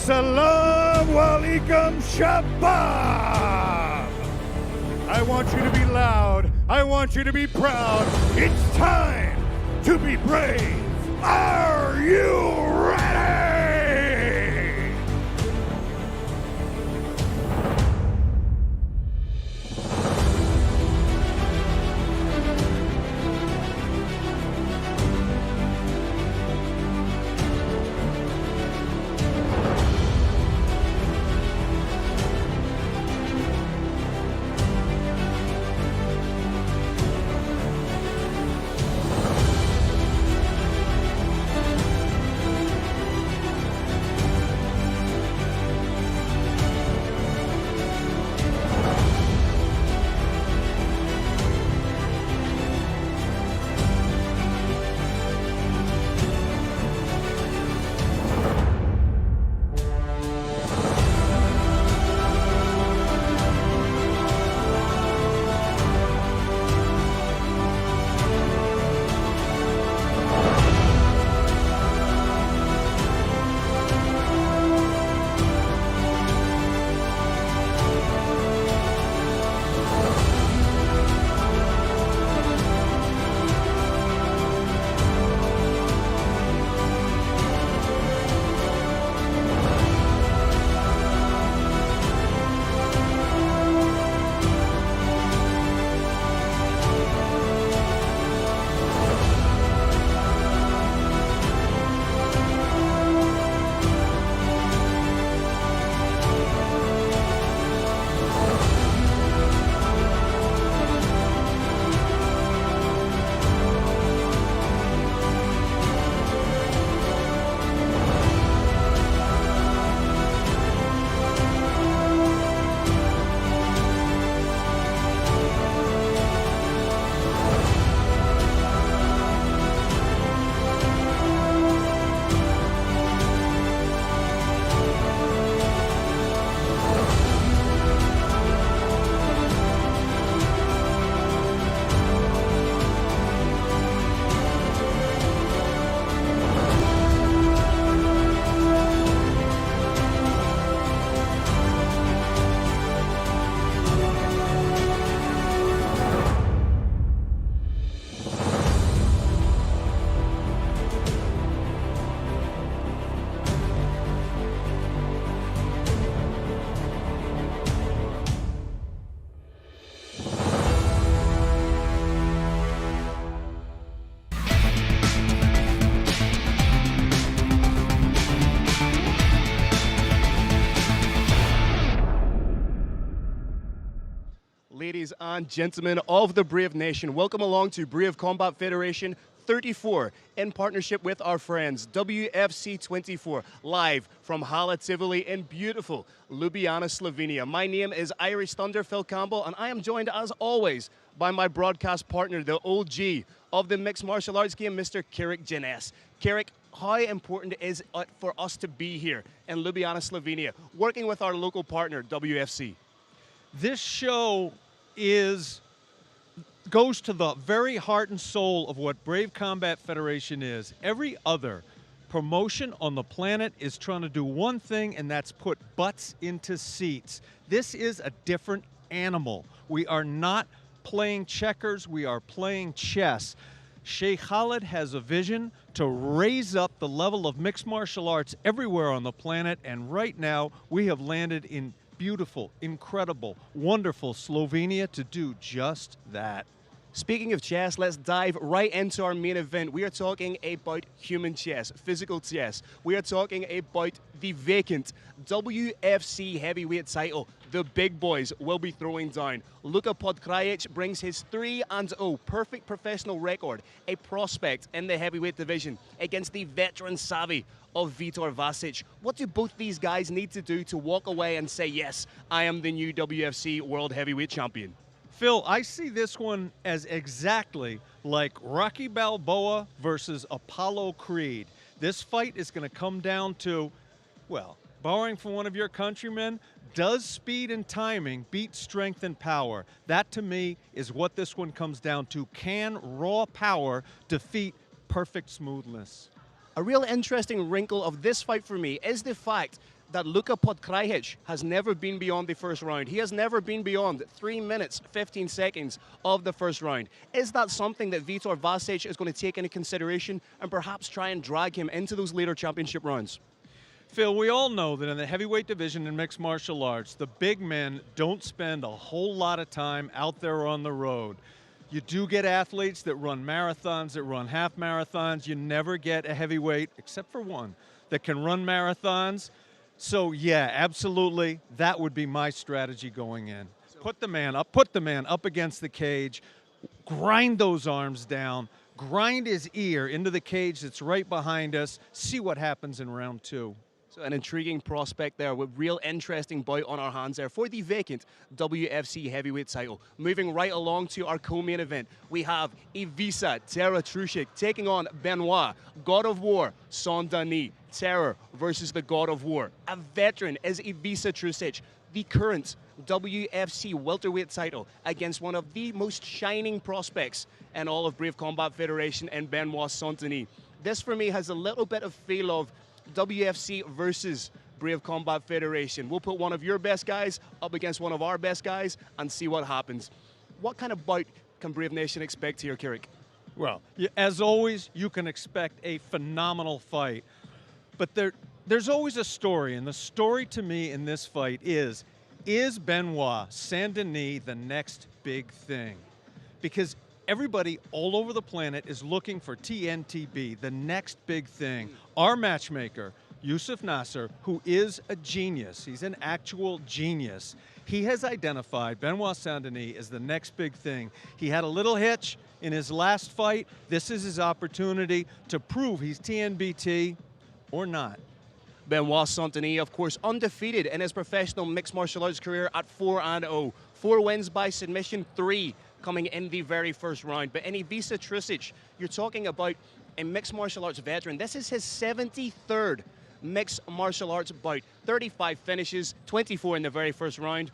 Assalamu alaikum shabab. I want you to be loud. I want you to be proud. It's time to be brave. Are you ready? Ladies and gentlemen of the Brave Nation, welcome along to Brave Combat Federation 34 in partnership with our friends WFC 24, live from Hala Tivoli in beautiful Ljubljana, Slovenia. My name is Irish Thunder Phil Campbell, and I am joined as always by my broadcast partner, the OG of the mixed martial arts game, Mr. Kirik Janess. Kirik, how important is it for us to be here in Ljubljana, Slovenia, working with our local partner, WFC? This show goes to the very heart and soul of what Brave Combat Federation is. Every other promotion on the planet is trying to do one thing, and that's put butts into seats. This is a different animal. We are not playing checkers, we are playing chess. Sheikh Khalid has a vision to raise up the level of mixed martial arts everywhere on the planet, and right now we have landed in beautiful, incredible, wonderful Slovenia to do just that. Speaking of chess, let's dive right into our main event. We are talking about human chess, physical chess. We are talking about the vacant WFC heavyweight title. The big boys will be throwing down. Luka Podkrajic brings his 3-0 perfect professional record, a prospect in the heavyweight division, against the veteran savvy of Vitor Vasic. What do both these guys need to do to walk away and say, yes, I am the new WFC World Heavyweight Champion? Phil, I see this one as exactly like Rocky Balboa versus Apollo Creed. This fight is going to come down to, well, borrowing from one of your countrymen, does speed and timing beat strength and power? That, to me, is what this one comes down to. Can raw power defeat perfect smoothness? A real interesting wrinkle of this fight for me is the fact that Luka Podkrajec has never been beyond the first round. He has never been beyond 3 minutes, 15 seconds of the first round. Is that something that Vitor Vasic is going to take into consideration and perhaps try and drag him into those later championship rounds? Phil, we all know that in the heavyweight division in mixed martial arts, the big men don't spend a whole lot of time out there on the road. You do get athletes that run marathons, that run half marathons. You never get a heavyweight, except for one, that can run marathons. So yeah, absolutely, that would be my strategy going in. Put the man up against the cage, grind those arms down, grind his ear into the cage that's right behind us, see what happens in round 2. So an intriguing prospect there with real interesting bout on our hands there for the vacant WFC heavyweight title. Moving right along to our co-main event, we have Ivica Terra Trusic taking on Benoit, God of War, Saint-Denis. Terror versus the God of War. A veteran is Ivica Trusic, the current WFC welterweight title against one of the most shining prospects in all of Brave Combat Federation and Benoit Saint-Denis. This for me has a little bit of feel of WFC versus Brave Combat Federation. We'll put one of your best guys up against one of our best guys and see what happens. What kind of bout can Brave Nation expect here, Kirik? Well, as always, you can expect a phenomenal fight. But there's always a story, and the story to me in this fight is Benoit Saint-Denis the next big thing? Because everybody all over the planet is looking for TNTB, the next big thing. Our matchmaker, Yusuf Nasser, who is a genius, he's an actual genius, he has identified Benoit Saint-Denis as the next big thing. He had a little hitch in his last fight. This is his opportunity to prove he's TNBT or not. Benoit Saint-Denis, of course, undefeated in his professional mixed martial arts career at 4-0. 4 wins by submission, 3 coming in the very first round. But in Ivica Trusic, you're talking about a mixed martial arts veteran. This is his 73rd mixed martial arts bout. 35 finishes, 24 in the very first round.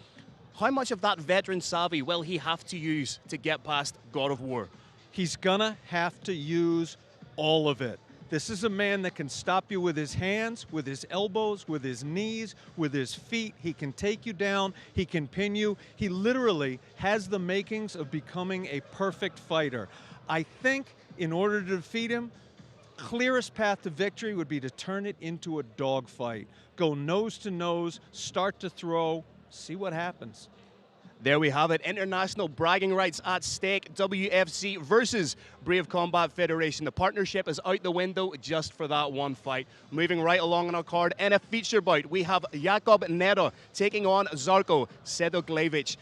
How much of that veteran savvy will he have to use to get past God of War? He's gonna have to use all of it. This is a man that can stop you with his hands, with his elbows, with his knees, with his feet. He can take you down. He can pin you. He literally has the makings of becoming a perfect fighter. I think in order to defeat him, clearest path to victory would be to turn it into a dogfight. Go nose to nose, start to throw, see what happens. There we have it. International bragging rights at stake. WFC versus Brave Combat Federation. The partnership is out the window just for that one fight. Moving right along on our card, in a feature bout, we have Jakub Neda taking on Zarko Sedoglevic.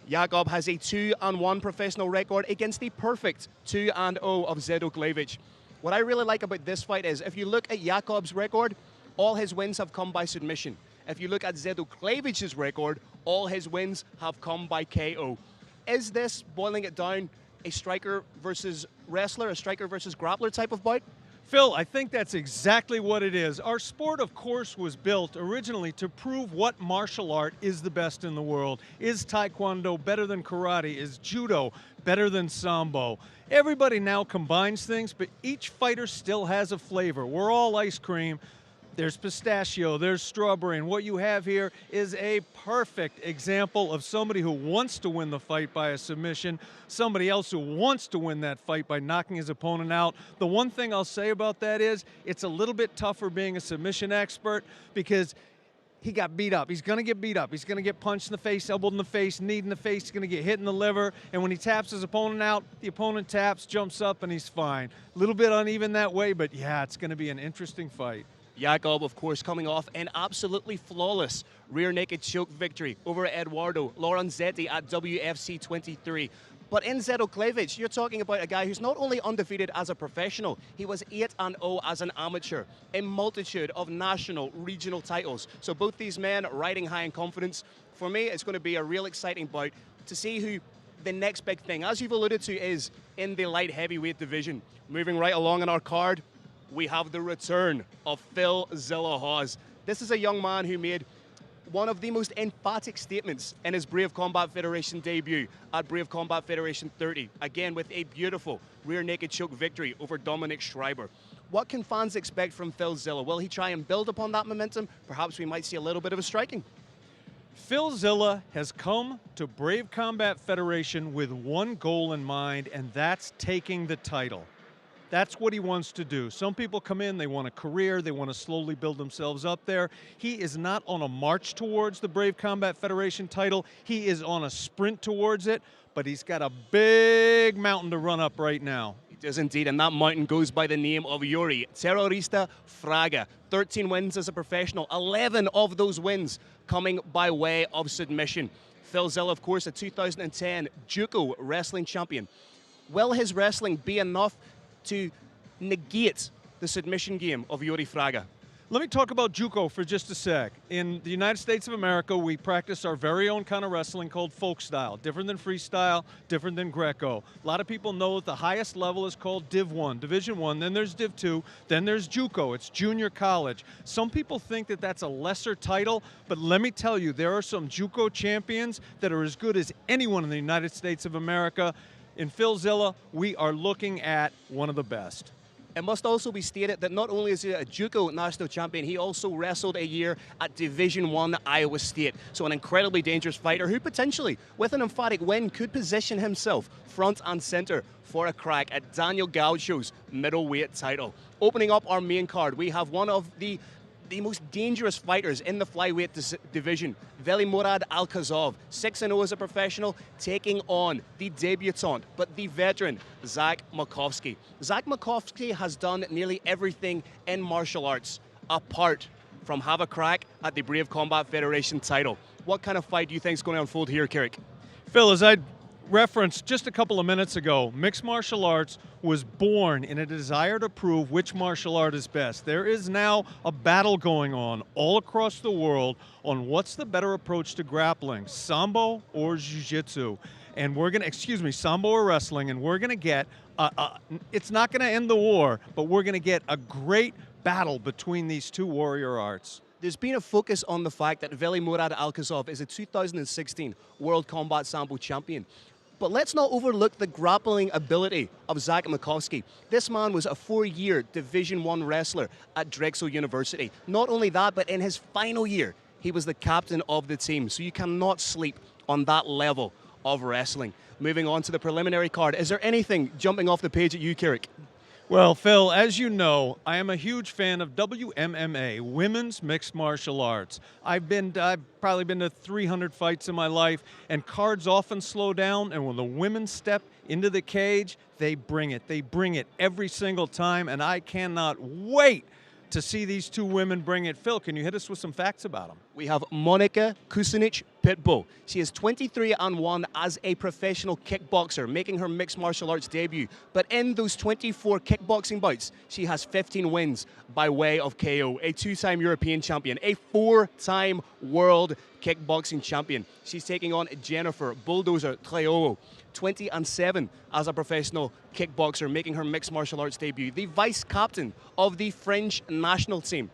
Jakub has a 2-1 professional record against the perfect 2-0 of Sedoglevic. What I really like about this fight is, if you look at Jakub's record, all his wins have come by submission. If you look at Zedoglevic's record, all his wins have come by KO. Is this, boiling it down, a striker versus wrestler, a striker versus grappler type of bout? Phil, I think that's exactly what it is. Our sport, of course, was built originally to prove what martial art is the best in the world. Is Taekwondo better than karate? Is Judo better than Sambo? Everybody now combines things, but each fighter still has a flavor. We're all ice cream. There's pistachio, there's strawberry, and what you have here is a perfect example of somebody who wants to win the fight by a submission, somebody else who wants to win that fight by knocking his opponent out. The one thing I'll say about that is it's a little bit tougher being a submission expert because he got beat up. He's going to get beat up. He's going to get punched in the face, elbowed in the face, kneed in the face. He's going to get hit in the liver. And when he taps his opponent out, the opponent taps, jumps up, and he's fine. A little bit uneven that way, but yeah, it's going to be an interesting fight. Jakub, of course, coming off an absolutely flawless rear naked choke victory over Eduardo Lorenzetti at WFC 23. But in Sedoglevic, you're talking about a guy who's not only undefeated as a professional, he was 8-0 as an amateur, a multitude of national, regional titles. So both these men riding high in confidence. For me, it's going to be a real exciting bout to see who the next big thing, as you've alluded to, is in the light heavyweight division. Moving right along in our card, we have the return of Phil Zillahaz. This is a young man who made one of the most emphatic statements in his Brave Combat Federation debut at Brave Combat Federation 30, again with a beautiful rear naked choke victory over Dominic Schreiber. What can fans expect from Phil Zilla? Will he try and build upon that momentum? Perhaps we might see a little bit of a striking. Phil Zilla has come to Brave Combat Federation with one goal in mind, and that's taking the title. That's what he wants to do. Some people come in, they want a career, they want to slowly build themselves up there. He is not on a march towards the Brave Combat Federation title. He is on a sprint towards it, but he's got a big mountain to run up right now. He does indeed, and that mountain goes by the name of Yuri Terrorista Fraga. 13 wins as a professional, 11 of those wins coming by way of submission. Phil Zilla, of course, a 2010 JUCO wrestling champion. Will his wrestling be enough to negate the submission game of Yuri Fraga? Let me talk about JUCO for just a sec. In the United States of America, we practice our very own kind of wrestling called folk style. Different than freestyle, different than Greco. A lot of people know that the highest level is called Div 1, Division 1, then there's Div 2, then there's JUCO, it's junior college. Some people think that that's a lesser title, but let me tell you, there are some JUCO champions that are as good as anyone in the United States of America. In Phil Zilla, we are looking at one of the best. It must also be stated that not only is he a JUCO national champion, he also wrestled a year at Division 1 Iowa State. So an incredibly dangerous fighter who potentially, with an emphatic win, could position himself front and center for a crack at Daniel Gaucho's middleweight title. Opening up our main card, we have one of the most dangerous fighters in the flyweight division, Velimurad Alkazov, 6-0 as a professional, taking on the debutant, but the veteran, Zach Makovsky. Zach Makovsky has done nearly everything in martial arts, apart from have a crack at the Brave Combat Federation title. What kind of fight do you think is going to unfold here, Carrick? Phil, as I referenced just a couple of minutes ago, mixed martial arts was born in a desire to prove which martial art is best. There is now a battle going on all across the world on what's the better approach to grappling, Sambo or Jiu-Jitsu. And we're gonna, Sambo or wrestling, and we're gonna get, it's not gonna end the war, but we're gonna get a great battle between these two warrior arts. There's been a focus on the fact that Velimurad Alkazov is a 2016 World Combat Sambo champion. But let's not overlook the grappling ability of Zach Makovsky. This man was a 4-year Division 1 wrestler at Drexel University. Not only that, but in his final year, he was the captain of the team. So you cannot sleep on that level of wrestling. Moving on to the preliminary card, is there anything jumping off the page at you, Carrick? Well, Phil, as you know, I am a huge fan of WMMA, Women's Mixed Martial Arts. I've probably been to 300 fights in my life, and cards often slow down, and when the women step into the cage, they bring it. They bring it every single time, and I cannot wait to see these two women bring it. Phil, can you hit us with some facts about them? We have Monika Kusinic Pitbull. She is 23-1 as a professional kickboxer, making her mixed martial arts debut. But in those 24 kickboxing bouts, she has 15 wins by way of KO. A 2-time European champion, a 4-time world kickboxing champion. She's taking on Jennifer Bulldozer Tleoo, 20-7 as a professional kickboxer, making her mixed martial arts debut. The vice captain of the French national team.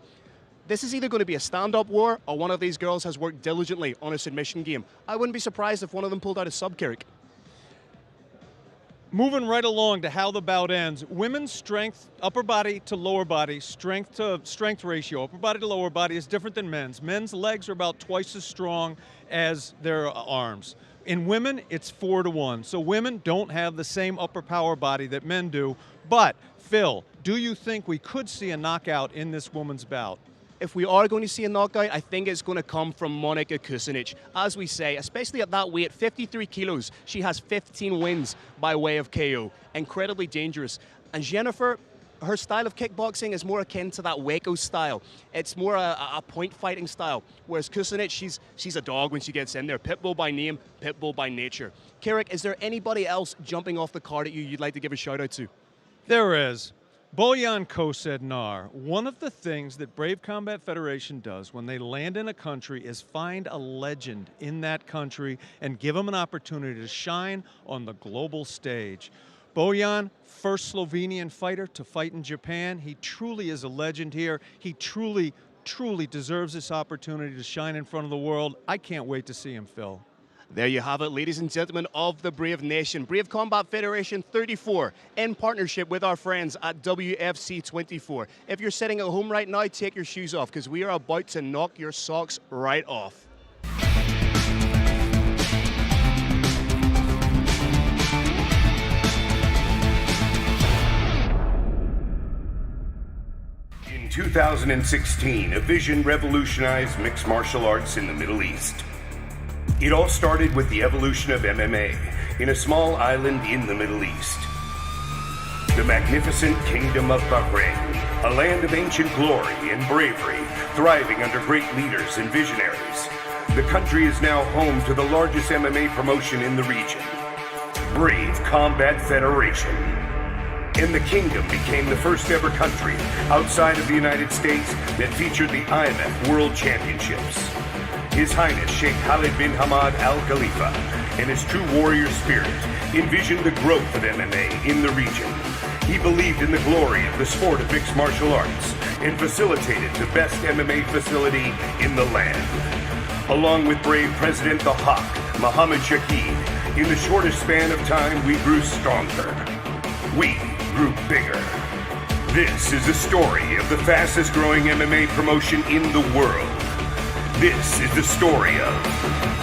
This is either going to be a stand-up war or one of these girls has worked diligently on a submission game. I wouldn't be surprised if one of them pulled out a sub, Carrick. Moving right along to how the bout ends, women's strength, upper body to lower body, strength to strength ratio, upper body to lower body is different than men's. Men's legs are about twice as strong as their arms. In women, it's 4-1. So women don't have the same upper power body that men do. But, Phil, do you think we could see a knockout in this woman's bout? If we are going to see a knockout, I think it's going to come from Monika Kusinic. As we say, especially at that weight, 53 kilos, she has 15 wins by way of KO. Incredibly dangerous. And Jennifer, her style of kickboxing is more akin to that Waco style. It's more a point fighting style. Whereas Kusinic, she's a dog when she gets in there. Pitbull by name, pitbull by nature. Carrick, is there anybody else jumping off the card at you'd like to give a shout out to? There is. Bojan Kosednar. One of the things that Brave Combat Federation does when they land in a country is find a legend in that country and give them an opportunity to shine on the global stage. Bojan, first Slovenian fighter to fight in Japan. He truly is a legend here. He truly deserves this opportunity to shine in front of the world. I can't wait to see him, Phil. There you have it, ladies and gentlemen of the Brave Nation. Brave Combat Federation 34 in partnership with our friends at WFC 24. If you're sitting at home right now, take your shoes off because we are about to knock your socks right off. In 2016, a vision revolutionized mixed martial arts in the Middle East. It all started with the evolution of MMA in a small island in the Middle East. The magnificent Kingdom of Bahrain, a land of ancient glory and bravery, thriving under great leaders and visionaries. The country is now home to the largest MMA promotion in the region, Brave Combat Federation. And the kingdom became the first ever country outside of the United States that featured the IMF World Championships. His Highness Sheikh Khalid bin Hamad Al Khalifa and his true warrior spirit envisioned the growth of MMA in the region. He believed in the glory of the sport of mixed martial arts and facilitated the best MMA facility in the land. Along with brave President the Hawk, Mohammed Shahid, in the shortest span of time we grew stronger. We grew bigger. This is the story of the fastest growing MMA promotion in the world. This is the story of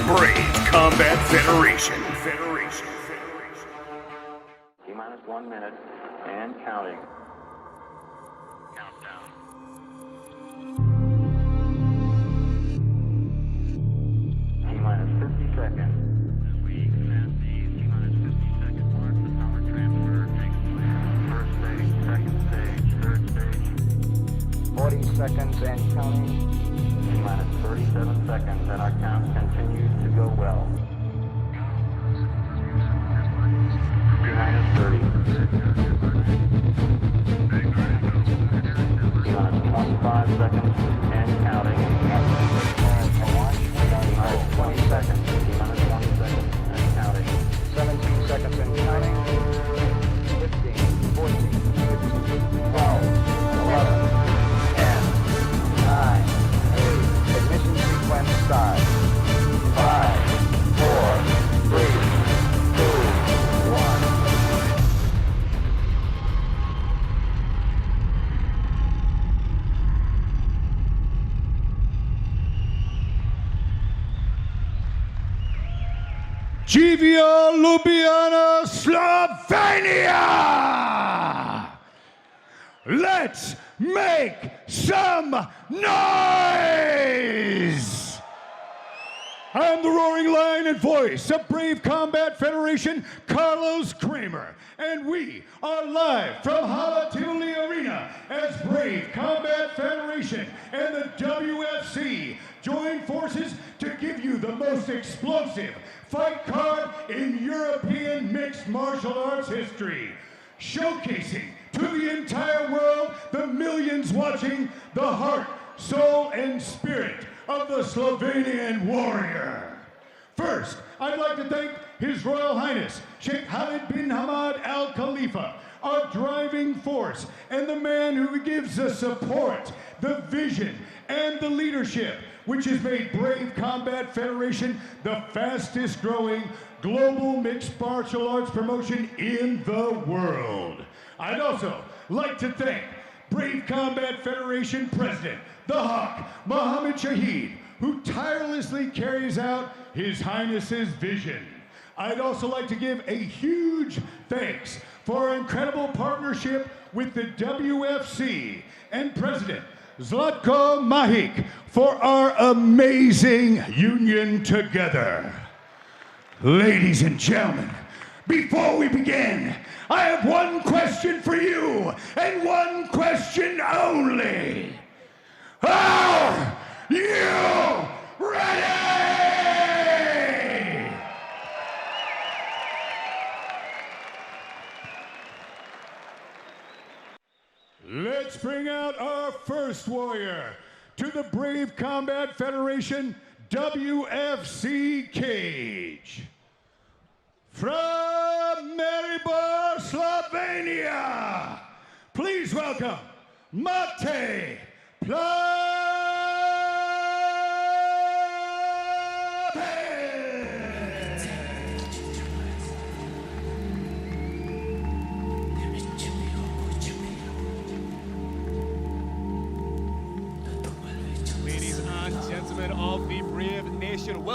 Brave Combat Federation. T-minus 1 minute and counting. Countdown. T-minus 50 seconds. As we commence the T-minus 50 second mark, the power transfer takes place. First stage, second stage, third stage. 40 seconds and counting. T-minus 37 seconds, and our count continues to go well. T-minus 30. T-minus 25 seconds and counting. T-minus 20 seconds. T-minus 20 seconds and counting. 17 seconds and counting. 15, 14, 15, 12, 11, 10, 9, ignition sequence start. 5, 4, 3, 2, 1. Givia Ljubljana, Slovenia! Let's make some noise! I'm the roaring lion and voice of Brave Combat Federation, Carlos Kramer, and we are live from Halatuli Arena as Brave Combat Federation and the WFC join forces to give you the most explosive fight card in European mixed martial arts history, showcasing to the entire world the millions watching the heart, soul, and spirit of the Slovenian warrior. First, I'd like to thank His Royal Highness Sheikh Khalid bin Hamad Al Khalifa, our driving force and the man who gives the support, the vision, and the leadership which has made Brave Combat Federation the fastest growing global mixed martial arts promotion in the world. I'd also like to thank Brave Combat Federation President, the Hawk, Mohammed Shahid, who tirelessly carries out His Highness's vision. I'd also like to give a huge thanks for our incredible partnership with the WFC and President Zlatko Mahic for our amazing union together. Ladies and gentlemen, before we begin, I have one question for you, and one question only. Are you ready? Let's bring out our first warrior to the Brave Combat Federation WFC cage. From Maribor, Slovenia, please welcome Mate Platin.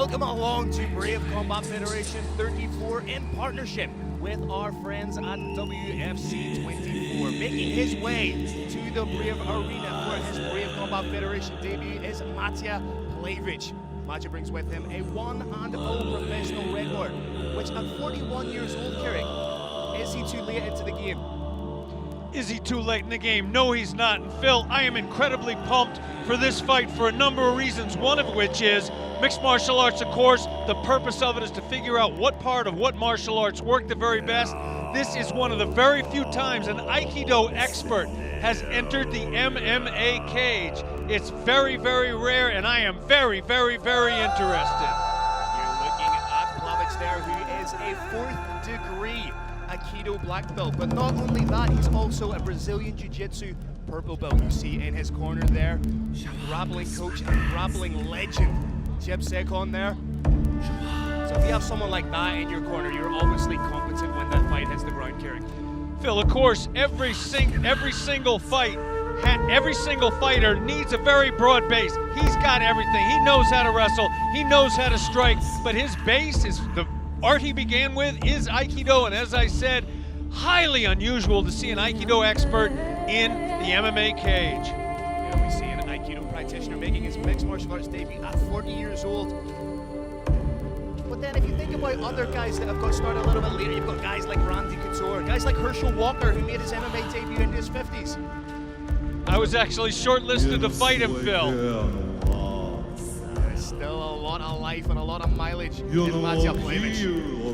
Welcome along to Brave Combat Federation 34 in partnership with our friends at WFC 24. Making his way to the Brave Arena for his Brave Combat Federation debut is Matija Plevic. Matija brings with him a 1-0 professional record, which at 41 years old, Carrick, is he too late into the game? Is he too late in the game? No, he's not. And Phil, I am incredibly pumped for this fight for a number of reasons, one of which is mixed martial arts, of course. The purpose of it is to figure out what part of what martial arts work the very best. This is one of the very few times an Aikido expert has entered the MMA cage. It's very, very rare, and I am very, very, very interested. You're looking at Plevic there, who is a 4th degree Aikido black belt, but not only that, he's also a Brazilian Jiu-Jitsu purple belt. You see in his corner there, grappling coach and grappling legend, Jeb Sekon there. So if you have someone like that in your corner, you're obviously competent when that fight hits the ground, Carrick. Phil, of course, every single fighter needs a very broad base. He's got everything. He knows how to wrestle. He knows how to strike, but his base is the art he began with is Aikido, and as I said, highly unusual to see an Aikido expert in the MMA cage. Yeah, we see an Aikido practitioner making his mixed martial arts debut at 40 years old. But then if you think about other guys that have got started a little bit later, you've got guys like Randy Couture, guys like Herschel Walker, who made his MMA debut in his 50s. I was actually shortlisted to fight him, Phil. There's still a lot of life and a lot of mileage in Matija Plevic.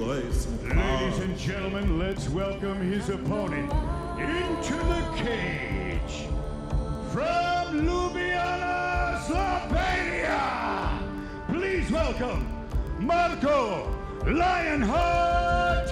Ladies and gentlemen, let's welcome his opponent into the cage. From Ljubljana, Slovenia, please welcome Marko Lionheart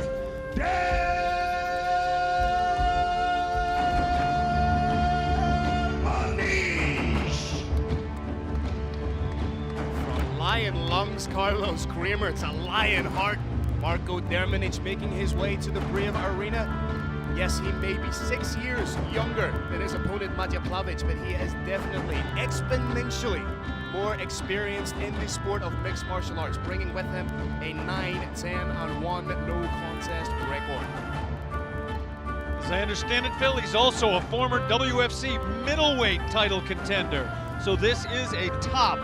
From Lion Lungs Carlos Kramer to Lion Heart, Marko Dermanic making his way to the Brave Arena. Yes, he may be 6 years younger than his opponent Matija Plevic, but he is definitely exponentially more experienced in the sport of mixed martial arts, bringing with him a 9-10-1 no contest record. As I understand it, Phil, he's also a former WFC middleweight title contender. So this is a top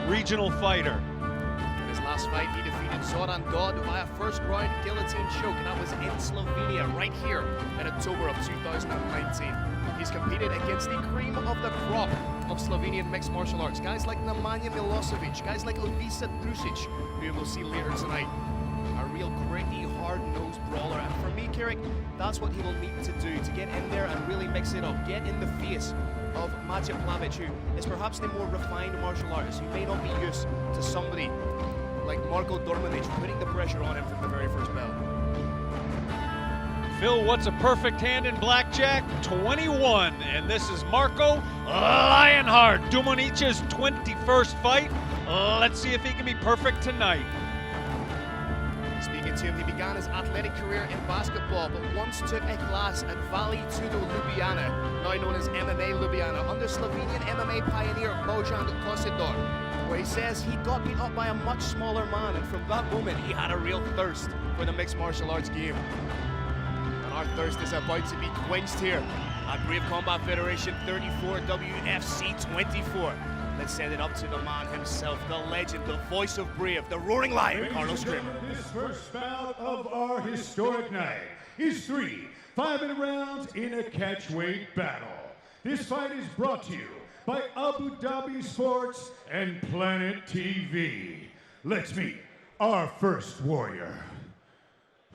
regional fighter. In his last fight, he defeated Zoran God via first round guillotine choke, and that was in Slovenia right here in October of 2019. He's competed against the cream of the crop of Slovenian mixed martial arts. Guys like Nemanja Milosevic, guys like Ivica Drusic, who we'll see later tonight. A real gritty, hard-nosed brawler. And for me, Carrick, that's what he will need to do to get in there and really mix it up. Get in the face of Matija Plevic, who is perhaps the more refined martial artist, who may not be used to somebody like Marko Dermanic putting the pressure on him from the very first bell. Phil, what's a perfect hand in blackjack? 21, and this is Marko Lionheart, Dermanic's 21st fight. Let's see if he can be perfect tonight. Speaking to him, he began his athletic career in basketball, but once took a class at Valley Tudo Ljubljana, now known as MMA Ljubljana, under Slovenian MMA pioneer Bojan Kosidor, where he says he got beat up by a much smaller man, and from that moment he had a real thirst for the mixed martial arts game. And our thirst is about to be quenched here at Brave Combat Federation 34 WFC 24. Let's send it up to the man himself, the legend, the voice of Brave, the roaring lion, Carlos Kramer. This first bout of our historic night is 3 5-minute rounds in a catchweight battle. This fight is brought to you by Abu Dhabi Sports and Planet TV. Let's meet our first warrior.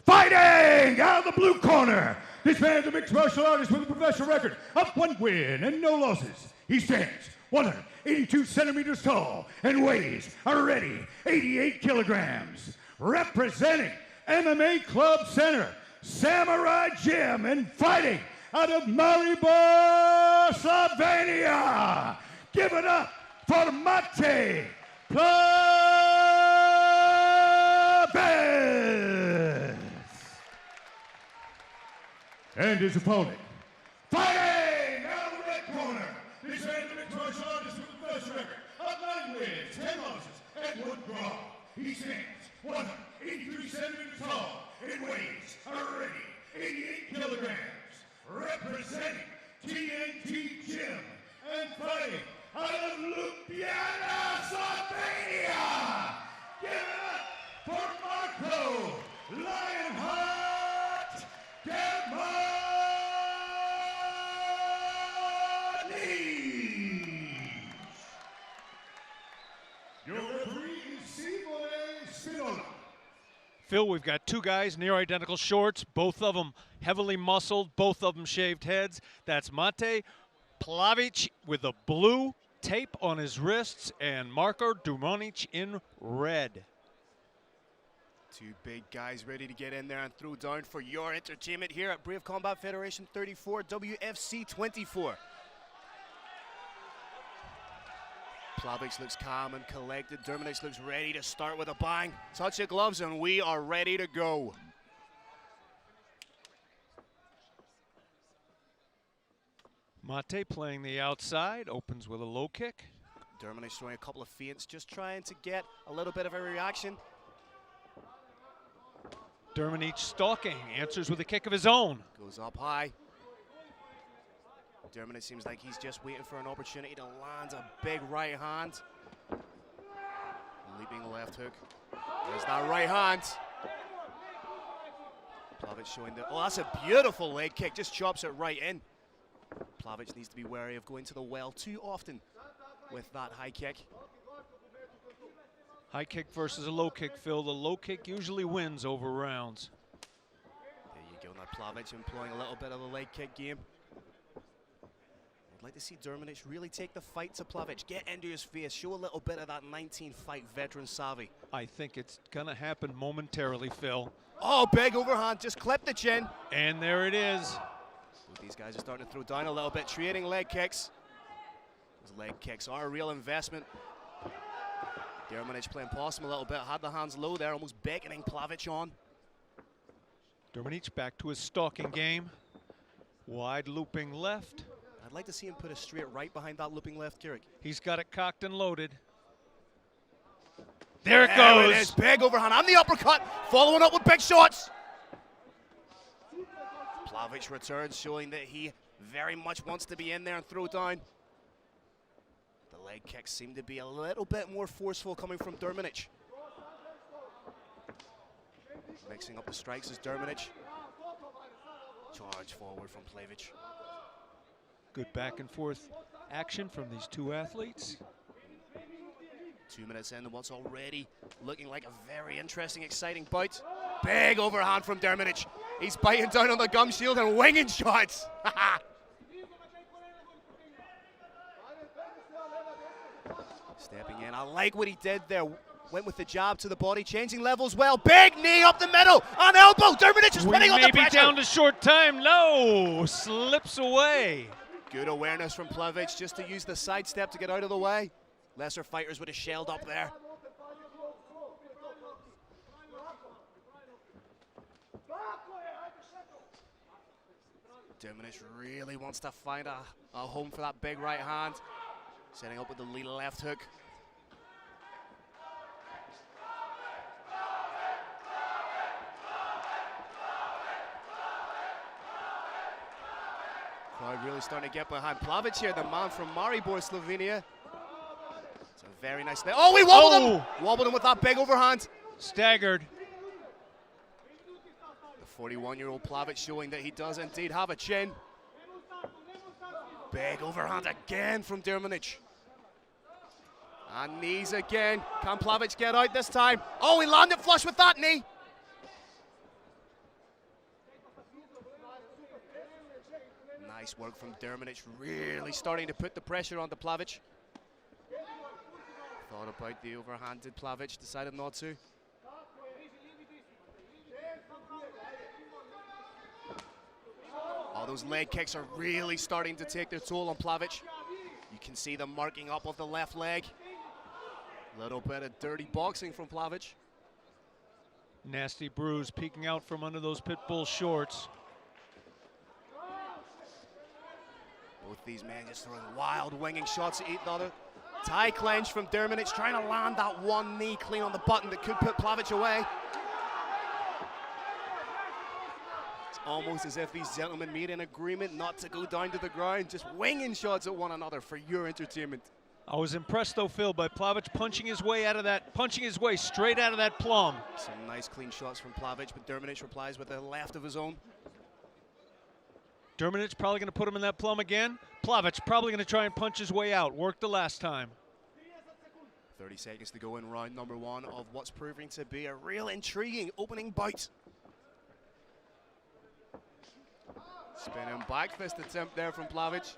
Fighting out of the blue corner, this man's a mixed martial artist with a professional record of 1 win and no losses. He stands 182 centimeters tall and weighs a ready 88 kilograms. Representing MMA Club Center, Samurai Gym, and fighting out of Maribor, Slovenia. Give it up for Matej Plevic. And his opponent, fighting out of the red corner, this man's a mixed martial artist with a professional record of 9 wins, 10 losses, and 1 gram. He stands 183 centimeters tall and weighs already 88 kilograms. Representing TNT Gym and fighting out of Ljubljana, Slovenia. Give it up for Marco Lionheart Germani. Your referee is Simone Spinola. Phil, we've got 2 guys, near identical shorts, both of them heavily muscled, both of them shaved heads. That's Mate Plavic with the blue tape on his wrists and Marko Dumanic in red. 2 big guys ready to get in there and throw down for your entertainment here at Brave Combat Federation 34, WFC 24. Plavic looks calm and collected. Dumanic looks ready to start with a bang. Touch of gloves and we are ready to go. Mate playing the outside, opens with a low kick. Dumanic throwing a couple of feints, just trying to get a little bit of a reaction. Dumanic stalking, answers with a kick of his own. Goes up high. Dumanic seems like he's just waiting for an opportunity to land a big right hand. Leaping left hook. There's that right hand. Plavic showing the, oh, that's a beautiful leg kick, just chops it right in. Plavic needs to be wary of going to the well too often with that high kick. High kick versus a low kick, Phil. The low kick usually wins over rounds. There you go, now Plavic employing a little bit of the leg kick game. I'd like to see Dumanic really take the fight to Plavic, get into his face, show a little bit of that 19-fight veteran savvy. I think it's gonna happen momentarily, Phil. Oh, big overhand, just clipped the chin. And there it is. Both these guys are starting to throw down a little bit, trading leg kicks. Those leg kicks are a real investment. Dumanic playing possum a little bit, had the hands low there, almost beckoning Plavic on. Dumanic back to his stalking game. Wide looping left. I'd like to see him put a straight right behind that looping left, Kirik. He's got it cocked and loaded. There it There goes. it is, big overhand and the uppercut, following up with big shots. Plavic returns, showing that he very much wants to be in there and throw down. The leg kicks seem to be a little bit more forceful coming from Dumanic. Mixing up the strikes is Dumanic. Charge forward from Plavic. Good back and forth action from these 2 athletes. 2 minutes in, what's already looking like a very interesting, exciting bout. Big overhand from Dumanic. He's biting down on the gum shield and winging shots. Stepping in, I like what he did there. Went with the jab to the body, changing levels well. Big knee up the middle, on elbow. Dumanic is putting on the pressure. Maybe down to short time. No, slips away. Good awareness from Plavic just to use the sidestep to get out of the way. Lesser fighters would have shelled up there. Dumanic really wants to find a home for that big right hand. Setting up with the lead left hook. Crowd really starting to get behind Plavic here, the man from Maribor, Slovenia. It's a very nice thing. Oh, he wobbled him! Wobbled him with that big overhand. Staggered. The 41-year-old Plavic showing that he does indeed have a chin. Big overhand again from Dumanic. And knees again. Can Plavic get out this time? Oh, he landed flush with that knee. Nice work from Dumanic, really starting to put the pressure on the Plavic. Thought about the overhanded Plavic, decided not to. Oh, those leg kicks are really starting to take their toll on Plavic. You can see the marking up of the left leg. A little bit of dirty boxing from Plavic. Nasty bruise peeking out from under those pit bull shorts. Both these men just throwing wild winging shots at each other. Tie clench from Dermanic, trying to land that one knee clean on the button that could put Plavich away. It's almost as if these gentlemen made an agreement not to go down to the ground, just winging shots at one another for your entertainment. I was impressed though, Phil, by Plavich punching his way straight out of that plum. Some nice clean shots from Plavich, but Dermanic replies with a left of his own. Dermanic probably going to put him in that plum again. Plavich probably going to try and punch his way out. Worked the last time. 30 seconds to go in round number 1 of what's proving to be a real intriguing opening bout. Spinning back fist attempt there from Plavich.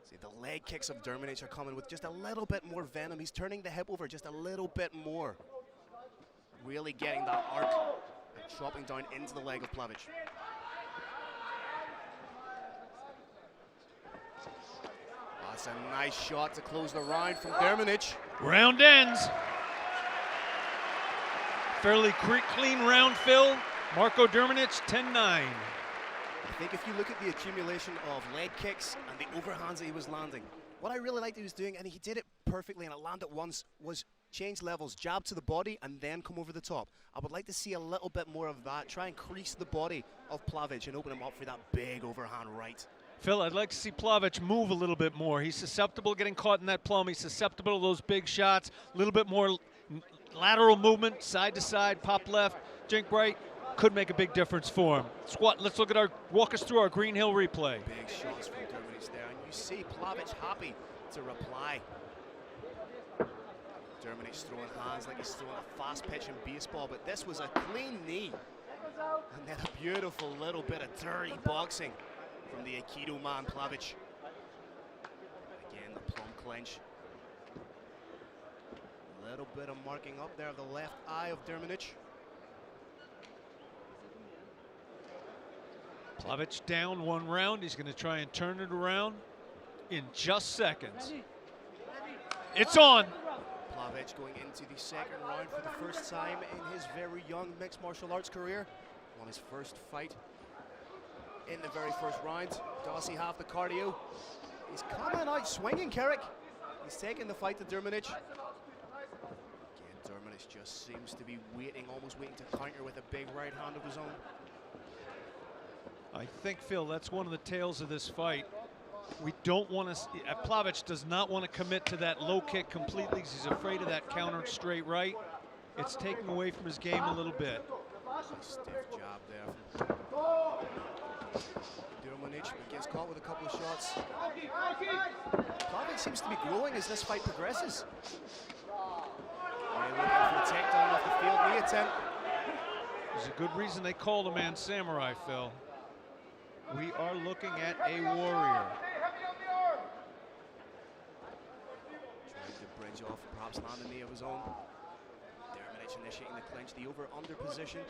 See, the leg kicks of Dermanic are coming with just a little bit more venom. He's turning the hip over just a little bit more. Really getting that arc and dropping down into the leg of Plavich. That's a nice shot to close the round from Dermanic. Round ends. Fairly clean round, Phil. Marko Dermanic, 10-9. I think if you look at the accumulation of leg kicks and the overhands that he was landing, what I really liked he was doing, and he did it perfectly and it landed once, was change levels, jab to the body and then come over the top. I would like to see a little bit more of that. Try and crease the body of Plavich and open him up for that big overhand right. Phil, I'd like to see Plavich move a little bit more. He's susceptible to getting caught in that plum. He's susceptible to those big shots. A little bit more lateral movement, side to side, pop left, jink right. Could make a big difference for him. Let's look at walk us through our Green Hill replay. Big shots from Dermanic there, and you see Plavich happy to reply. Dermanic's throwing hands like he's throwing a fast pitch in baseball, but this was a clean knee. And then a beautiful little bit of dirty boxing from the Aikido man, Plavich. Again, the plum clench. A little bit of marking up there of the left eye of Dermanic. Plavich down 1 round. He's going to try and turn it around in just seconds. It's on. Plavich going into the second round for the first time in his very young mixed martial arts career. Won his first fight in the very first round. Does he have the cardio? He's coming out swinging, Carrick. He's taking the fight to Dermanic. Again, Dermanic just seems to be waiting, almost waiting to counter with a big right hand of his own. I think, Phil, that's one of the tales of this fight. We don't want to, Plavich does not want to commit to that low kick completely because he's afraid of that counter straight right. It's taking away from his game a little bit. Stiff jab there. Dermanic gets caught with a couple of shots. Plavich seems to be growing as this fight progresses. Looking for a takedown off the field, knee attempt. There's a good reason they called a man samurai, Phil. We are looking at a warrior. Trying to bridge off, perhaps land a knee of his own. Dermanic initiating the clinch, the over-under position.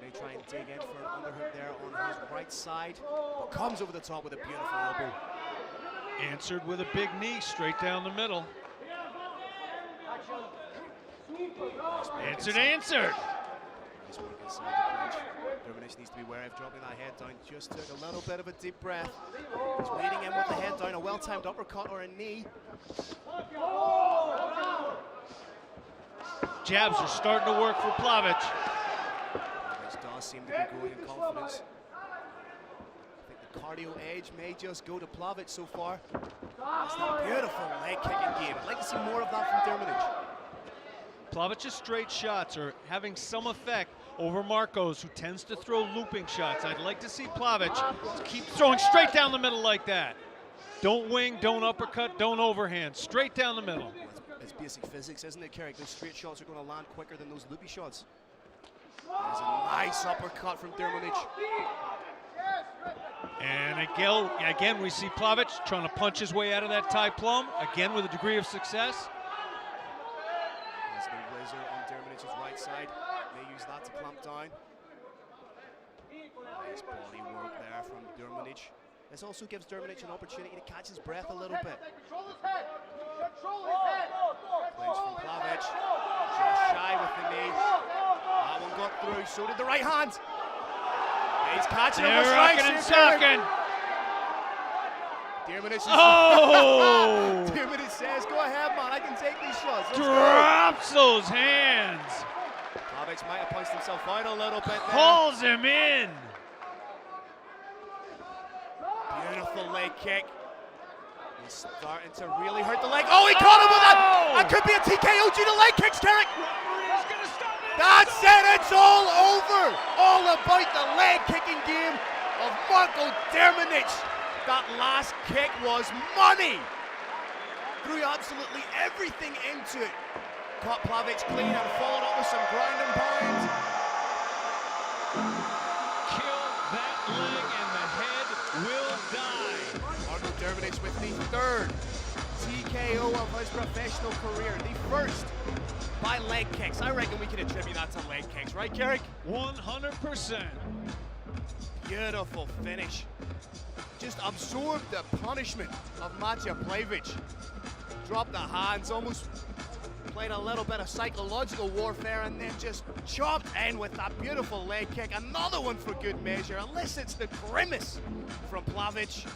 May try and dig in for an underhook there on his right side, but comes over the top with a beautiful elbow. Answered with a big knee straight down the middle. Answered. Nice work inside the clinch. Dermanic needs to be wary of dropping that head down. Just took a little bit of a deep breath. He's waiting in with the head down, a well-timed uppercut or a knee. Jabs are starting to work for Plavich. Which does seem to be growing in confidence. I think the cardio edge may just go to Plavich so far. That's a beautiful leg kicking game. I'd like to see more of that from Dermanic. Plavich's straight shots are having some effect over Marko's, who tends to throw looping shots. I'd like to see Plavich keep throwing straight down the middle like that. Don't wing, don't uppercut, don't overhand. Straight down the middle. It's basic physics, isn't it, Carrick? Those straight shots are going to land quicker than those loopy shots. There's a nice uppercut from Dermanic. And again, we see Plavich trying to punch his way out of that tie plum, again with a degree of success. There's the whizzer on Dermanic's right side. May use that to clamp down. Nice body work there from Dermanic. This also gives Dermanic an opportunity to catch his breath a little bit. Clinch from Plavich. Just shy with the knee. That one got through. So did the right hand. He's catching him with strikes. And socking. Dermot Oh! Dermot says, go ahead, man, I can take these shots. Let's Drops those hands. go. Plavich might have punched himself out a little bit there. Calls him in. Beautiful leg kick. He's starting to really hurt the leg. Oh, he caught him with that! That could be a TKO due to leg kicks, Derek! That's it, it's all over! All about the leg kicking game of Marko Dermanic. That last kick was money! Threw absolutely everything into it. Caught Plavich clean and followed up with some ground and pound. Kill that leg and the head will die. Marko Dermanic with the third TKO of his professional career. The first by leg kicks. I reckon we can attribute that to leg kicks, right, Carrick? 100%. Beautiful finish. Just absorbed the punishment of Maciej Plavich. Dropped the hands, almost played a little bit of psychological warfare, and then just chopped in with that beautiful leg kick. Another one for good measure, elicits the grimace from Plavich.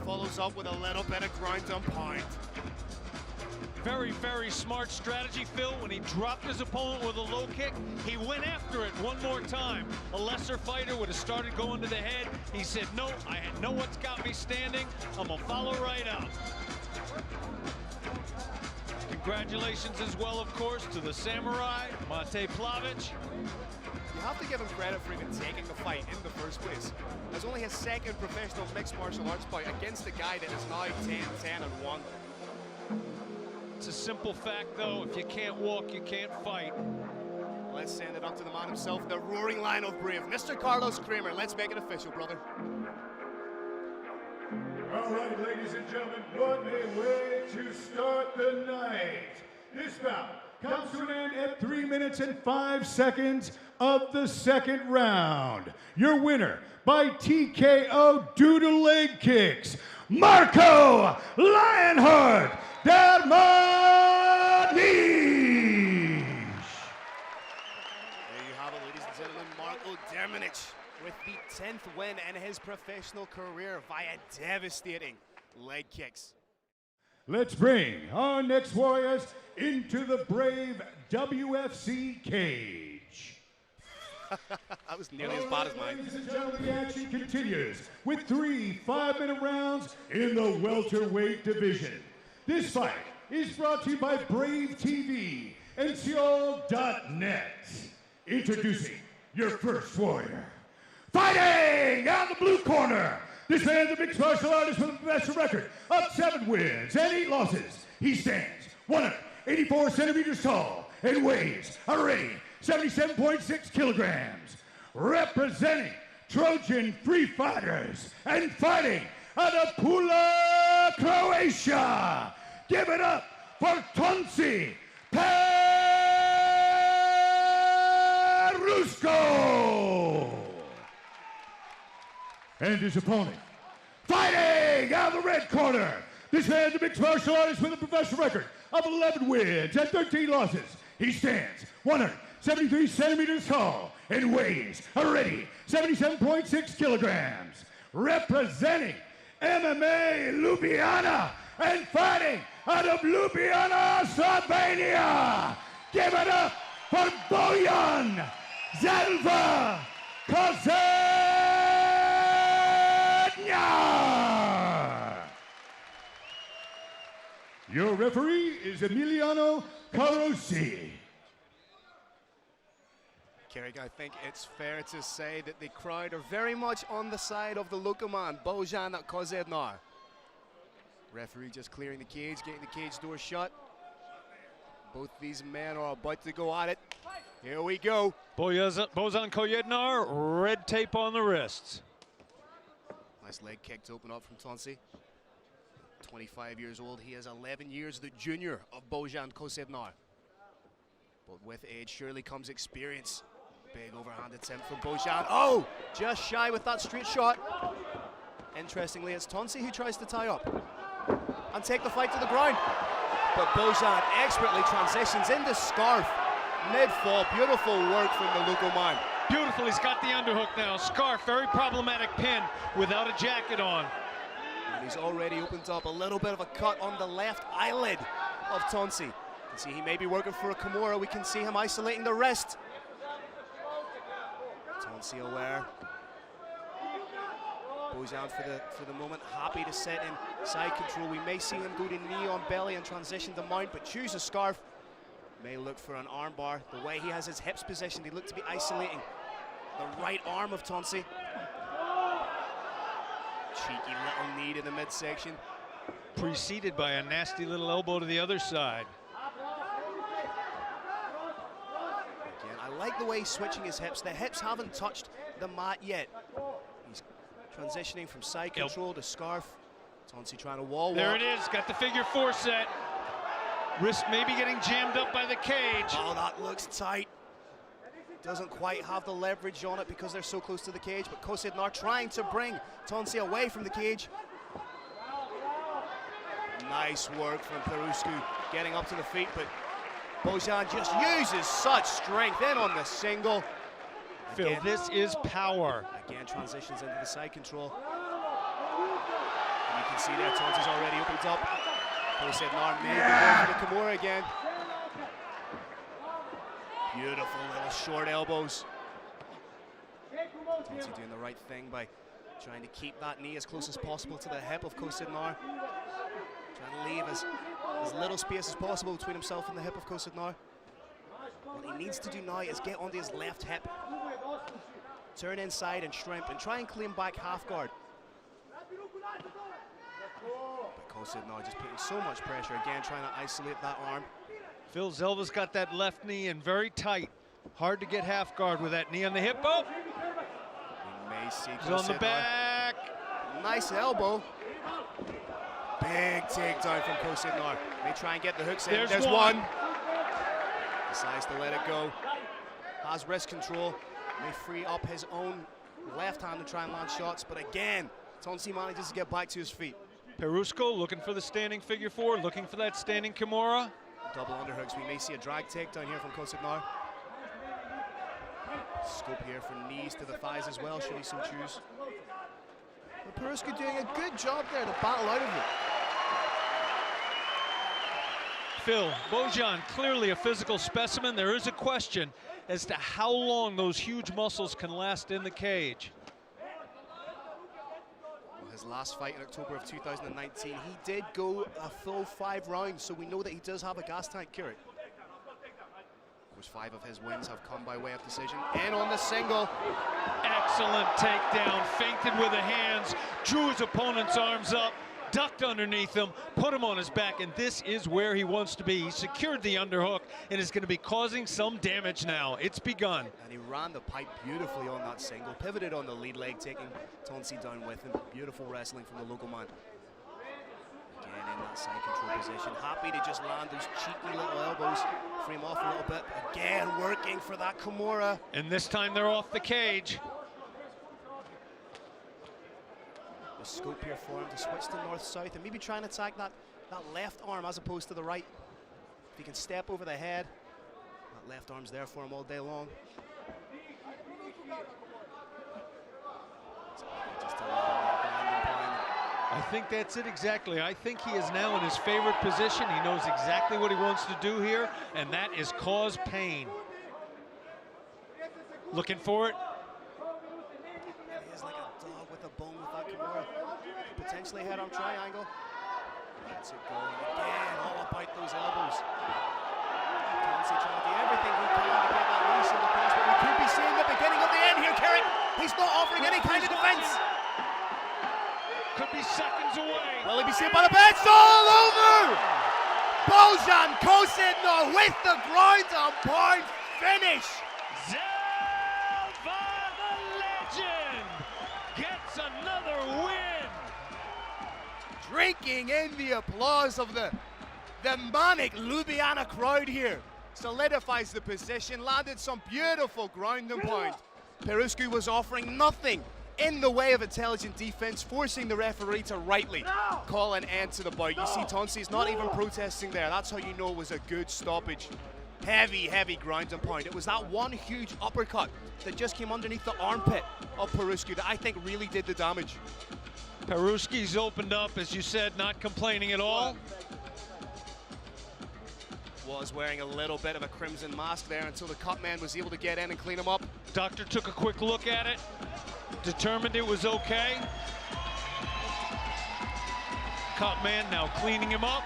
Follows up with a little bit of ground and pound. Very, very smart strategy, Phil. When he dropped his opponent with a low kick, he went after it one more time. A lesser fighter would have started going to the head. He said, no, I know what's got me standing. I'm gonna follow right up. Congratulations as well, of course, to the Samurai, Maciej Plavich. You have to give him credit for even taking the fight in the first place. It's only his second professional mixed martial arts bout against a guy that is now 10-10-1. It's a simple fact, though. If you can't walk, you can't fight. Let's send it up to the man himself, the roaring lion of Brave, Mr. Carlos Kramer. Let's make it official, brother. All right, ladies and gentlemen, what a way to start the night. This bout comes to an end at 3 minutes and 5 seconds of the second round. Your winner by TKO due to leg kicks, Marko Lionheart Dermanic. There you have it, ladies and gentlemen, Marko Dermanic with the 10th win in his professional career via devastating leg kicks. Let's bring our next warriors into the Brave WFC cage. That was nearly as bad as mine. Ladies and gentlemen, the action continues with 3 5-minute rounds in the welterweight division. This fight is brought to you by Brave TV and Seoul.net. Introducing your first warrior. Fighting out of the blue corner. This man's a mixed martial artist with a professional record of 7 wins and 8 losses. He stands 184 centimeters tall and weighs already 77.6 kilograms. Representing Trojan Free Fighters and fighting out of Pula, Croatia. Give it up for Tonci Perusko. And his opponent, fighting out of the red corner. This man's a mixed martial artist with a professional record of 11 wins and 13 losses. He stands 173 centimeters tall and weighs already 77.6 kilograms. Representing MMA Ljubljana and fighting out of Ljubljana, Slovenia. Give it up for Bojan Zalva Kozenia. Your referee is Emiliano Carosi. Carrick, I think it's fair to say that the crowd are very much on the side of the local man, Bojan Kozenia. Referee just clearing the cage, getting the cage door shut. Both these men are about to go at it. Here we go. Bojan Kozenia, red tape on the wrists. Nice leg kick to open up from Tonci. 25 years old, he is 11 years the junior of Bojan Kozenia. But with age surely comes experience. Big overhand attempt from Bojan. Oh, just shy with that straight shot. Interestingly, it's Tonci who tries to tie up and take the fight to the ground. But Bojan expertly transitions into scarf. Mid-fall, beautiful work from the local man. Beautiful, he's got the underhook now. Scarf, very problematic pin without a jacket on. And he's already opened up a little bit of a cut on the left eyelid of Tonsi. You can see he may be working for a Kimura. We can see him isolating the wrist. Tonsi aware. Bojan for the moment happy to set in side control. We may see him go to knee on belly and transition to mount, but choose a scarf. May look for an armbar. The way he has his hips positioned, he looked to be isolating the right arm of Tonsi. Cheeky little knee to the midsection. Preceded by a nasty little elbow to the other side. Again, I like the way he's switching his hips. The hips haven't touched the mat yet. He's transitioning from side control to scarf. Tonsi trying to wall walk. There it is, got the figure 4 set. Wrist maybe getting jammed up by the cage. Oh, that looks tight. Doesn't quite have the leverage on it because they're so close to the cage, but Kosidnar trying to bring Tonsi away from the cage. Nice work from Peruscu getting up to the feet, but Bojan just uses such strength in on the single. Phil, Again, this is power. Again, transitions into the side control. And you can see there, Tonsi's already opened up. Kosidnar maybe going for the Kimura again. Beautiful little short elbows. Tonsi doing the right thing by trying to keep that knee as close as possible to the hip of Kosidnar. Trying to leave as little space as possible between himself and the hip of Kosidnar. What he needs to do now is get onto his left hip, turn inside and shrimp, and try and claim back half guard. But Kosidnar just putting so much pressure, again trying to isolate that arm. Phil Zelva's got that left knee in very tight. Hard to get half guard with that knee on the hip. Oh! We may see He's on the back. Nice elbow. Big takedown from Kosidnar. May try and get the hooks in. There's one. Decides to let it go. Has wrist control. May free up his own left hand to try and land shots. But again, Tonsi manages to get back to his feet. Perusco looking for the standing figure 4, looking for that standing Kimura. Double underhooks. We may see a drag takedown here from Kosidnar. Scope here for knees to the thighs as well, should he so choose. But Perusco doing a good job there to battle out of it. Phil, Bojan clearly a physical specimen. There is a question as to how long those huge muscles can last in the cage. Well, his last fight in October of 2019, he did go a full 5 rounds, so we know that he does have a gas tank cure. Of course, 5 of his wins have come by way of decision. And on the single. Excellent takedown, feinted with the hands, drew his opponent's arms up, ducked underneath him, put him on his back, and this is where he wants to be. He secured the underhook and is going to be causing some damage now. It's begun. And he ran the pipe beautifully on that single, pivoted on the lead leg, taking Tonsi down with him. Beautiful wrestling from the local man. Again in that side control position, happy to just land those cheeky little elbows, free him off a little bit. Again, working for that Kimura. And this time they're off the cage. The scope here for him to switch to north-south and maybe try and attack that left arm as opposed to the right. If he can step over the head, that left arm's there for him all day long. Just a landing point. I think that's it exactly. I think he is now in his favorite position. He knows exactly what he wants to do here, and that is cause pain. Looking for it. He is like a dog with a bone with that Kimura. Potentially head on triangle. Lets it go again, all about those elbows. Tonsi trying to do everything he can to get that release of the cross, but we could be seeing the beginning of the end here, Carrick. He's not offering any kind of defense. Could be seconds away. Will he be seen by the bench? All over! Bojan Kosidnar with the ground and pound finish. Zelva the legend gets another win. Drinking in the applause of the manic Ljubljana crowd here. Solidifies the position, landed some beautiful ground and pound. Peruscu was offering nothing in the way of intelligent defense, forcing the referee to rightly call an end to the bout. You see Tonsi's not even protesting there. That's how you know it was a good stoppage. Heavy, heavy ground and pound. It was that one huge uppercut that just came underneath the armpit of Peruscu that I think really did the damage. Peruski's opened up, as you said, not complaining at all. Was wearing a little bit of a crimson mask there until the cut man was able to get in and clean him up. Doctor took a quick look at it, determined it was okay. Cut man now cleaning him up.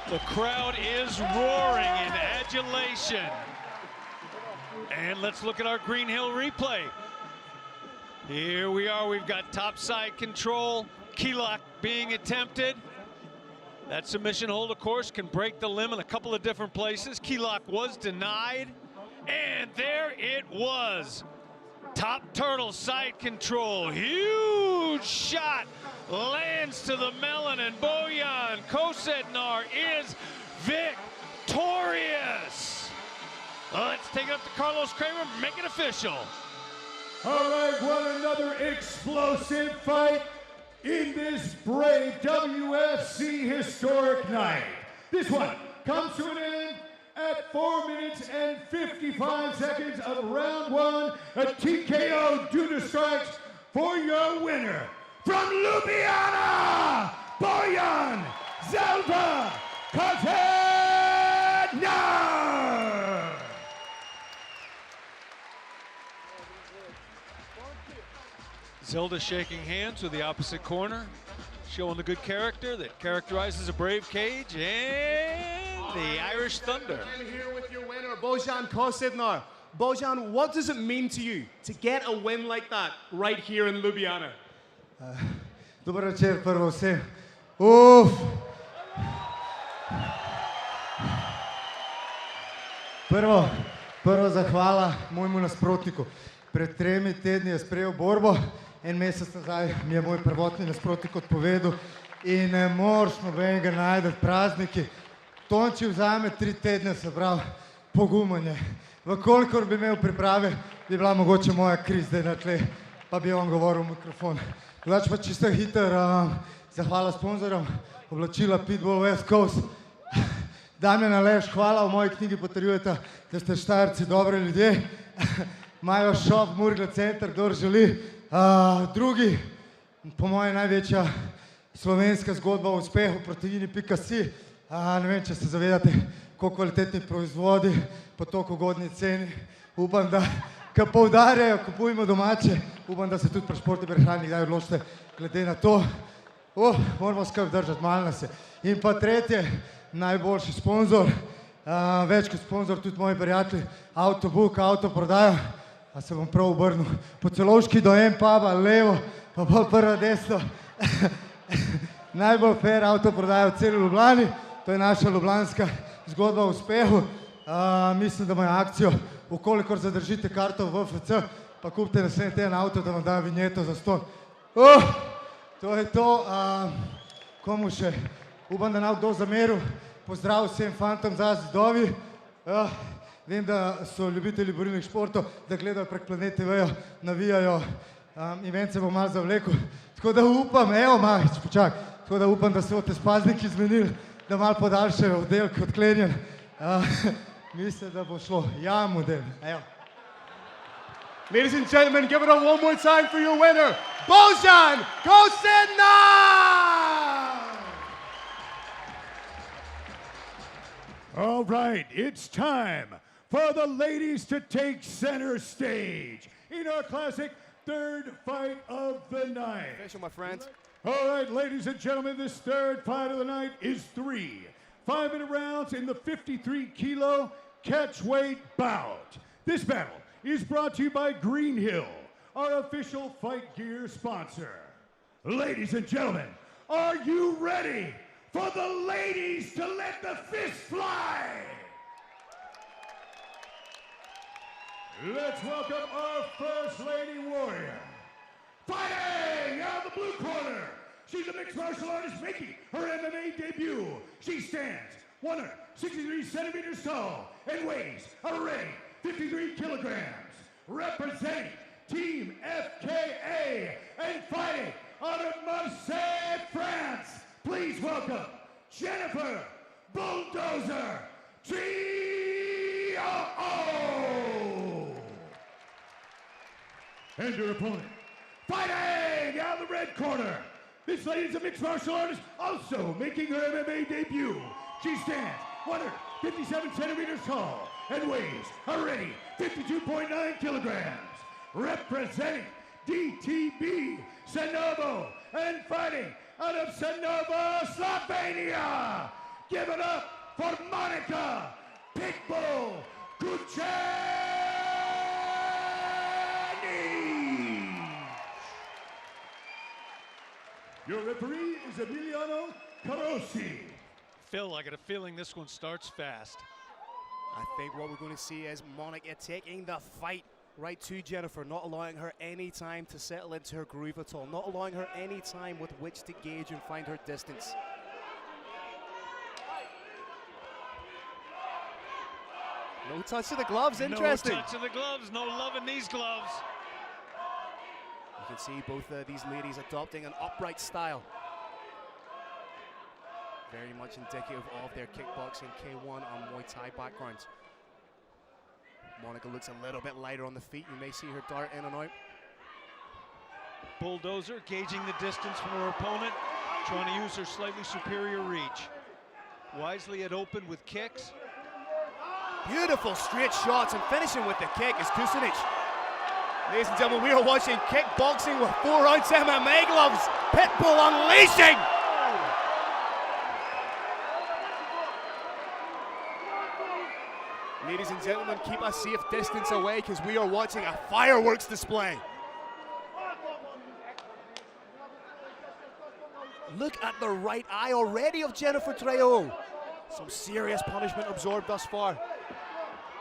The crowd is roaring in adulation. And let's look at our Green Hill replay. Here we are, we've got topside control, key lock being attempted. That submission hold, of course, can break the limb in a couple of different places. Key lock was denied, and there it was. Top turtle side control, huge shot, lands to the melon, and Bojan Kosednar is victorious. Let's take it up to Carlos Kramer, make it official. All right, what another explosive fight in this brave WFC historic night. This one comes to an end at 4 minutes and 55 seconds of round one. A TKO due to strikes for your winner. From Ljubljana, Bojan Zelda Kosednar! Zelda shaking hands with the opposite corner, showing the good character that characterizes a brave cage, and the Irish Thunder. I'm here with your winner, Bojan Kosednar. Bojan, what does it mean to you to get a win like that right here in Ljubljana? Dobar večer, prvo vsem. Uf! Prvo zahvala mojemu nasprotniku. Pred 3 tedni je sprejel borbo, en mesec nazaj mi je moj prvotni nasprotnik odpovedal in ne moreš nobenega najti prazniki. Tonči vzame 3 tedne, se pravi, pogumanje. Vkolikor bi imel priprave, bi bila mogoče moja kri zdaj na tle, pa bi on govoril v mikrofon. Drugače pa čisto hiter, zahvala sponzorom, oblačila Pitbull West Coast. Damjan Aleš, hvala, v moji knjigi potrjujete, da ste Štajerci dobri ljudje. Imajo šop, Murgla center, kdor želi. Drugi, po moje največja slovenska zgodba o uspehu, proteini.si. Ne vem, če se zavedate, koliko kvalitetni proizvodi po toliko ugodni ceni. Upam, da, ko poudarjajo, kupujmo domače, upam, da se tudi pri športni prehrani kdaj odločite glede na to. Moramo skrb držati, malo nas je. In pa tretje, najboljši sponzor, več kot sponzor, tudi moji prijatelji, Autobook, Autoprodaja. A se bom prav obrnil. Po Celovški do M-puba, levo, pa pol prva desno. Najbolj fair Autoprodaja v celi Ljubljani. To je naša ljubljanska zgodba o uspehu. Mislim, da imajo akcijo, ukolikor zadržite karto v VFC, pa kupite naslednji teden avto, da vam dajo vinjeto za ston. To je to. Komu še? Upam, da nam kdo zameril. Pozdrav vsem fantom za zidovi. Vem, da so ljubitelji borilnih športov, da gledajo prek Planet TV-ja, navijajo. Event se bo malo zavlekel. Tako da upam, evo Mahič, počak, tako da upam, da se boste spazniki zmenili, da malo podaljšajo oddelek odklenjen. Mislim, da bo šlo. Ja, model. Evo. Ladies and gentlemen, give it up one more time for your winner, Bojan Kosednar! All right, it's time for the ladies to take center stage in our classic third fight of the night. Official, my friends. All right, ladies and gentlemen, this third fight of the night is 3 5-minute rounds in the 53-kilo catchweight bout. This battle is brought to you by Green Hill, our official fight gear sponsor. Ladies and gentlemen, are you ready for the ladies to let the fist fly? Let's welcome our first lady warrior. Fighting out of the blue corner, she's a mixed martial artist making her MMA debut. She stands 163 centimeters tall and weighs a ready 53 kilograms. Representing Team FKA and fighting out of Marseille, France, please welcome Jennifer Bulldozer Trio. and your opponent. Fighting out of the red corner. This lady is a mixed martial artist, also making her MMA debut. She stands 157 centimeters tall and weighs already 52.9 kilograms. Representing DTB Sanovo and fighting out of Sanovo, Slovenia. Give it up for Monica Pitbull Kuchani. Your referee is Emiliano Carosi. Phil, I got a feeling this one starts fast. I think what we're going to see is Monica taking the fight right to Jennifer, not allowing her any time to settle into her groove at all, not allowing her any time with which to gauge and find her distance. No touch of the gloves, interesting. No touch of the gloves, no love in these gloves. You can see both these ladies adopting an upright style. Very much indicative of their kickboxing, K1 and Muay Thai backgrounds. Monica looks a little bit lighter on the feet. You may see her dart in and out. Bulldozer gauging the distance from her opponent, trying to use her slightly superior reach. Wisely at open with kicks. Beautiful straight shots and finishing with the kick is Kusinic. Ladies and gentlemen, we are watching kickboxing with 4-ounce MMA gloves. Pitbull unleashing. Ladies and gentlemen, keep a safe distance away because we are watching a fireworks display. Look at the right eye already of Jennifer Trejo. Some serious punishment absorbed thus far.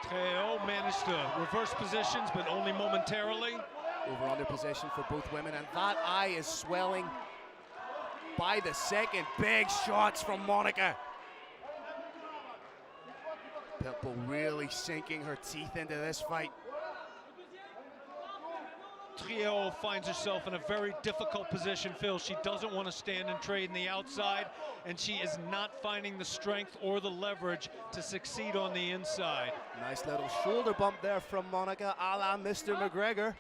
Trejo managed to reverse positions, but only momentarily. Over-under position for both women, and that eye is swelling by the second. Big shots from Monica. Pitbull really sinking her teeth into this fight. Trejo finds herself in a very difficult position, Phil. She doesn't want to stand and trade in the outside, and she is not finding the strength or the leverage to succeed on the inside. Nice little shoulder bump there from Monica, a la Mr. McGregor.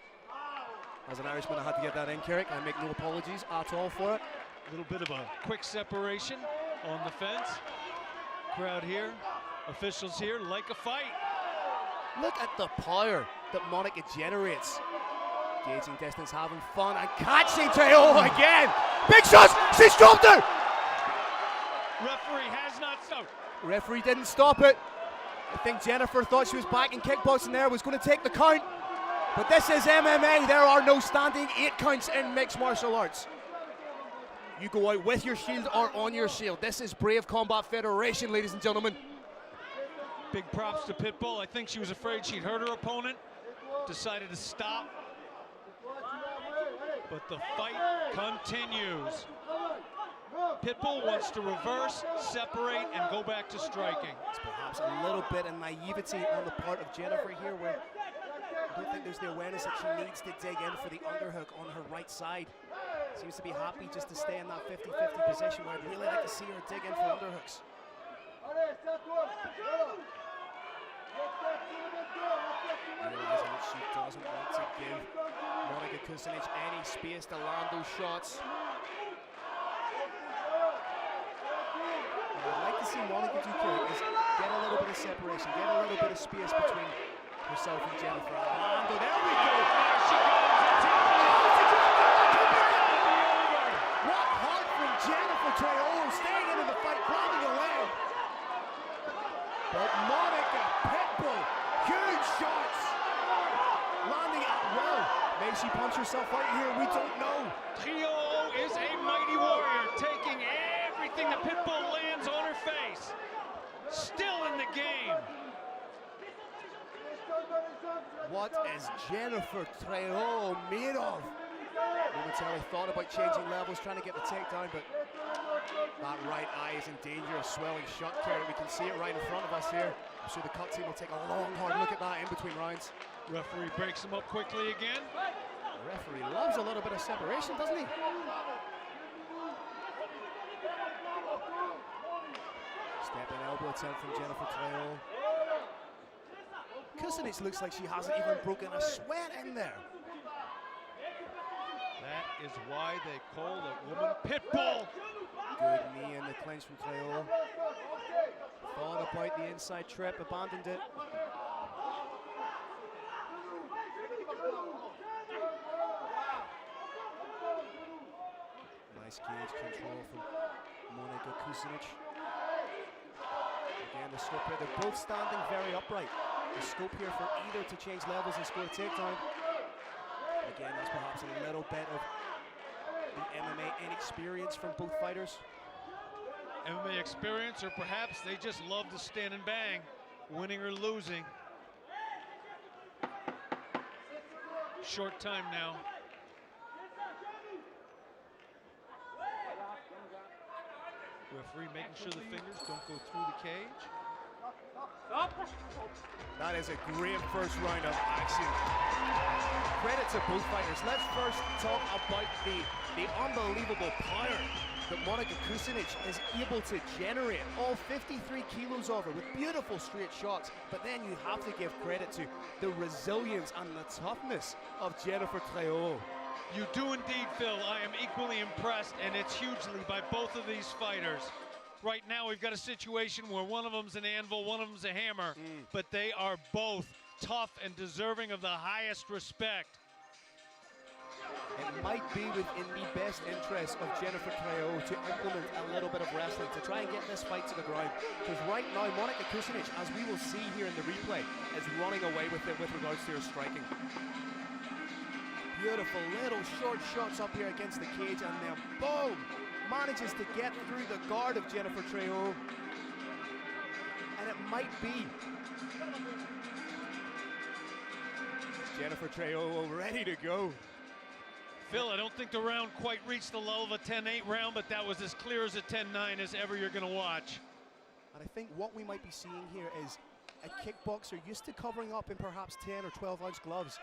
As an Irishman, I had to get that in, Carrick. I make no apologies at all for it. A little bit of a quick separation on the fence. Crowd here, officials here, like a fight. Look at the power that Monica generates. Gauging distance, having fun, and catching Trejo again. Big shots! She's dropped her! Referee has not stopped. Referee didn't stop it. I think Jennifer thought she was back in kickboxing there, was going to take the count. But this is MMA. There are no standing 8 counts in mixed martial arts. You go out with your shield or on your shield. This is Brave Combat Federation, ladies and gentlemen. Big props to Pitbull. I think she was afraid she'd hurt her opponent. Decided to stop. But the fight continues. Pitbull wants to reverse, separate, and go back to striking. It's perhaps a little bit of naivety on the part of Jennifer here, where I don't think there's the awareness that she needs to dig in for the underhook on her right side. Seems to be happy just to stay in that 50-50 position, where I'd really like to see her dig in for underhooks. Realizing that she doesn't want to give Monica Kusinic any space to land those shots. What I'd like to see Monica do, Kirk, is get a little bit of separation, get a little bit of space between herself and Jennifer. Orlando, there we go! There she goes. What heart from Jennifer Trejo, staying into the fight, grabbing a leg. But Monica Pitbull, huge shots, landing at will. May she punch herself out here? We don't know. Trejo is a mighty warrior, taking everything that Pitbull lands on her face. Still in the game. What is Jennifer Trejo made of? Momentarily thought about changing levels, trying to get the takedown, but that right eye is in danger of swelling shut, Kerry. We can see it right in front of us here. I'm sure the cut team will take a long, hard look at that in between rounds. Referee breaks him up quickly again. The referee loves a little bit of separation, doesn't he? Stepping elbow attempt from Jennifer Trejo. Kusinic looks like she hasn't even broken a sweat in there. That is why they call that woman Pitbull. Good knee in the clinch from Cleo. Thought about the inside trip, abandoned it. Nice cage control from Monika Kusinic. Again, the scope here, they're both standing very upright. The scope here for either to change levels and score a takedown. Again, that's perhaps a little bit of the MMA inexperience from both fighters. MMA experience, or perhaps they just love to stand and bang, winning or losing. Short time now. Referee making sure the fingers don't go through the cage. That is a great first round of action. Credit to both fighters. Let's first talk about the unbelievable power that Monika Kusinic is able to generate. All 53 kilos of her with beautiful straight shots. But then you have to give credit to the resilience and the toughness of Jennifer Trejo. You do indeed, Phil. I am equally impressed, and it's hugely by both of these fighters. Right now, we've got a situation where one of them's an anvil, one of them's a hammer, but they are both tough and deserving of the highest respect. It might be within the best interest of Jennifer Trejo to implement a little bit of wrestling to try and get this fight to the ground. Because right now, Monika Kusinic, as we will see here in the replay, is running away with it with regards to her striking. Beautiful little short shots up here against the cage, and then boom! Manages to get through the guard of Jennifer Trejo. And it might be Jennifer Trejo ready to go. Phil, I don't think the round quite reached the level of a 10-8 round, but that was as clear as a 10-9 as ever you're going to watch. And I think what we might be seeing here is a kickboxer used to covering up in perhaps 10 or 12-ounce gloves.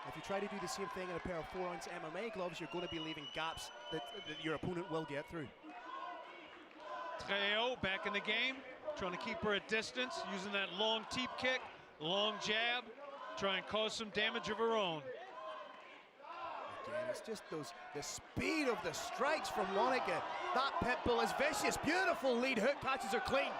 If you try to do the same thing in a pair of 4-ounce MMA gloves, you're going to be leaving gaps that your opponent will get through. Trejo back in the game, trying to keep her at distance, using that long teep kick, long jab, try and cause some damage of her own. Again, it's just the speed of the strikes from Monika. That pit bull is vicious. Beautiful lead hook, catches her clean.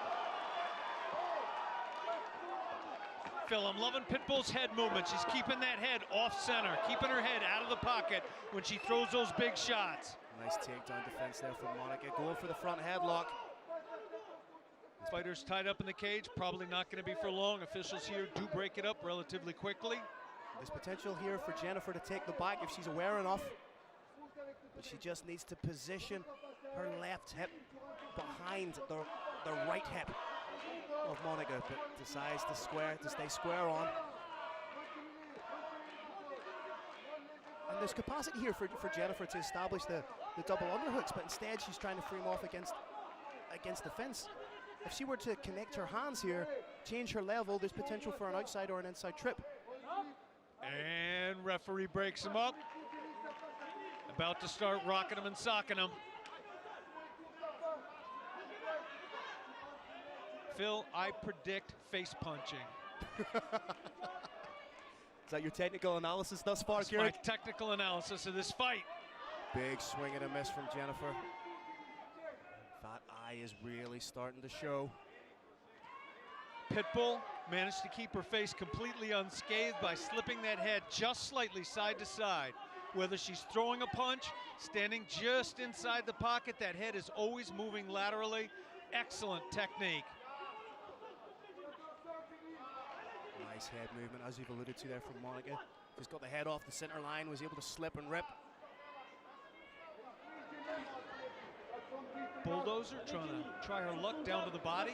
Phil, I'm loving Pitbull's head movement. She's keeping that head off center, keeping her head out of the pocket when she throws those big shots. Nice takedown defense there from Monika, going for the front headlock. Fighters tied up in the cage, probably not going to be for long. Officials here do break it up relatively quickly. There's potential here for Jennifer to take the back if she's aware enough. But she just needs to position her left hip behind the right hip of Monika, but decides to stay square on. And there's capacity here for Jennifer to establish the double underhooks, but instead she's trying to frame off against the fence. If she were to connect her hands here, change her level, there's potential for an outside or an inside trip. And referee breaks him up. About to start rocking him and socking him. Phil, I predict face punching. Is that your technical analysis thus far, That's my technical analysis of this fight. Big swing and a miss from Jennifer. That eye is really starting to show. Pitbull managed to keep her face completely unscathed by slipping that head just slightly side to side. Whether she's throwing a punch, standing just inside the pocket, that head is always moving laterally. Excellent technique. Nice head movement, as you've alluded to there from Monika. Just got the head off the center line, was able to slip and rip. Bulldozer trying to try her luck down to the body.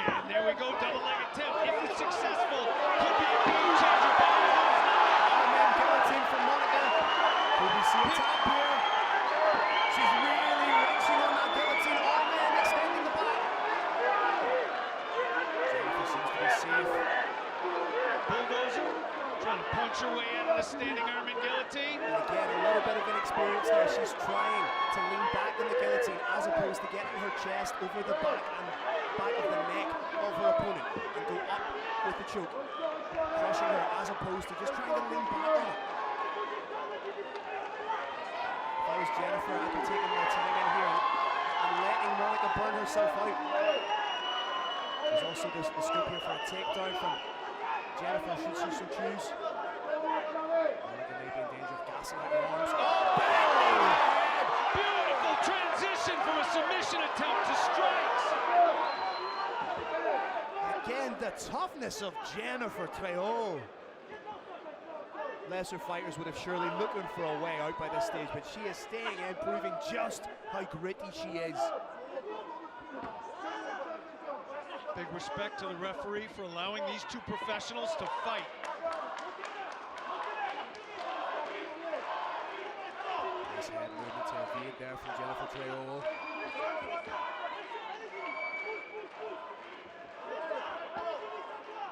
And there we go, double leg attempt. If it's successful, could be a game changer. Arm guillotine from Monika. Could we see a tap here? She's really wrenching on that guillotine. Arm extending the back. Jennifer seems to be safe. Bulldozer trying to punch her way out of a standing arm in guillotine. And again, a little bit of inexperience there. She's trying to lean back in the guillotine as opposed to getting her chest over the back and back of the neck of her opponent and go up with the choke, crushing her as opposed to just trying to lean back on it. If I was Jennifer, I'd be taking my time in here and letting Monica burn herself out. There's also the scope here for a takedown from Jennifer should she so choose. Monica may be in danger of gassing out her arms. Beautiful transition from a submission attempt to strikes. Again, the toughness of Jennifer Trejo. Lesser fighters would have surely looking for a way out by this stage, but she is staying in, proving just how gritty she is. Big respect to the referee for allowing these two professionals to fight. Nice head movement to evade there from Jennifer Trejo.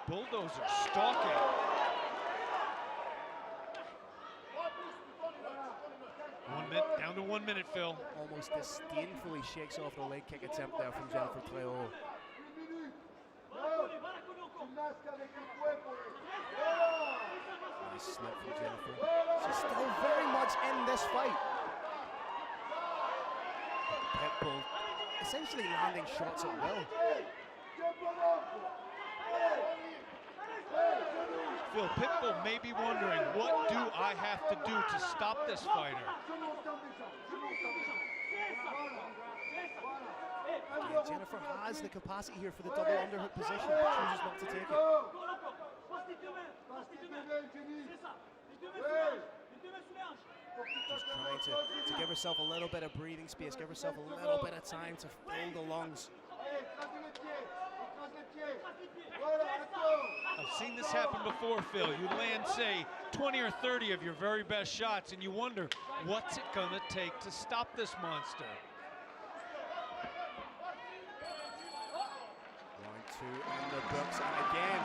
Bulldozer stalking. Down to 1 minute, Phil. Almost disdainfully shakes off the leg kick attempt there from Jennifer Trejo. Nice slip from Jennifer. She's still very much in this fight. Pitbull essentially landing shots at will. Phil, Pitbull may be wondering, what do I have to do to stop this fighter? Again, Jennifer has the capacity here for the double underhook position, but chooses not to take it. Just trying to give herself a little bit of breathing space, give herself a little bit of time to fill the lungs. I've seen this happen before, Phil. You land, say, 20 or 30 of your very best shots, and you wonder, what's it gonna take to stop this monster? Round two in the books, and again,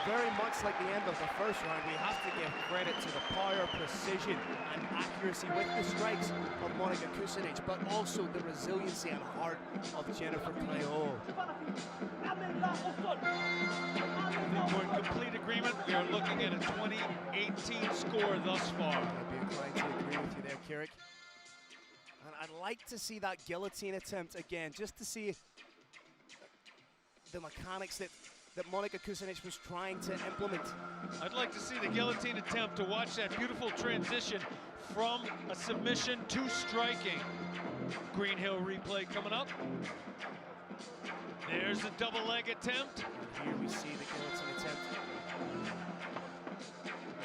very much like the end of the first round, we have to give credit to the power, precision, and accuracy with the strikes of Monica Kusinic, but also the resiliency and heart of Jennifer Trejo. We're in complete agreement. We are looking at a 2018 score thus far. I'd be inclined to agree with you there, Kirik. And I'd like to see that guillotine attempt again, just to see the mechanics that Monica Kusinic was trying to implement. I'd like to see the guillotine attempt, to watch that beautiful transition from a submission to striking. Green Hill replay coming up. There's a double leg attempt. And here we see the guillotine attempt.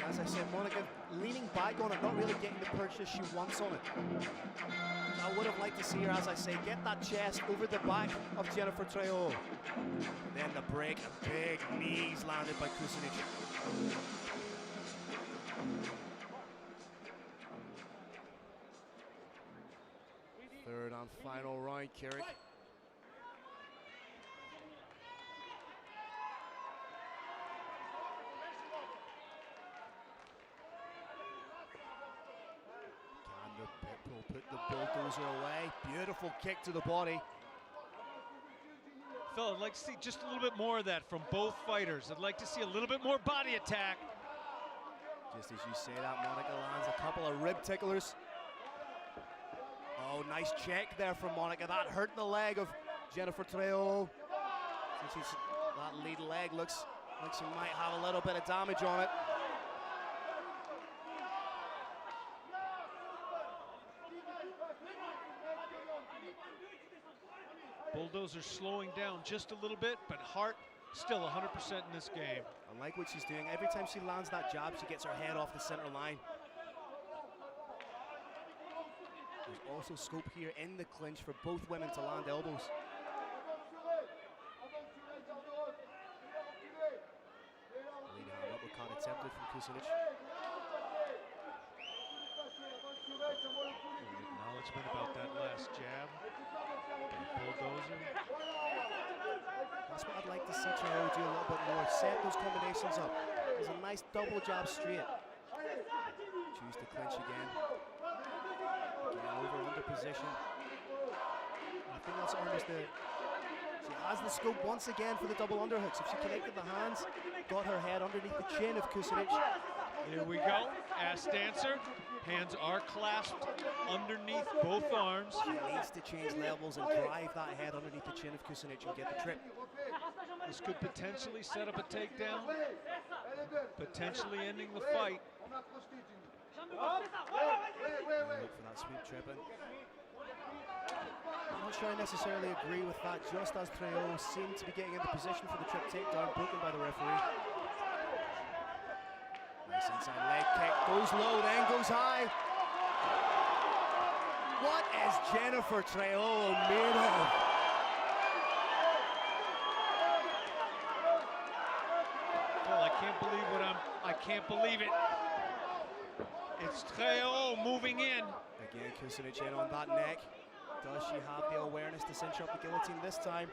As I said, Monica leaning back on it, not really getting the purchase she wants on it. I would have liked to see her, as I say, get that chest over the back of Jennifer Trejo. And then the break, and big knees landed by Kusinic. Third and final round, Kirik. Pitbull put the bulldozer away. Beautiful kick to the body. Phil, I'd like to see just a little bit more of that from both fighters. I'd like to see a little bit more body attack. Just as you say that, Monica lands a couple of rib ticklers. Oh, nice check there from Monica. That hurt the leg of Jennifer Trejo. That lead leg looks like she might have a little bit of damage on it. Bulldozer slowing down just a little bit, but heart still 100% in this game. I like what she's doing. Every time she lands that jab, she gets her head off the center line. There's also scope here in the clinch for both women to land elbows. Lead hand uppercut attempted from Kusinic. Acknowledgement about that last jab. Bulldozer. That's what I'd like to see Trejo do a little bit more. Set those combinations up. There's a nice double jab straight. Use the clinch again. Over under position. I think that's almost the. She has the scope once again for the double underhooks. If she connected the hands, got her head underneath the chin of Kusinic. Here we go. Ass dancer. Hands are clasped underneath both arms. She needs to change levels and drive that head underneath the chin of Kusinic and get the trip. This could potentially set up a takedown, potentially ending the fight. Look for that sweep tripping. I'm not sure I necessarily agree with that, just as Trejo seemed to be getting into position for the trip takedown, broken by the referee. Nice inside leg kick, goes low, then goes high. What is Jennifer Trejo made of? Well, I can't believe it. It's Trejo moving in. Again, Kusinic in on that neck. Does she have the awareness to cinch up the guillotine this time?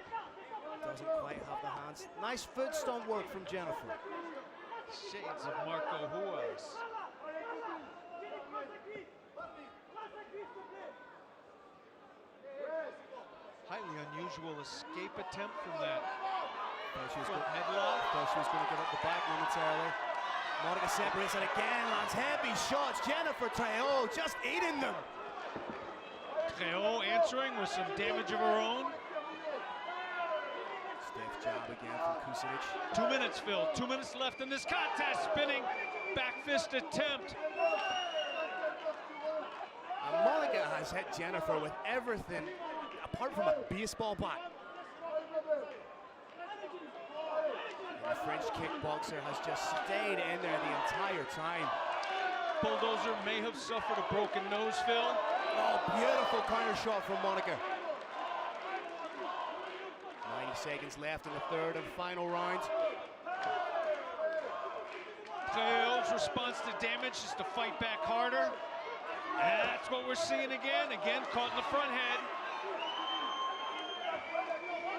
Doesn't quite have the hands. Nice foot stomp work from Jennifer. Shades of Marco Ruas. Highly unusual escape attempt from that. Thought she was Front going headlock. to give up the back momentarily. Monica separates it again, lands heavy shots. Jennifer Trejo just eating them. Trejo answering with some damage of her own. Stiff jab again from Kusinic. 2 minutes, Phil. 2 minutes left in this contest. Spinning back fist attempt. And Monica has hit Jennifer with everything apart from a baseball bat. And the French kickboxer has just stayed in there the entire time. Bulldozer may have suffered a broken nose, Phil. Oh, beautiful counter shot from Monica. 90 seconds left in the third and final round. Trejo's response to damage is to fight back harder. And that's what we're seeing again. Again, caught in the front head.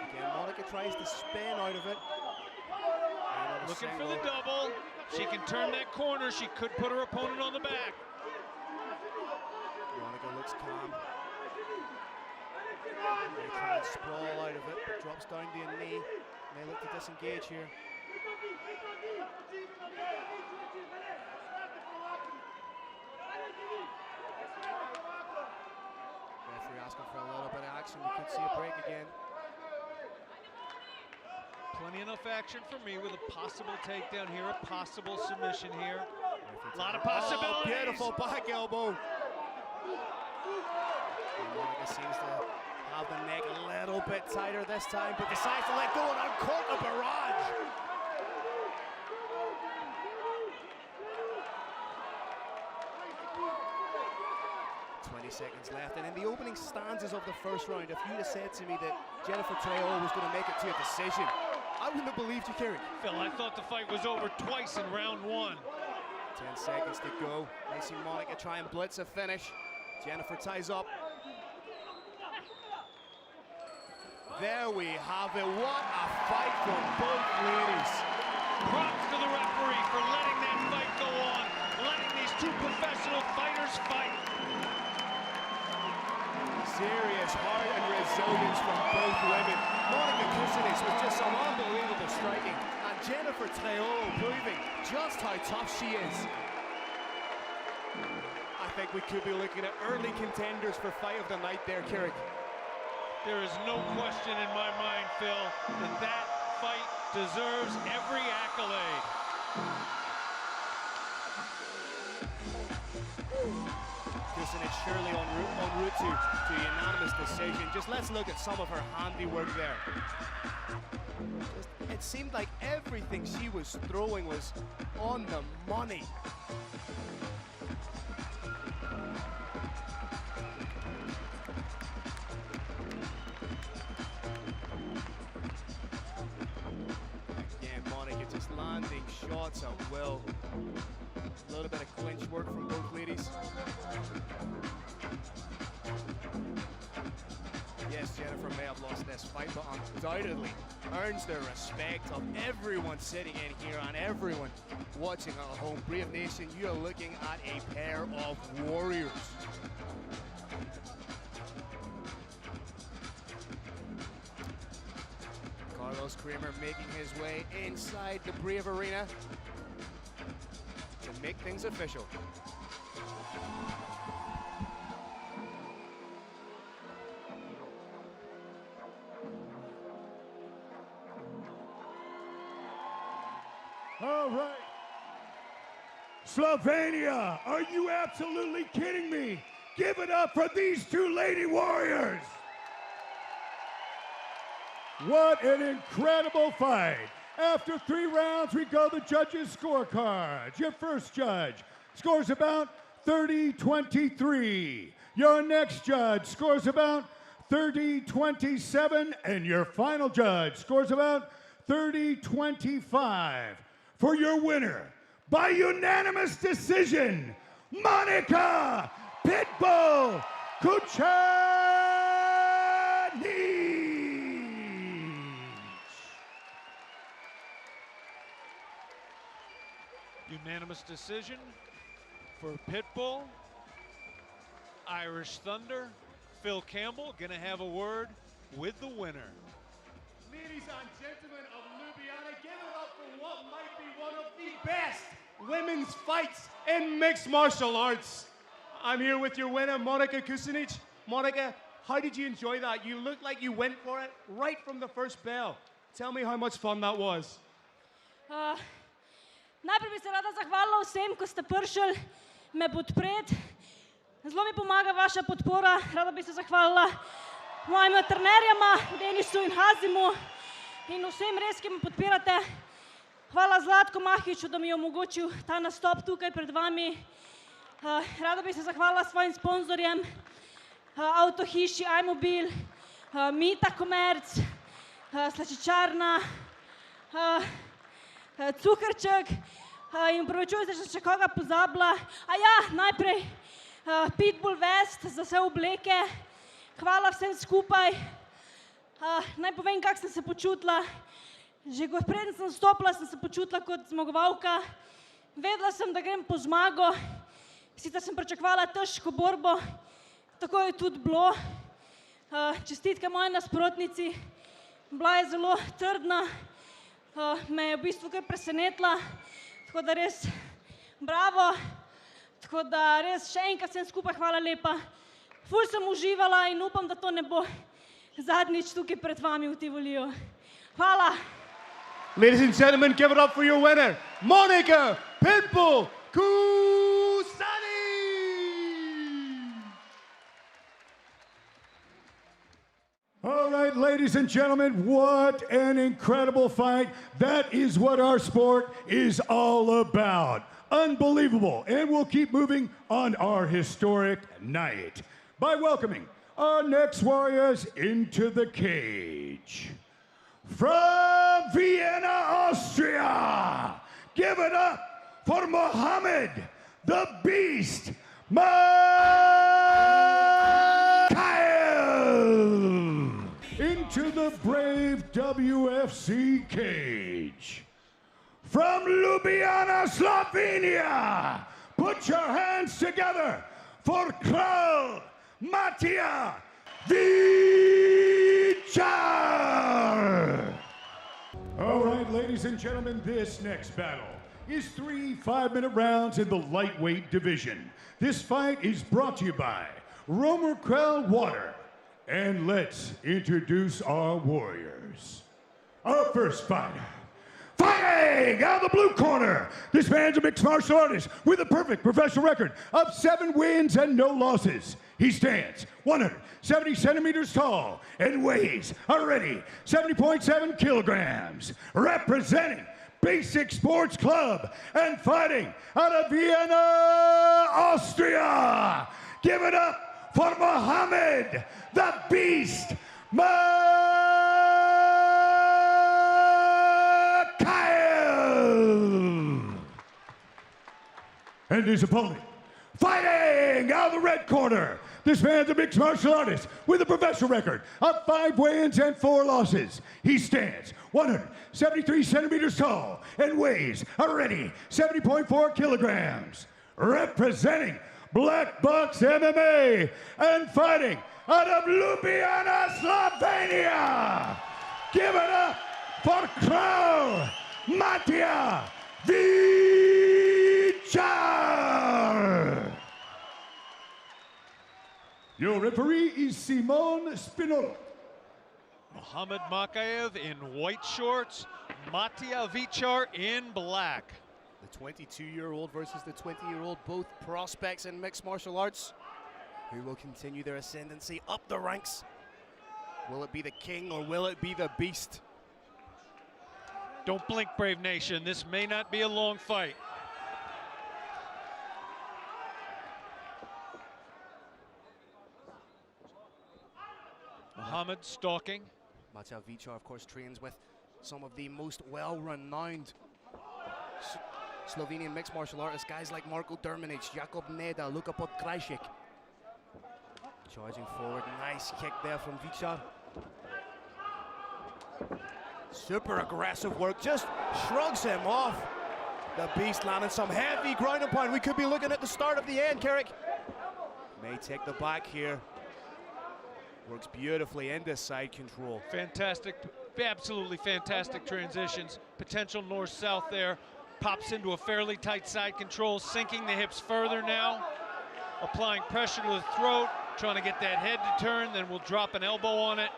Again, Monica tries to spin out of it. Looking for the double. She can turn that corner. She could put her opponent on the back. Monica looks calm. They try and sprawl out of it, but drops down to a knee. May look to disengage here. Referee asking for a little bit of action. We could see a break again. Plenty enough action for me with a possible takedown here, a possible submission here. A lot of Oh, possibilities. beautiful back elbow. And Monica seems to have the neck a little bit tighter this time, but decides to let go and uncork a barrage. Seconds left, and in the opening stanzas of the first round, if you'd have said to me that Jennifer Trejo was going to make it to a decision, I wouldn't have believed you, Kerry. Phil, I thought the fight was over twice in round one. 10 seconds to go. I see Monica try and blitz a finish. Jennifer ties up. There we have it. What a fight from both ladies. Props to the referee for letting that fight go on, letting these two professional fighters fight. Serious heart and resilience from both women. Monica Kusinic with just some unbelievable striking, and Jennifer Trejo proving just how tough she is. I think we could be looking at early contenders for fight of the night there, Carrick. There is no question in my mind, Phil, that fight deserves every accolade. Kusinic surely en route to unanimous decision. Just let's look at some of her handiwork there. It seemed like everything she was throwing was on the money. Again, Monica just landing shots at will. A little bit of clinch work from both ladies. Yeah, yes, Jennifer may have lost this fight, but undoubtedly earns the respect of everyone sitting in here and everyone watching at home. Brave Nation, you are looking at a pair of warriors. Carlos Kramer making his way inside the Brave Arena to make things official. All right. Slovenia, are you absolutely kidding me? Give it up for these two lady warriors. What an incredible fight. After 3 rounds, we go the judges' scorecards. Your first judge scores about 30-23. Your next judge scores about 30-27. And your final judge scores about 30-25. For your winner, by unanimous decision, Monica Pitbull Kuchani. Unanimous decision for Pitbull. Irish Thunder, Phil Campbell, gonna have a word with the winner. Ladies and gentlemen of Ljubljana, give it up for what might be one of the best women's fights in mixed martial arts. I'm here with your winner, Monica Kusinic. Monica, how did you enjoy that? You looked like you went for it right from the first bell. Tell me how much fun that was. Najprej bi se rada zahvalila vsem, ko ste prišli me podpreti. Zelo mi pomaga vaša podpora. Rada bi se zahvalila mojima trenerjama, Denisu in Hazimu in vsem res, ki me podpirate. Hvala Zlatku Mahiću, da mi je omogočil ta nastop tukaj pred vami. Rada bi se zahvalila svojim sponzorjem, Avtohiši, iMobil, Mita Komerc, Slačičarna, Cukrček in upravičujem se, če še koga pozabila. A ja, najprej Pitbull Vest za vse obleke. Hvala vsem skupaj. Naj povem, kako sem se počutila. Že preden sem stopila, sem se počutila kot zmagovalka. Vedela sem, da grem po zmago. Sicer sem pričakovala težko borbo. Tako je tudi bilo. Čestitke moji nasprotnici. Bila je zelo trdna. Me je v bistvu kar presenetila, tako da res bravo, tako da res še enkrat vsem skupaj hvala lepa. Ful sem uživala in upam, da to ne bo zadnjič tukaj pred vami v Tivoliju. Hvala. Ladies and gentlemen, give it up for your winner, Monica Pitbull Kusani! All right, ladies and gentlemen, what an incredible fight. That is what our sport is all about. Unbelievable. And we'll keep moving on our historic night by welcoming our next warriors into the cage. From Vienna, Austria, give it up for Mohammed the Beast Mikhail. Into the brave WFC cage. From Ljubljana, Slovenia, put your hands together for Kralj Matija Vichar. All right, ladies and gentlemen, this next battle is 3 5-minute rounds in the lightweight division. This fight is brought to you by Romer Krell Water. And let's introduce our warriors. Our first fighter, fighting out of the blue corner. This man's a mixed martial artist with a perfect professional record of 7 wins and no losses. He stands 170 centimeters tall and weighs already 70.7 kilograms. Representing Basic Sports Club and fighting out of Vienna, Austria. Give it up for Mohammed the Beast Mikhail. And his opponent, fighting out of the red corner, This man's a mixed martial artist with a professional record of 5 wins and 4 losses. He stands 173 centimeters tall and weighs a ready 70.4 kilograms. Representing Black Box MMA and fighting out of Ljubljana, Slovenia. Give it up for Kralj Matija Vichar. Your referee is Simon Spinola. Muhammad Makayev in white shorts, Matija Vichar in black. The 22-year-old versus the 20-year-old, both prospects in mixed martial arts, who will continue their ascendancy up the ranks. Will it be the king or will it be the beast? Don't blink, Brave Nation. This may not be a long fight. Muhammad stalking. Matija Vichar, of course, trains with some of the most well-renowned Slovenian mixed martial artists, guys like Marko Drmanic, Jakob Neda, Luka Podkrajšek. Charging forward, nice kick there from Vichar. Super aggressive work, just shrugs him off. The beast landing some heavy ground and pound. We could be looking at the start of the end, Carrick. May take the back here. Works beautifully into side control. Fantastic, absolutely fantastic transitions. Potential north-south there. Pops into a fairly tight side control, sinking the hips further now. Applying pressure to the throat, trying to get that head to turn, then we'll drop an elbow on it.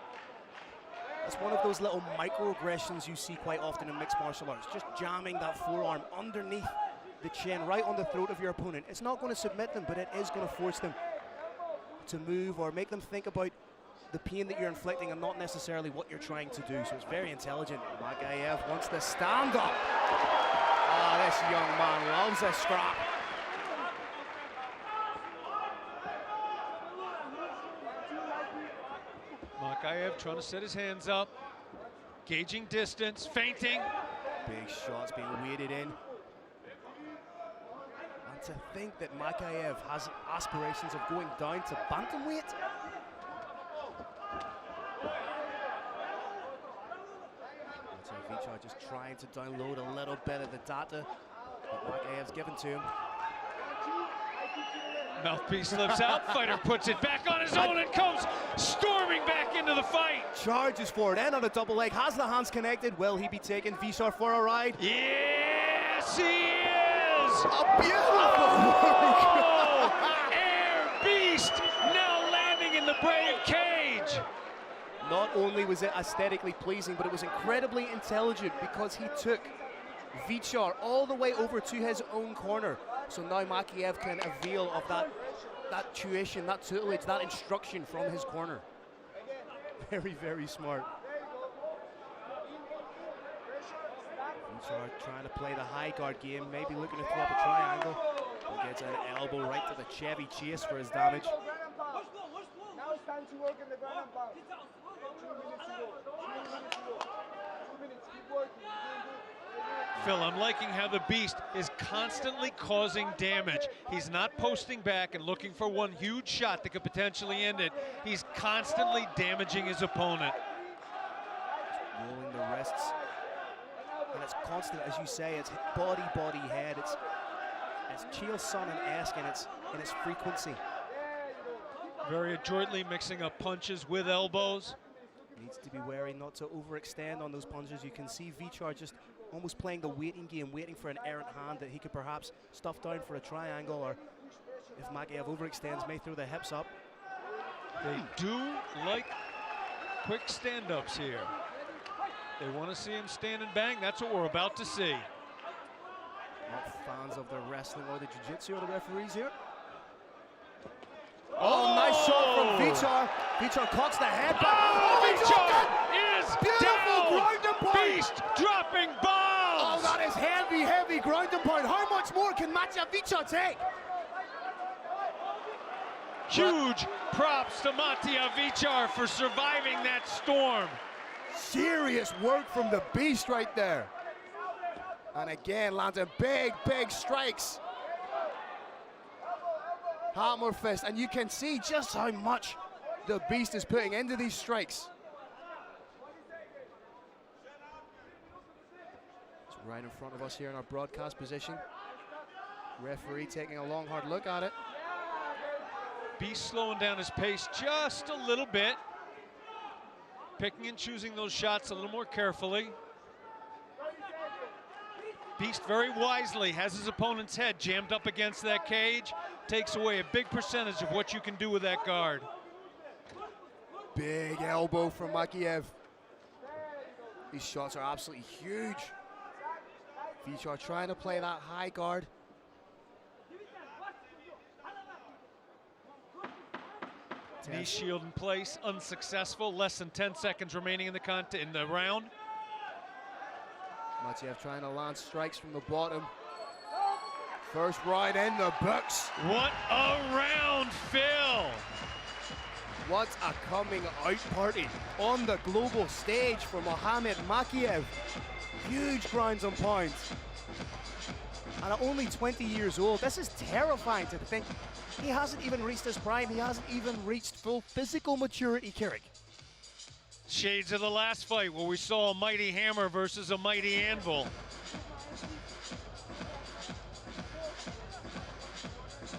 That's one of those little microaggressions you see quite often in mixed martial arts. Just jamming that forearm underneath the chin, right on the throat of your opponent. It's not going to submit them, but it is going to force them to move or make them think about the pain that you're inflicting and not necessarily what you're trying to do. So it's very intelligent. Makayev wants to stand up. Oh, this young man loves a scrap. Makayev trying to set his hands up, gauging distance, feinting. Big shots being weighted in. And to think that Makayev has aspirations of going down to bantamweight. Vichar just trying to download a little bit of the data that Makayev's given to him. Mouthpiece slips out, fighter puts it back on his own and comes storming back into the fight. Charges forward, end on a double leg, has the hands connected. Will he be taking Vichar for a ride? Yes, he is! A beautiful work! Air Beast now landing in the Brave cage. Not only was it aesthetically pleasing, but it was incredibly intelligent because he took Vichar all the way over to his own corner. So now Makayev can avail of that tuition, that tutelage, that instruction from his corner. Very, very smart. Vichar trying to play the high guard game, maybe looking to throw up a triangle. He gets an elbow right to the Chevy Chase for his damage. Now it's time to work in the ground and pound. 2 minutes to go. 2 minutes. Keep working. Phil, I'm liking how the Beast is constantly causing damage. He's not posting back and looking for one huge shot that could potentially end it. He's constantly damaging his opponent. Rolling the wrists. And it's constant, as you say, it's body, head. It's Chael Sonnen-esque in its frequency. Very adroitly mixing up punches with elbows. Needs to be wary not to overextend on those punches. You can see Vichar just almost playing the waiting game, waiting for an errant hand that he could perhaps stuff down for a triangle, or if Makayev overextends, may throw the hips up. They do like quick stand-ups here. They want to see him stand and bang. That's what we're about to see. Not fans of the wrestling or the jiu-jitsu or the referees here. Oh, nice shot from Vichar. Vichar cocks the head back. Oh, Vichar is beautiful down. ground and pound. Beast dropping bombs. Oh, that is heavy, heavy ground and pound. How much more can Matija Vichar take? Huge props to Matija Vichar for surviving that storm. Serious work from the Beast right there. And again, landing big, big strikes. hammer fist, and you can see just how much the Beast is putting into these strikes. It's right in front of us here in our broadcast position. Referee taking a long, hard look at it. Beast slowing down his pace just a little bit. Picking and choosing those shots a little more carefully. Beast very wisely has his opponent's head jammed up against that cage. Takes away a big percentage of what you can do with that guard. Big elbow from Makiev. These shots are absolutely huge. Vichar trying to play that high guard. Knee shield in place, unsuccessful. Less than 10 seconds remaining in the round. Matiev trying to land strikes from the bottom. First right in the books. What a round, Phil! What a coming out party on the global stage for Mohamed Makiev. Huge grounds and pounds. And at only 20 years old, this is terrifying to think. He hasn't even reached his prime. He hasn't even reached full physical maturity, Carrick. Shades of the last fight where we saw a mighty hammer versus a mighty anvil.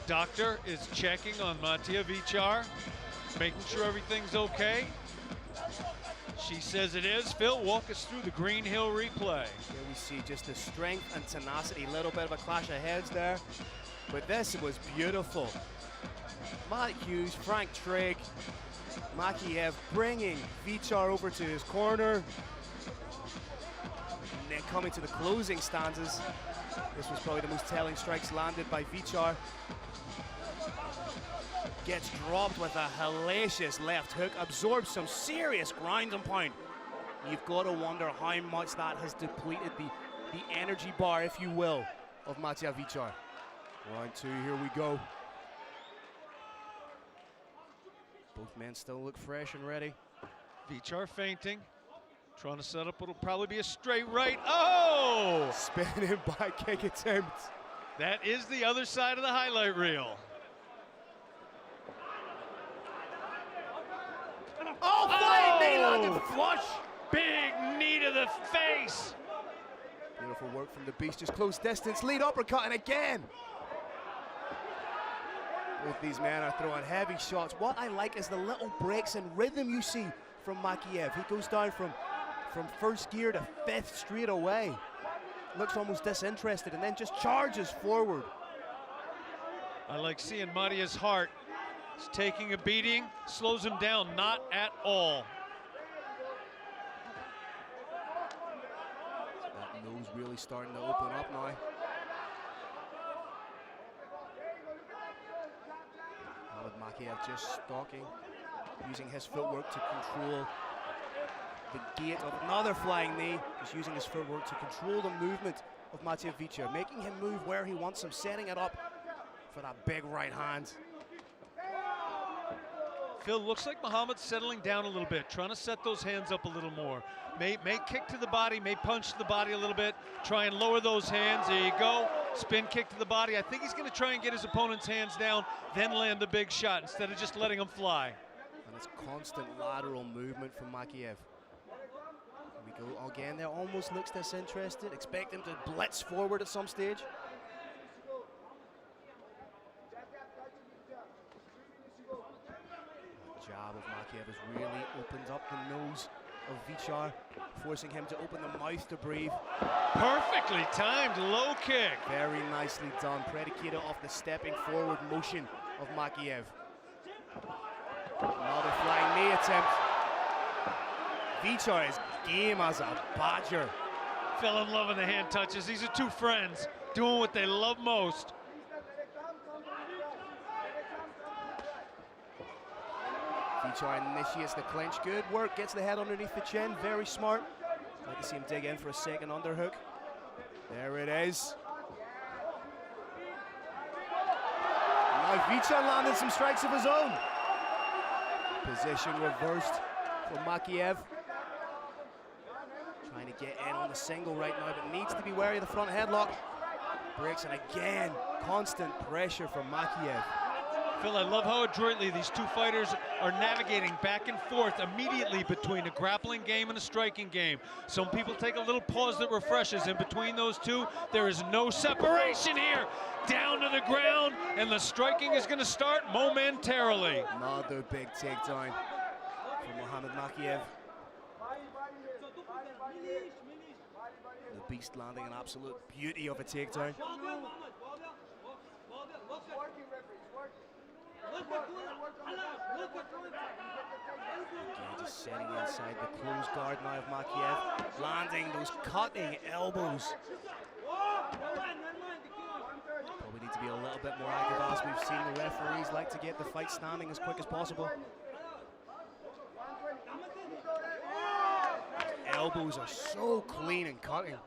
Doctor is checking on Matija Vichar, making sure everything's okay. She says it is. Phil, walk us through the Green Hill replay. Here we see just the strength and tenacity, a little bit of a clash of heads there. But this was beautiful. Matt Hughes, Frank Trigg, Makiev bringing Vichar over to his corner. And then coming to the closing stanzas. This was probably the most telling strikes landed by Vichar. Gets dropped with a hellacious left hook, absorbs some serious ground and pound. You've got to wonder how much that has depleted the energy bar, if you will, of Matija Vichar. Round two, here we go. Both men still look fresh and ready. Vichar feinting, trying to set up what'll probably be a straight right. Oh! Spinning back kick attempt. That is the other side of the highlight reel. Oh, flying knee landed flush. Big knee to the face. Beautiful work from the Beast, just close distance, lead uppercut, and again. Both these men are throwing heavy shots. What I like is the little breaks in rhythm you see from Makiev. He goes down from first gear to fifth straight away. Looks almost disinterested and then just charges forward. I like seeing Matia's heart. He's taking a beating, slows him down, not at all. That nose really starting to open up now. Makiev just stalking, using his footwork to control the gate of another flying knee, just using his footwork to control the movement of Matija Vichar, making him move where he wants him, setting it up for that big right hand. Phil, looks like Muhammad's settling down a little bit, trying to set those hands up a little more. May kick to the body, may punch to the body a little bit, try and lower those hands. There you go. Spin kick to the body. I think he's going to try and get his opponent's hands down, then land a big shot instead of just letting him fly. And it's constant lateral movement from Makiev. Here we go again. There almost looks disinterested. Expect him to blitz forward at some stage. The jab of Makiev has really opened up the nose of Vichar, forcing him to open the mouth to breathe. Perfectly timed low kick. Very nicely done, predicated off the stepping forward motion of Makiev. Another flying knee attempt. Vichar is game as a badger. Fell in love with the hand touches. These are two friends doing what they love most. Vichar initiates the clinch. Good work, gets the head underneath the chin. Very smart. Like to see him dig in for a second underhook. There it is. Now Vichar landed some strikes of his own. Position reversed for Makiev. Trying to get in on the single right now, but needs to be wary of the front headlock. Breaks, and again, constant pressure from Makiev. Phil, I love how adroitly these two fighters are navigating back and forth immediately between a grappling game and a striking game. Some people take a little pause that refreshes. In between those two, there is no separation here. Down to the ground, and the striking is going to start momentarily. Another big takedown from Muhammad Makiev. The Beast landing an absolute beauty of a takedown. Again, just setting inside the closed guard now of Makiev, landing those cutting elbows. Probably need to be a little bit more active, as we've seen the referees like to get the fight standing as quick as possible. Elbows are so clean and cutting.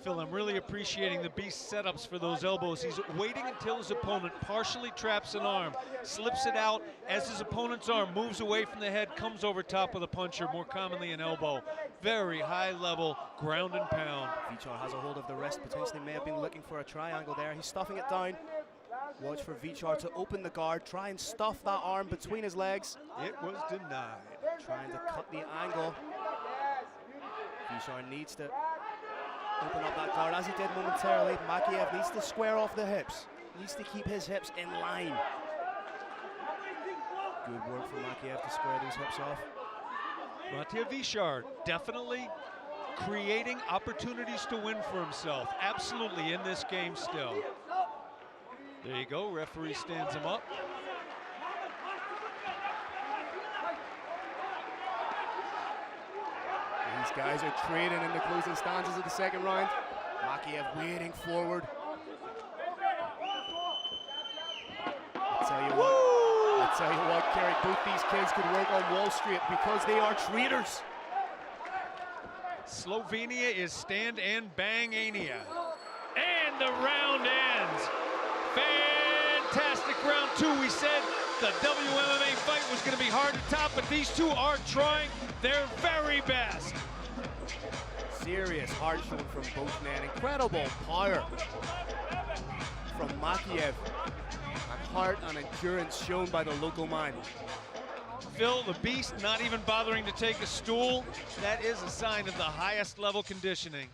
Phil, I'm really appreciating the Beast's setups for those elbows. He's waiting until his opponent partially traps an arm, slips it out as his opponent's arm moves away from the head, comes over top of the puncher, more commonly an elbow. Very high level ground and pound. Vichar has a hold of the wrist, potentially may have been looking for a triangle there. He's stuffing it down. Watch for Vichar to open the guard, try and stuff that arm between his legs. It was denied. Trying to cut the angle. Vichar needs to open up that guard as he did momentarily. Makiev needs to square off the hips. Needs to keep his hips in line. Good work from Makiev to square those hips off. Matej Vichar definitely creating opportunities to win for himself. Absolutely in this game still. There you go, referee stands him up. These guys are trading in the closing stances of the second round. Makiev waiting forward. I tell you what, Carrick, both these kids could work on Wall Street because they are traders. Slovenia is stand and bang-ania. And the round ends. Fantastic round two. We said the WMMA fight was going to be hard to top, but these two are trying their very best. Serious heart showing from both men. Incredible power from Makiev. And heart and endurance shown by the local man. Phil, the Beast not even bothering to take a stool. That is a sign of the highest level conditioning.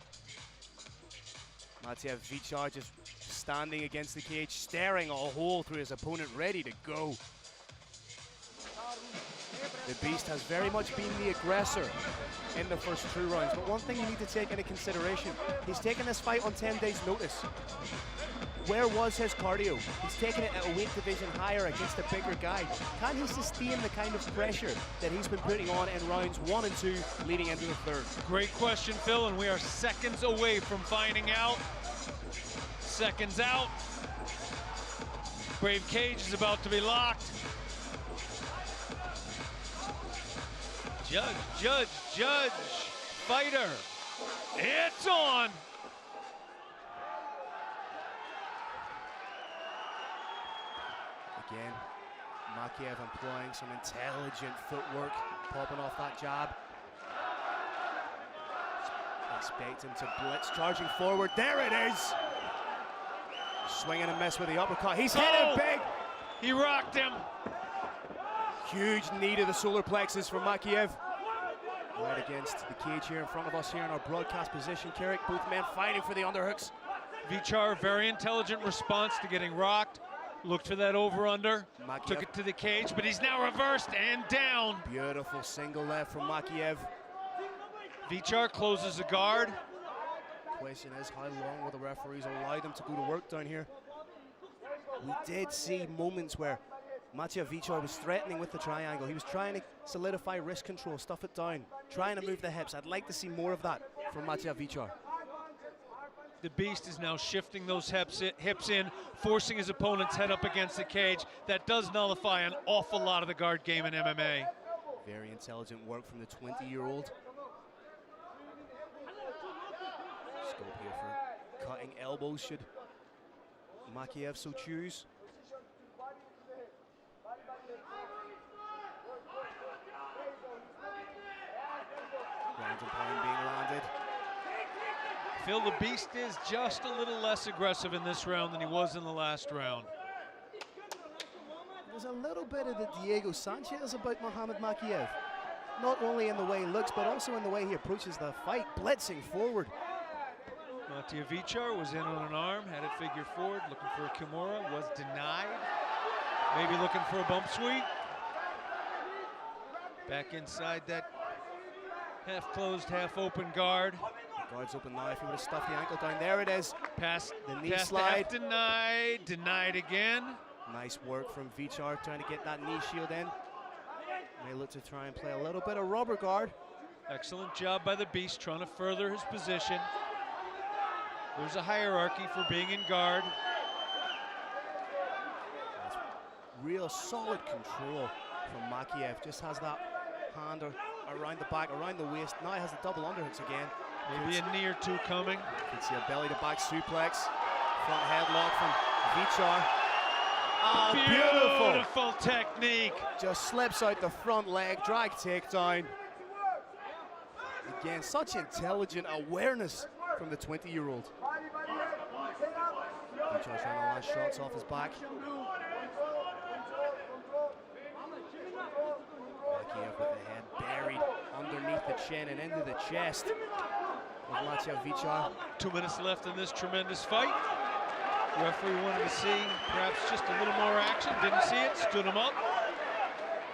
Matej Vichar just standing against the cage, staring a hole through his opponent, ready to go. The Beast has very much been the aggressor in the first two rounds, but one thing you need to take into consideration, he's taken this fight on 10 days notice. Where was his cardio? He's taken it at a weight division higher against a bigger guy. Can he sustain the kind of pressure that he's been putting on in rounds 1 and 2 leading into the third? Great question, Phil, and we are seconds away from finding out. Seconds out. Brave cage is about to be locked. Judge, judge, judge, fighter. It's on. Again, Makiev employing some intelligent footwork, popping off that jab. Expect him to blitz, charging forward. There it is. Swinging and miss with the uppercut. He's hit it big. He rocked him. Huge knee to the solar plexus from Makiev. Right against the cage here in front of us here in our broadcast position. Carrick, both men fighting for the underhooks. Vichar, very intelligent response to getting rocked. Looked for that over-under, Makiev took it to the cage, but he's now reversed and down. Beautiful single left from Makiev. Vichar closes the guard. Question is, how long will the referees allow them to go to work down here? We did see moments where Matej Vichar was threatening with the triangle. He was trying to solidify wrist control, stuff it down, trying to move the hips. I'd like to see more of that from Matej Vichar. The Beast is now shifting those hips in, forcing his opponent's head up against the cage. That does nullify an awful lot of the guard game in MMA. Very intelligent work from the 20-year-old. Scope here for cutting elbows should Makiev so choose. Ground and pound being landed. Phil, the Beast is just a little less aggressive in this round than he was in the last round. There's a little bit of the Diego Sanchez about Muhammad Makiev. Not only in the way he looks, but also in the way he approaches the fight, blitzing forward. Matija Vichar was in on an arm, had it figure forward, looking for a Kimura, was denied. Maybe looking for a bump sweep. Back inside that half-closed, half-open guard. Guard's open now. If he would have stuffed the ankle down, there it is. Past the knee past slide. Denied, denied again. Nice work from Vichar trying to get that knee shield in. May look to try and play a little bit of rubber guard. Excellent job by the Beast trying to further his position. There's a hierarchy for being in guard. That's real solid control from Makiev. Just has that hand around the back, around the waist. Now he has the double underhooks again. Maybe a knee or two coming. You can see a belly to back suplex. Front headlock from Vichar. Oh, beautiful technique. Just slips out the front leg, drag takedown. Again, such intelligent awareness from the 20-year-old. Vichar trying to land shots off his back. Makiev with the head buried underneath the chin and into the chest of Matija Vichar. 2 minutes left in this tremendous fight. Referee wanted to see perhaps just a little more action. Didn't see it, stood him up.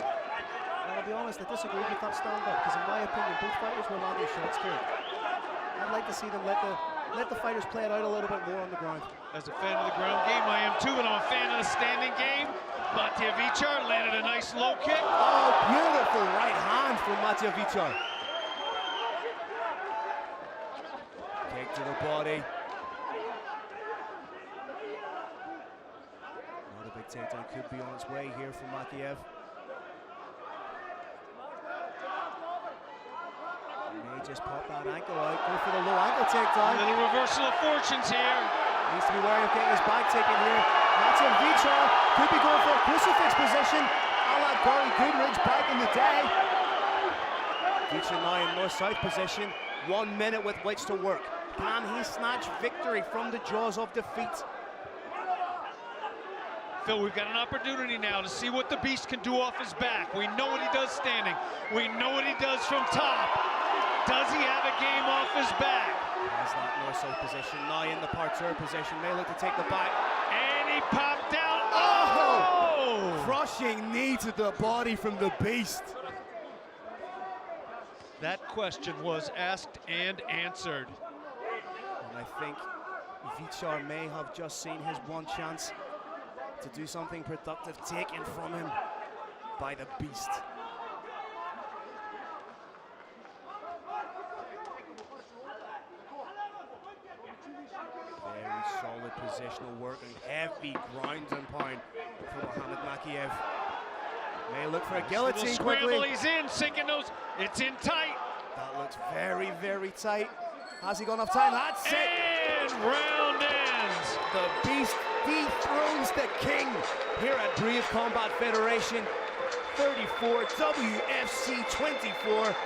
And I'll be honest, I disagree with that stand up, because in my opinion, both fighters were landing shots here. I'd like to see them let the fighters play it out a little bit more on the ground. As a fan of the ground game, I am too, and I'm a fan of the standing game. Matija Vichar landed a nice low kick. Oh, beautiful right hand from Matija Vichar. Kick to the body. Another big takedown could be on its way here from Makiev. May just pop that ankle out, go for the low ankle takedown. A little reversal of fortunes here. Needs to be wary of getting his back taken here. Matija Vichar could be going for a crucifix position, a la Gary Goodridge back in the day. Vichar now in north-south position, 1 minute with which to work. Can he snatch victory from the jaws of defeat? Phil, we've got an opportunity now to see what the Beast can do off his back. We know what he does standing. We know what he does from top. Does he have a game off his back? Has that north-south position, now in the parterre position. May look to take the back. And he popped down. Oh! Crushing knee to the body from the Beast. That question was asked and answered. And I think Vichar may have just seen his one chance to do something productive taken from him by the Beast. Very solid positional work and heavy ground and pound from Muhammad Makiev. May look for a guillotine quickly. He's in, sinking those. It's in tight. That looks very, very tight. Has he got enough time? That's it. And round ends. The Beast dethrones the king here at Brave Combat Federation 34, WFC 24,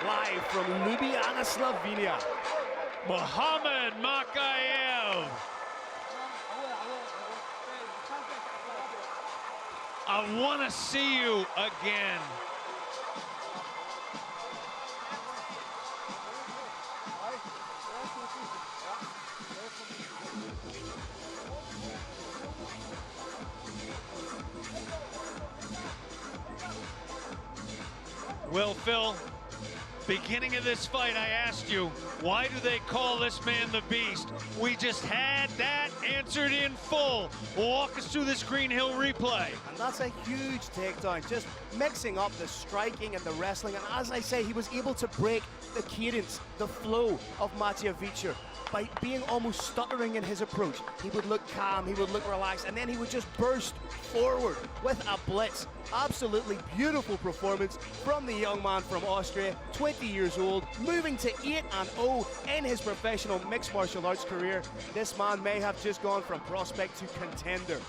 live from Ljubljana, Slovenia. Muhammad Makiev. I want to see you again. Well, Phil, beginning of this fight, I asked you, why do they call this man the Beast? We just had that answered in full. Walk us through this Green Hill replay. And that's a huge takedown, just mixing up the striking and the wrestling. And as I say, he was able to break the cadence, the flow of Matija Vichar by being almost stuttering in his approach. He would look calm, he would look relaxed, and then he would just burst forward with a blitz. Absolutely beautiful performance from the young man from Austria, 20 years old, moving to 8-0 in his professional mixed martial arts career. This man may have just gone from prospect to contender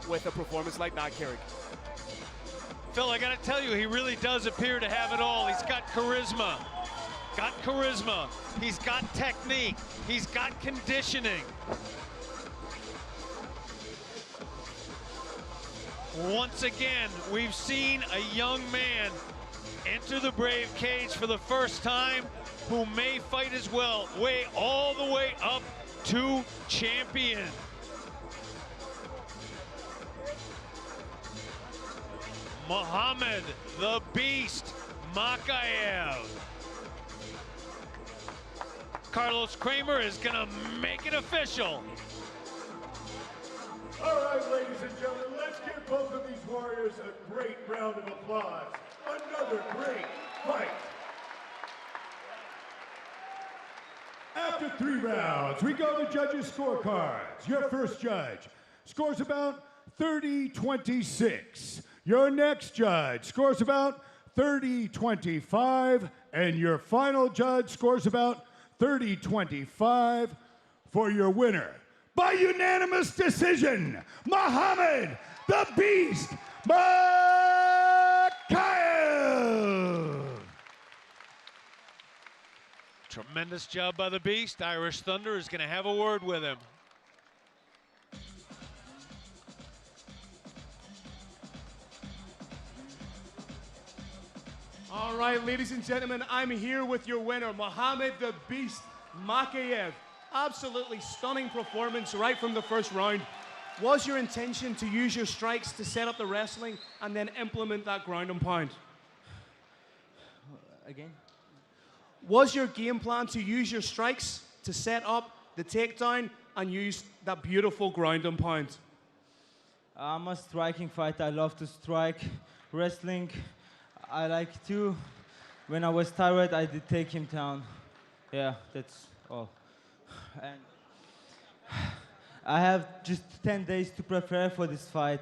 with a performance like that, Carrick. Phil, I gotta tell you, he really does appear to have it all. He's got charisma. He's got technique, he's got conditioning. Once again, we've seen a young man enter the Brave cage for the first time who may fight as well, way all the way up to champion. Muhammad the Beast Makayev. Carlos Kramer is gonna make it official. All right, ladies and gentlemen, let's give both of these warriors a great round of applause. Another great fight. After 3 rounds, we go to judges' scorecards. Your first judge scores about 30-26. Your next judge scores about 30-25. And your final judge scores about 30-25 for your winner. By unanimous decision, Muhammad the Beast Makayev. Tremendous job by the Beast. Irish Thunder is going to have a word with him. All right, ladies and gentlemen, I'm here with your winner, Muhammad the Beast Makayev. Absolutely stunning performance right from the first round. Was your intention to use your strikes to set up the wrestling and then implement that ground and pound? Again? Was your game plan to use your strikes to set up the takedown and use that beautiful ground and pound? I'm a striking fighter. I love to strike. Wrestling, I like to. When I was tired, I did take him down. Yeah, that's all. And I have just 10 days to prepare for this fight.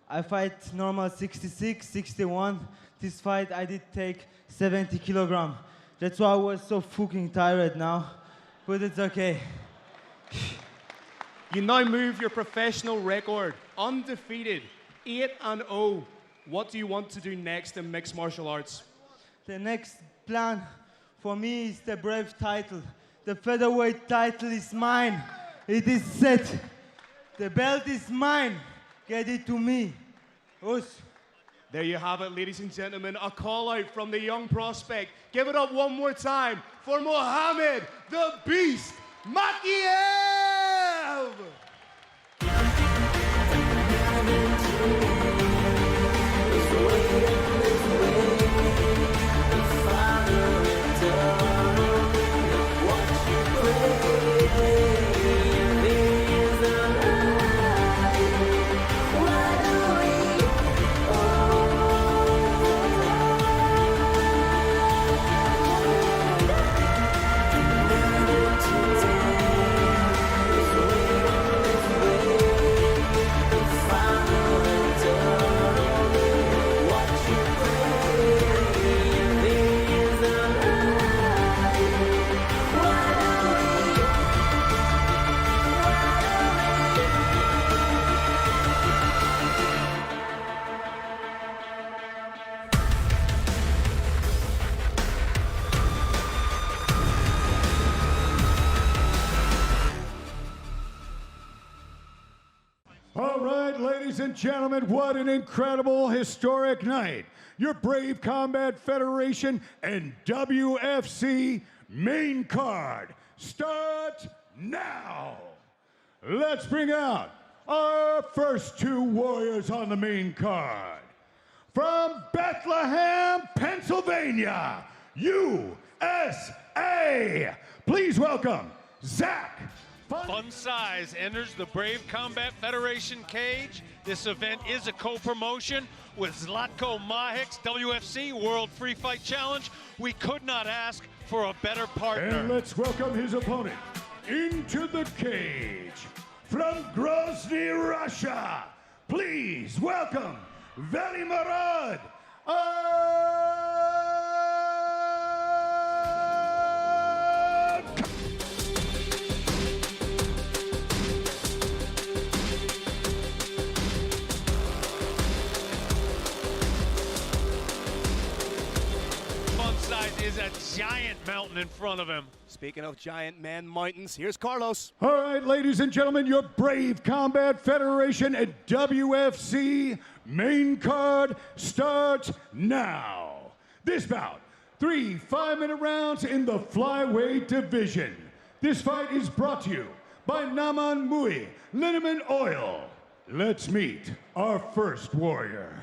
I fight normal 66, 61. This fight I did take 70 kilograms. That's why I was so fucking tired now, but it's okay. You now move your professional record, undefeated, 8-0. What do you want to do next in mixed martial arts? The next plan for me is the Brave title. The featherweight title is mine. It is set. The belt is mine. Get it to me. Us. There you have it, ladies and gentlemen. A call out from the young prospect. Give it up one more time for Muhammad the Beast Makayev! All right, ladies and gentlemen, what an incredible, historic night. Your Brave Combat Federation and WFC main card start now. Let's bring out our first 2 warriors on the main card. From Bethlehem, Pennsylvania, USA, please welcome Zach Fun Size enters the Brave Combat Federation cage. This event is a co-promotion with Zlatko Mahic's WFC World Free Fight Challenge. We could not ask for a better partner. And let's welcome his opponent into the cage. From Grozny, Russia, please welcome Velimarad. size is a giant mountain in front of him. Speaking of giant man mountains, here's Carlos. All right, ladies and gentlemen, your Brave Combat Federation and WFC main card starts now. This bout, 3 5-minute rounds in the flyweight division. This fight is brought to you by Naman Mui Liniment Oil. Let's meet our first warrior.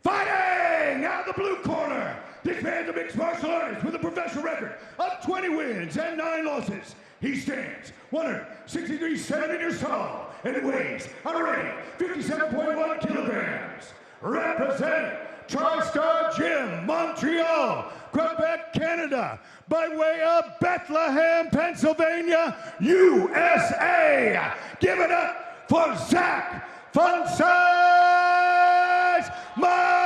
Fighting out of the blue corner, this man's a mixed martial artist with a professional record of 20 wins and 9 losses. He stands 163 centimeters tall and weighs already 57.1 kilograms. Representing TriStar Gym, Montreal, Quebec, Canada, by way of Bethlehem, Pennsylvania, USA. Give it up for Zach Fun Size Markowski.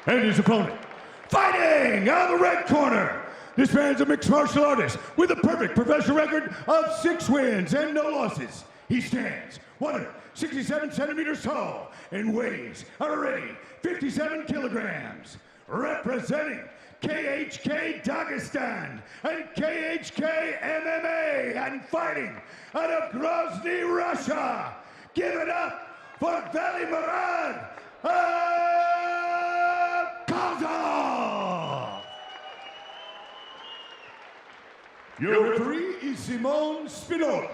And his opponent, fighting out of the red corner. This man's a mixed martial artist with a perfect professional record of 6 wins and no losses. He stands 167 centimeters tall and weighs already 57 kilograms. Representing KHK Dagestan and KHK MMA and fighting out of Grozny, Russia. Give it up for Veli Murad Kozov. Your referee is Simone Spinola.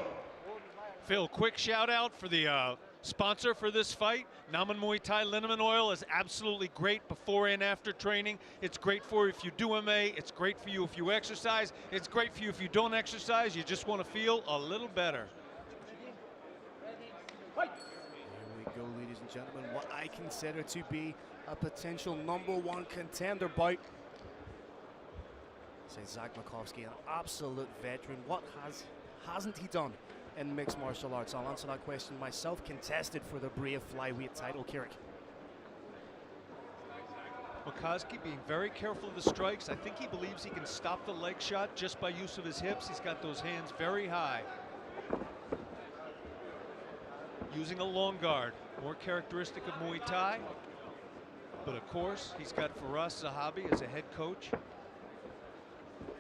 Phil, quick shout out for the sponsor for this fight. Naman Muay Thai Liniment Oil is absolutely great before and after training. It's great for you if you do MMA. It's great for you if you exercise. It's great for you if you don't exercise. You just want to feel a little better. Here we go, ladies and gentlemen. What I consider to be a potential #1 contender bout. Say Zach Markowski, an absolute veteran. What hasn't he done in mixed martial arts? I'll answer that question myself. Contested for the Brave flyweight title, Kirik. Markowski being very careful of the strikes. I think he believes he can stop the leg shot just by use of his hips. He's got those hands very high. Using a long guard, more characteristic of Muay Thai. But of course, he's got Firas Zahabi as a head coach.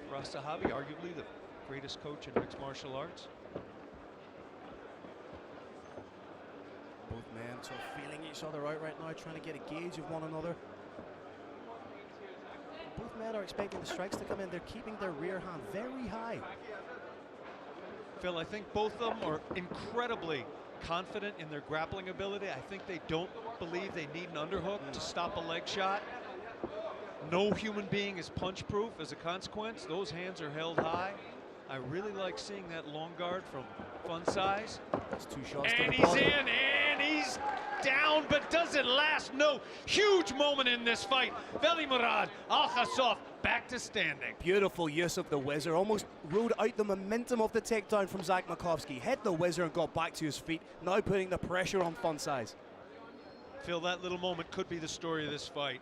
Firas Zahabi, arguably the greatest coach in mixed martial arts. Both men sort of feeling each other out right now, trying to get a gauge of one another. Both men are expecting the strikes to come in. They're keeping their rear hand very high. Phil, I think both of them are incredibly confident in their grappling ability. I think they don't believe they need an underhook to stop a leg shot. No human being is punch proof as a consequence. Those hands are held high. I really like seeing that long guard from Fun Size. That's 2 shots and to the he's body. in, and he's down, but does it last? No. Huge moment in this fight. Veli Murad Al-Khasov back to standing. Beautiful use of the whizzer. Almost rode out the momentum of the takedown from Zach Markowski. Hit the whizzer and got back to his feet. Now putting the pressure on Fun Size. Phil, that little moment could be the story of this fight.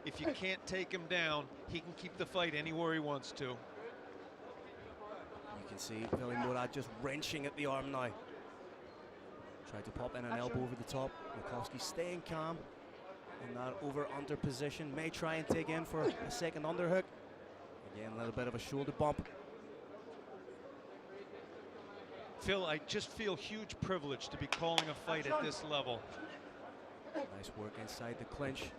If you can't take him down, he can keep the fight anywhere he wants to. You can see Veli Murad just wrenching at the arm now. Tried to pop in an elbow over the top. Markowski staying calm in that over-under position. May try and dig in for a second underhook. Again, a little bit of a shoulder bump. Phil, I just feel huge privilege to be calling a fight at this level. Nice work inside the clinch.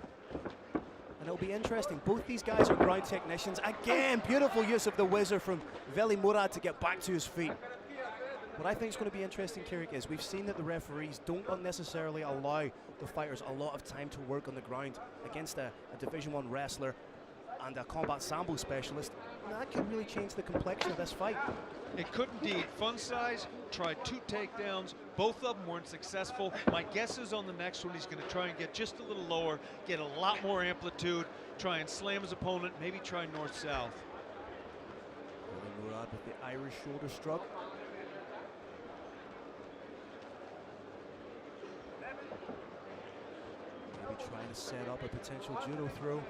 And it'll be interesting. Both these guys are ground technicians. Again, beautiful use of the whizzer from Veli Murad to get back to his feet. What I think is going to be interesting, Kirik, is we've seen that the referees don't necessarily allow the fighters a lot of time to work on the ground against a Division I wrestler and a combat sambo specialist. And that could really change the complexion of this fight. It could indeed. Fun Size tried 2 takedowns. Both of them weren't successful. My guess is on the next one, he's going to try and get just a little lower, get a lot more amplitude, try and slam his opponent, maybe try north-south. Veli Murad with the Irish shoulder strut. Maybe trying to set up a potential judo throw.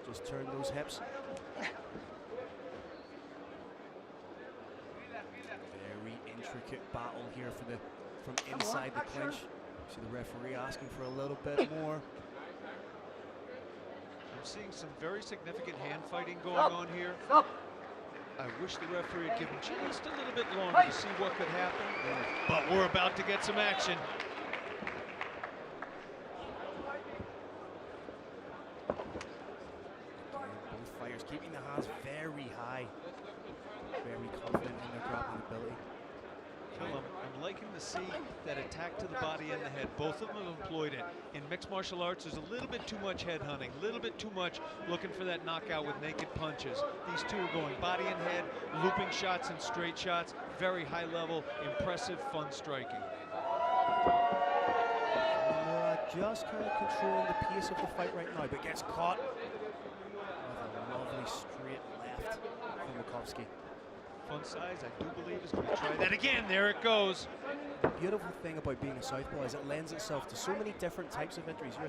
Just turn those hips. Very intricate battle here from inside the clinch. See the referee asking for a little bit more. I'm seeing some very significant hand fighting going on here. I wish the referee had given just a little bit longer to see what could happen, but we're about to get some action. Both fighters keeping their hands very high, very confident in their grappling ability. I'm liking to see that attack to the body and the head. Both of them have employed it. In mixed martial arts, there's a little bit too much head hunting, a little bit too much looking for that knockout with naked punches. These two are going body and head, looping shots and straight shots, very high level, impressive, fun striking. Just kind of controlling the pace of the fight right now, but gets caught with a lovely straight left from Makovsky. Fun size, I do believe, is going to try that again. There it goes. The beautiful thing about being a southpaw is it lends itself to so many different types of injuries. Your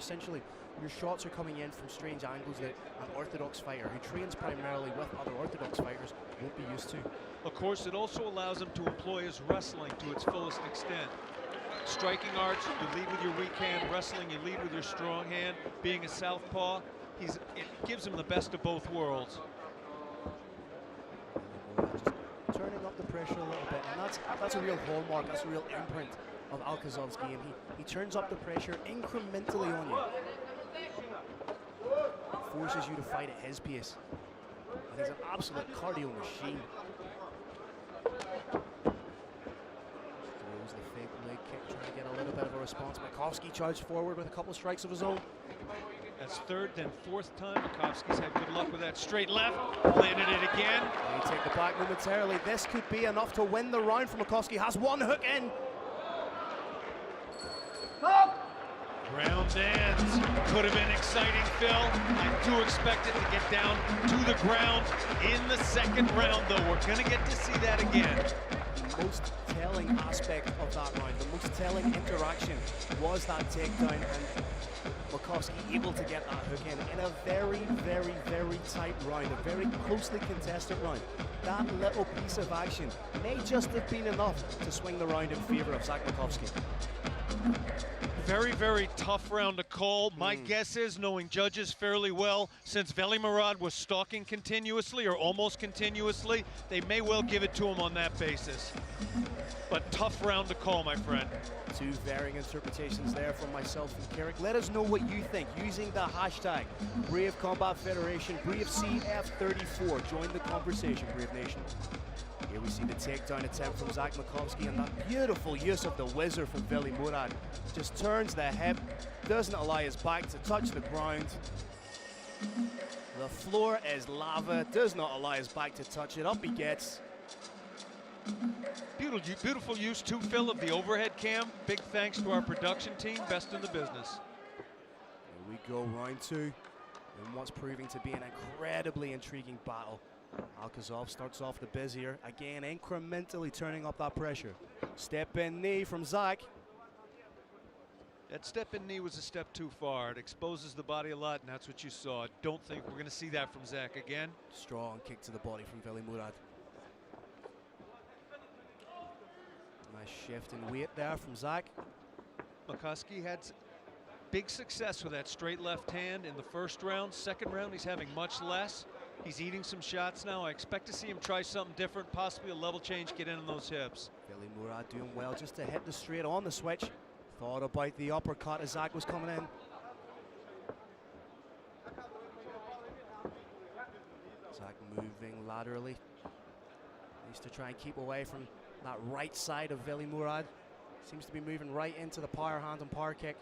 shots are coming in from strange angles that an orthodox fighter who trains primarily with other orthodox fighters won't be used to. Of course, it also allows him to employ his wrestling to its fullest extent. Striking arts, you lead with your weak hand. Wrestling, you lead with your strong hand. Being a southpaw, it gives him the best of both worlds. Just turning up the pressure a little bit, and that's a real hallmark, that's a real imprint of Alcazov's game. He turns up the pressure incrementally on you. Forces you to fight at his pace. And he's an absolute cardio machine. Throws the fake leg kick, trying to get a little bit of a response. Makovsky charged forward with a couple of strikes of his own. That's third, then fourth time. Makovsky's had good luck with that straight left. Landed it again. They take the back momentarily. This could be enough to win the round for Makovsky. Has one hook in. Round ends. Could have been exciting, Phil. I do expect it to get down to the ground in the second round, though. We're going to get to see that again. The most telling aspect of that round, the most telling interaction was that takedown, and Makovsky able to get that hook in a very, very, very tight round, a very closely contested round. That little piece of action may just have been enough to swing the round in favor of Zach Makovsky. Very, very tough round to call. My guess is, knowing judges fairly well, since Veli Murad was stalking continuously or almost continuously, they may well give it to him on that basis. But tough round to call, my friend. Two varying interpretations there from myself and Carrick. Let us know what you think using the hashtag Brave Combat Federation, BraveCF34. Join the conversation, Brave Nation. Here we see the takedown attempt from Zach Makovsky, and that beautiful use of the whizzer from Veli Murad. Just turns the hip, doesn't allow his back to touch the ground. The floor is lava, does not allow his back to touch it. Up he gets. Beautiful use too, Phil, of the overhead cam. Big thanks to our production team, best in the business. Here we go, round two, in what's proving to be an incredibly intriguing battle. Alcazov starts off the biz here, again incrementally turning up that pressure. Step in knee from Zach. That step in knee was a step too far. It exposes the body a lot, and that's what you saw. Don't think we're going to see that from Zach again. Strong kick to the body from Veli Murad. Nice shift in weight there from Zach. Makovsky had big success with that straight left hand in the first round. Second round, he's having much less. He's eating some shots now. I expect to see him try something different, possibly a level change, get in on those hips. Veli Murad doing well just to hit the straight on the switch. Thought about the uppercut as Zach was coming in. Zach moving laterally. Needs to try and keep away from that right side of Veli Murad. Seems to be moving right into the power hand and power kick.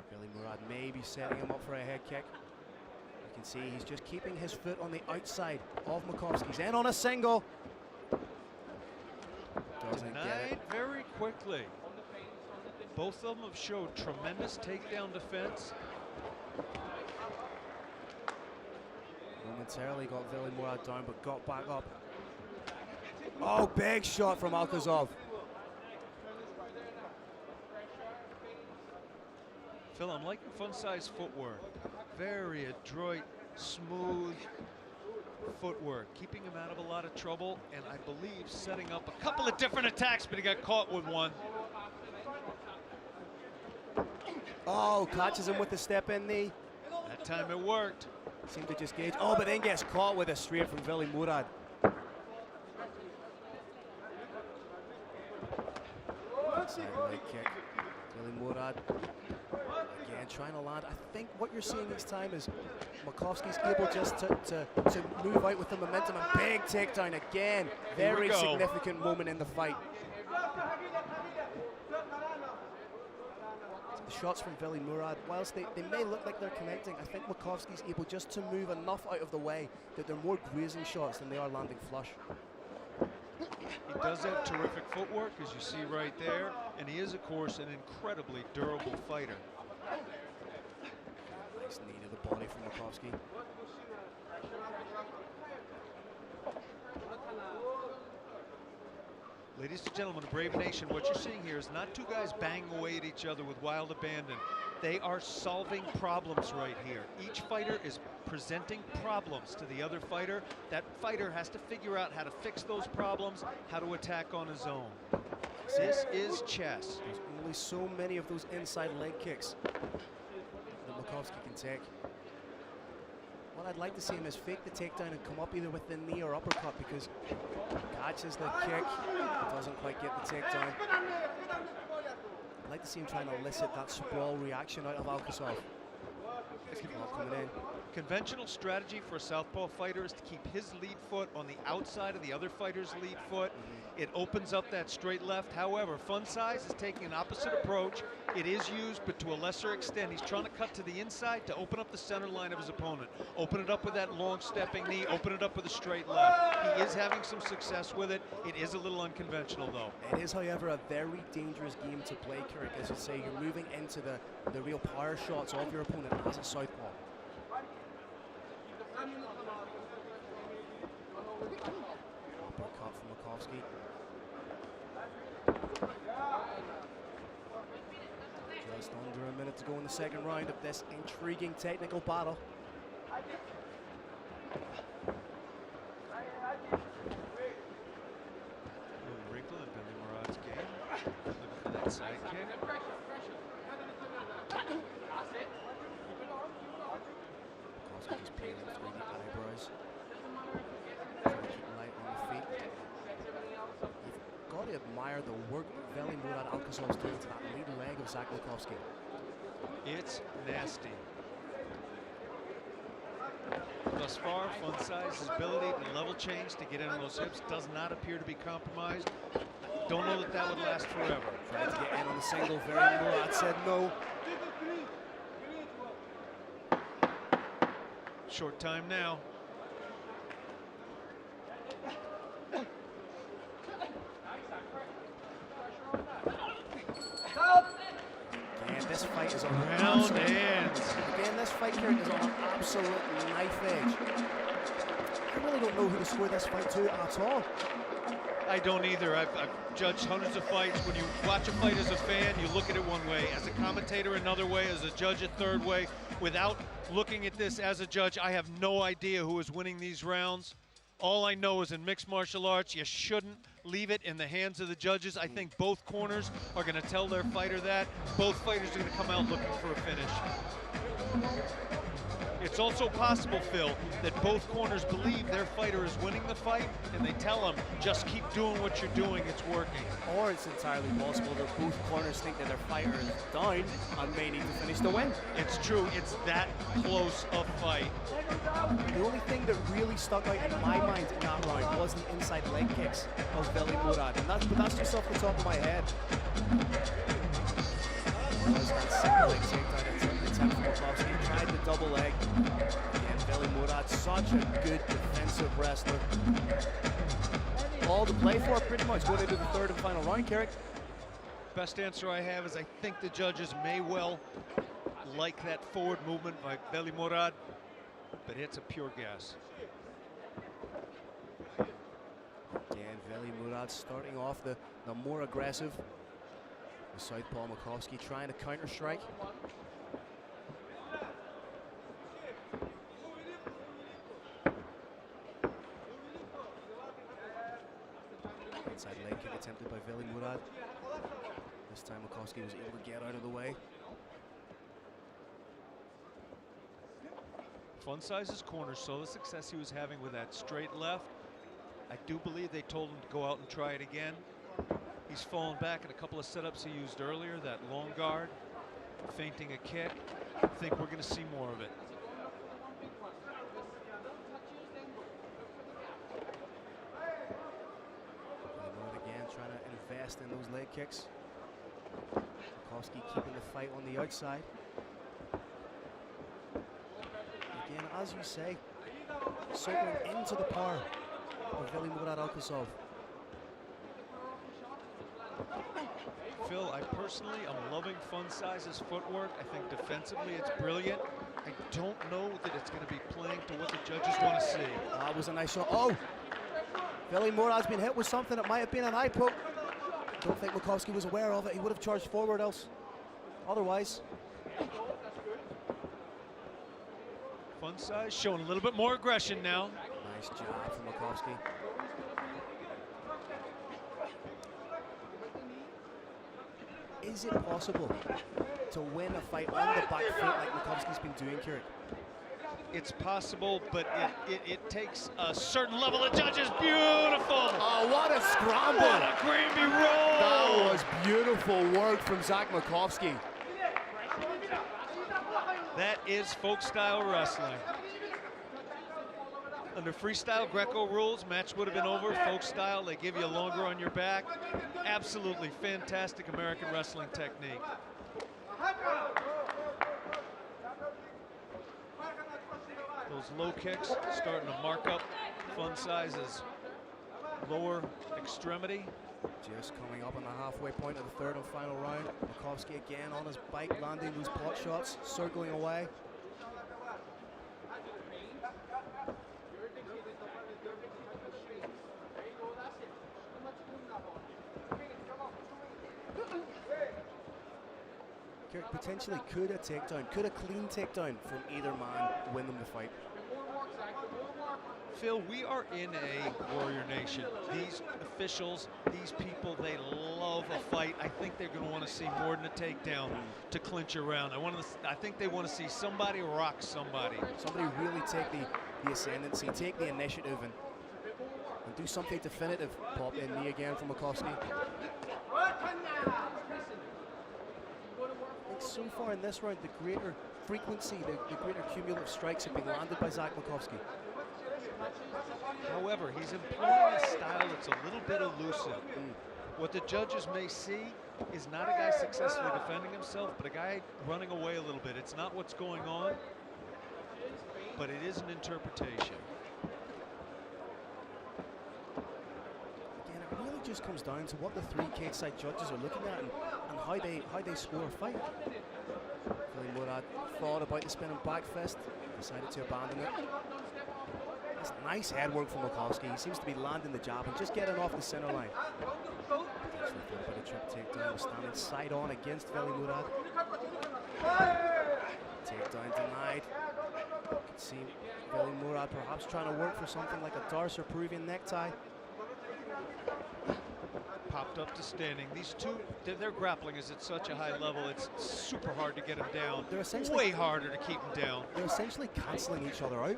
Veli Murad may be setting him up for a head kick. You can see he's just keeping his foot on the outside of Makovsky's. In on a single. Doesn't get it. Very quickly. Both of them have showed tremendous takedown defense. Momentarily got Veli Murad down, but got back up. Oh, big shot from Alcazov. Phil, I'm liking fun size footwork. Very adroit, smooth. footwork, keeping him out of a lot of trouble, and I believe setting up a couple of different attacks, but he got caught with one. Oh, catches him with the step in knee. That time it worked. Seemed to just gauge. Oh, but then gets caught with a straight from Veli Murad. Side leg kick. Veli Murad again trying to land. I think what you're seeing this time is Makovsky's able just to move out with the momentum, and big takedown again. Very significant moment in the fight. The shots from Veli Murad, whilst they may look like they're connecting, I think Makovsky's able just to move enough out of the way that they're more grazing shots than they are landing flush. He does have terrific footwork, as you see right there, and he is, of course, an incredibly durable fighter. Nice knee to the body from Makovsky. Ladies and gentlemen of Brave Nation, what you're seeing here is not two guys banging away at each other with wild abandon. They are solving problems right here. Each fighter is presenting problems to the other fighter. That fighter has to figure out how to fix those problems, how to attack on his own. This is chess. There's only so many of those inside leg kicks that Makovsky can take. What I'd like to see him is fake the takedown and come up either with the knee or uppercut, because catches the kick, doesn't quite get the takedown. I'd like to see him trying to elicit that sprawl reaction out of Alcasov. Coming in. Conventional strategy for a southpaw fighter is to keep his lead foot on the outside of the other fighter's lead foot. It opens up that straight left. However, Fun Size is taking an opposite approach. It is used, but to a lesser extent. He's trying to cut to the inside to open up the center line of his opponent. Open it up with that long stepping knee. Open it up with a straight left. He is having some success with it. It is a little unconventional, though. It is, however, a very dangerous game to play, Kirk. As you say, you're moving into the real power shots of your opponent as a southpaw. Uppercut from Makovsky. Just under a minute to go in the second round of this intriguing technical battle. Little wrinkle in Veli Murad's game. Looking for that side kick. Makovsky just peeling through the eyebrows. Trying to keep light on the feet. You've got to admire the work that Veli Murad Alcazov's doing to that lead leg of Zach Makovsky. It's nasty. Thus far, Fun Size's ability to level change to get in on those hips does not appear to be compromised. Don't know that that would last forever. Tried to get in on the single, Veli Murad said no. Short time now. And this fight is on Round ends. Again, this fight here is on an absolute knife edge. I really don't know who to score this fight to at all. I don't either. I've judged hundreds of fights. When you watch a fight as a fan, you look at it one way. As a commentator, another way. As a judge, a third way. Without looking at this as a judge, I have no idea who is winning these rounds. All I know is in mixed martial arts, you shouldn't leave it in the hands of the judges. I think both corners are going to tell their fighter that. Both fighters are going to come out looking for a finish. It's also possible, Phil, that both corners believe their fighter is winning the fight, and they tell him, just keep doing what you're doing, it's working. Or it's entirely possible that both corners think that their fighter is down and may need to finish the win. It's true, it's that close a fight. The only thing that really stuck out in my mind in that round was the inside leg kicks of Veli Murad, and that's just off the top of my head. Was that single leg takedown attempt from Makovsky, tried the double leg. Again, Veli Murad, such a good defensive wrestler. All to play for pretty much going into the third and final round, Carrick. Best answer I have is I think the judges may well like that forward movement by Veli Murad, but it's a pure guess. And Veli Murad starting off the more aggressive. The southpaw Makovsky trying to counter-strike. intercepted by Veli Murad. This time Makowski was able to get out of the way. Fun Size's corner, so the success he was having with that straight left. I do believe they told him to go out and try it again. He's fallen back in a couple of setups he used earlier, that long guard, feinting a kick. I think we're going to see more of it. Again, trying to invest in those leg kicks. Makowski keeping the fight on the outside. Again, as you say, circling into the power of Veli Murad Alkasov. Phil, I personally am loving Fun Size's footwork. I think defensively it's brilliant. I don't know that it's going to be playing to what the judges want to see. That was a nice shot. Oh! Veli Murad's been hit with something that might have been an eye poke. Don't think Makowski was aware of it. He would have charged forward else. Otherwise. Fun Size showing a little bit more aggression now. Nice jab from Makowski. Is it possible to win a fight on the back foot like Makowski's been doing, Kieran? It's possible, but it takes a certain level of judges. Beautiful! Oh, what a scramble! What a Granby roll! That was beautiful work from Zach Makowski. That is folk-style wrestling. Under freestyle Greco rules, match would have been over. Folk-style, they give you a longer on your back. Absolutely fantastic American wrestling technique. Those low kicks starting to mark up Fun Size's lower extremity. Just coming up on the halfway point of the third and final round. Makowski again on his bike, landing those pot shots, circling away. Kirk potentially could a takedown, could a clean takedown from either man win them the fight. Phil, we are in a warrior nation. These officials, these people, they love a fight. I think they're going to want to see more than a takedown to clinch a round. I think they want to see somebody rock somebody. Somebody really take the ascendancy, take the initiative, and do something definitive. Pop in knee again from Makowski. So far in this round, the greater frequency, the greater cumulative strikes have been landed by Zach Makowski. However, he's employing a style that's a little bit elusive. What the judges may see is not a guy successfully defending himself, but a guy running away a little bit. It's not what's going on, but it is an interpretation. Again, it really just comes down to what the three cage-side judges are looking at and how they score a fight. Veli Murad thought about the spinning back fist, decided to abandon it. That's nice head work from Makowski. He seems to be landing the jab and just getting off the center line. Potentially thought about a trip takedown, standing side on against Veli Murad. Takedown denied. You can see Veli Murad perhaps trying to work for something like a Darce or Peruvian necktie. Popped up to standing. These two, their grappling is at such a high level, it's super hard to get them down. They're essentially way harder to keep them down. They're essentially cancelling each other out.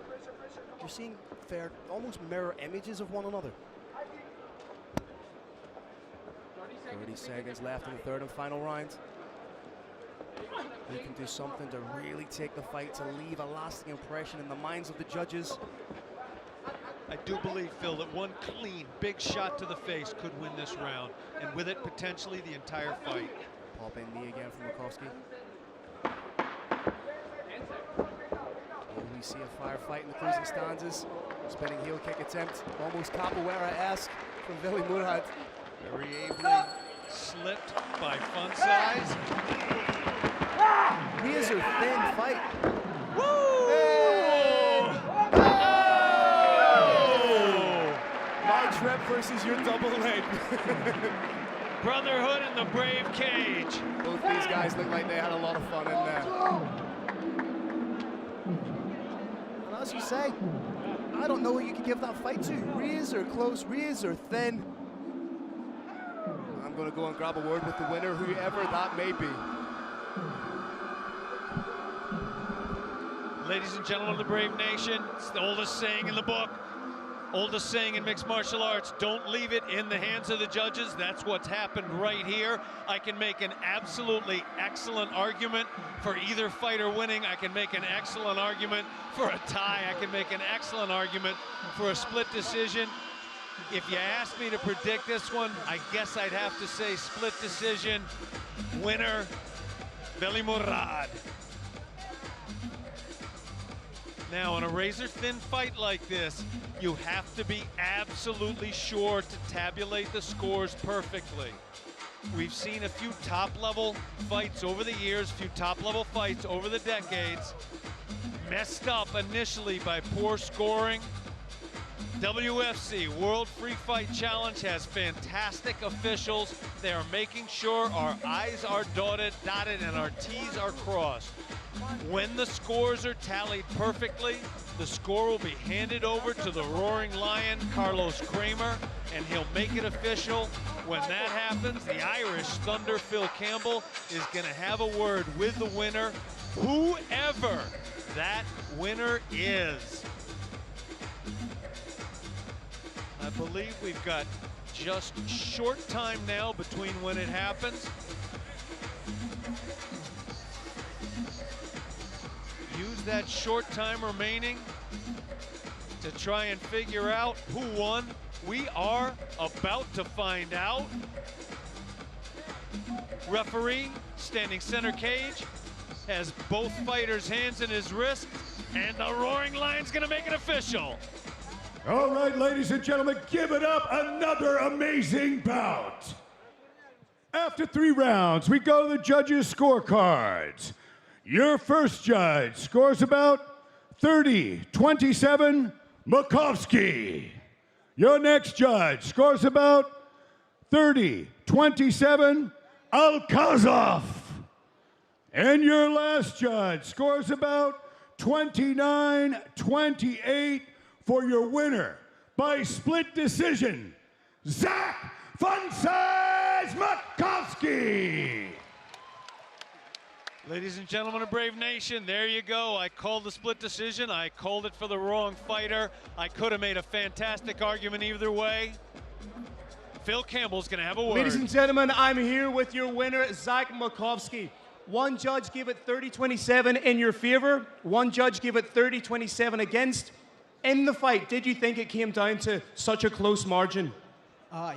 You're seeing fair, almost mirror images of one another. 30 seconds left in the third and final round. He can do something to really take the fight, to leave a lasting impression in the minds of the judges. I do believe, Phil, that one clean, big shot to the face could win this round, and with it, potentially the entire fight. Pop in knee again from Makowski. We see a firefight in the closing stanzas. Spinning heel kick attempt, almost capoeira-esque from Veli Murad. Very ably slipped by Fun Size. Razor thin fight. Woo! Hey! Oh! My trip versus your double leg. Brotherhood in the brave cage. Both these guys look like they had a lot of fun in there. And as you say, I don't know who you could give that fight to. Razor close, razor thin. I'm going to go and grab a word with the winner, whoever that may be. Ladies and gentlemen of the Brave Nation, it's the oldest saying in the book, oldest saying in mixed martial arts, don't leave it in the hands of the judges. That's what's happened right here. I can make an absolutely excellent argument for either fighter winning. I can make an excellent argument for a tie. I can make an excellent argument for a split decision. If you asked me to predict this one, I guess I'd have to say split decision, winner, Veli Murad. Now, in a razor-thin fight like this, you have to be absolutely sure to tabulate the scores perfectly. We've seen a few top-level fights over the years, few top-level fights over the decades, messed up initially by poor scoring. WFC, World Free Fight Challenge, has fantastic officials. They are making sure our I's are dotted and our T's are crossed. When the scores are tallied perfectly, the score will be handed over to the Roaring Lion, Carlos Kramer, and he'll make it official. When that happens, the Irish Thunder, Phil Campbell, is going to have a word with the winner, whoever that winner is. I believe we've got just short time now between when it happens. Use that short time remaining to try and figure out who won. We are about to find out. Referee, standing center cage, has both fighters' hands in his wrist, and the Roaring Lion's gonna make it official. All right, ladies and gentlemen, give it up, another amazing bout. After 3 rounds, we go to the judges' scorecards. Your first judge scores about 30-27, Makovsky. Your next judge scores about 30-27, Alkazov. And your last judge scores about 29-28 for your winner by split decision, Zach Makovsky. Ladies and gentlemen of Brave Nation, there you go. I called the split decision. I called it for the wrong fighter. I could have made a fantastic argument either way. Phil Campbell's gonna have a word. Ladies and gentlemen, I'm here with your winner, Zach Makovsky. One judge gave it 30-27 in your favor. One judge gave it 30-27 against. In the fight, did you think it came down to such a close margin?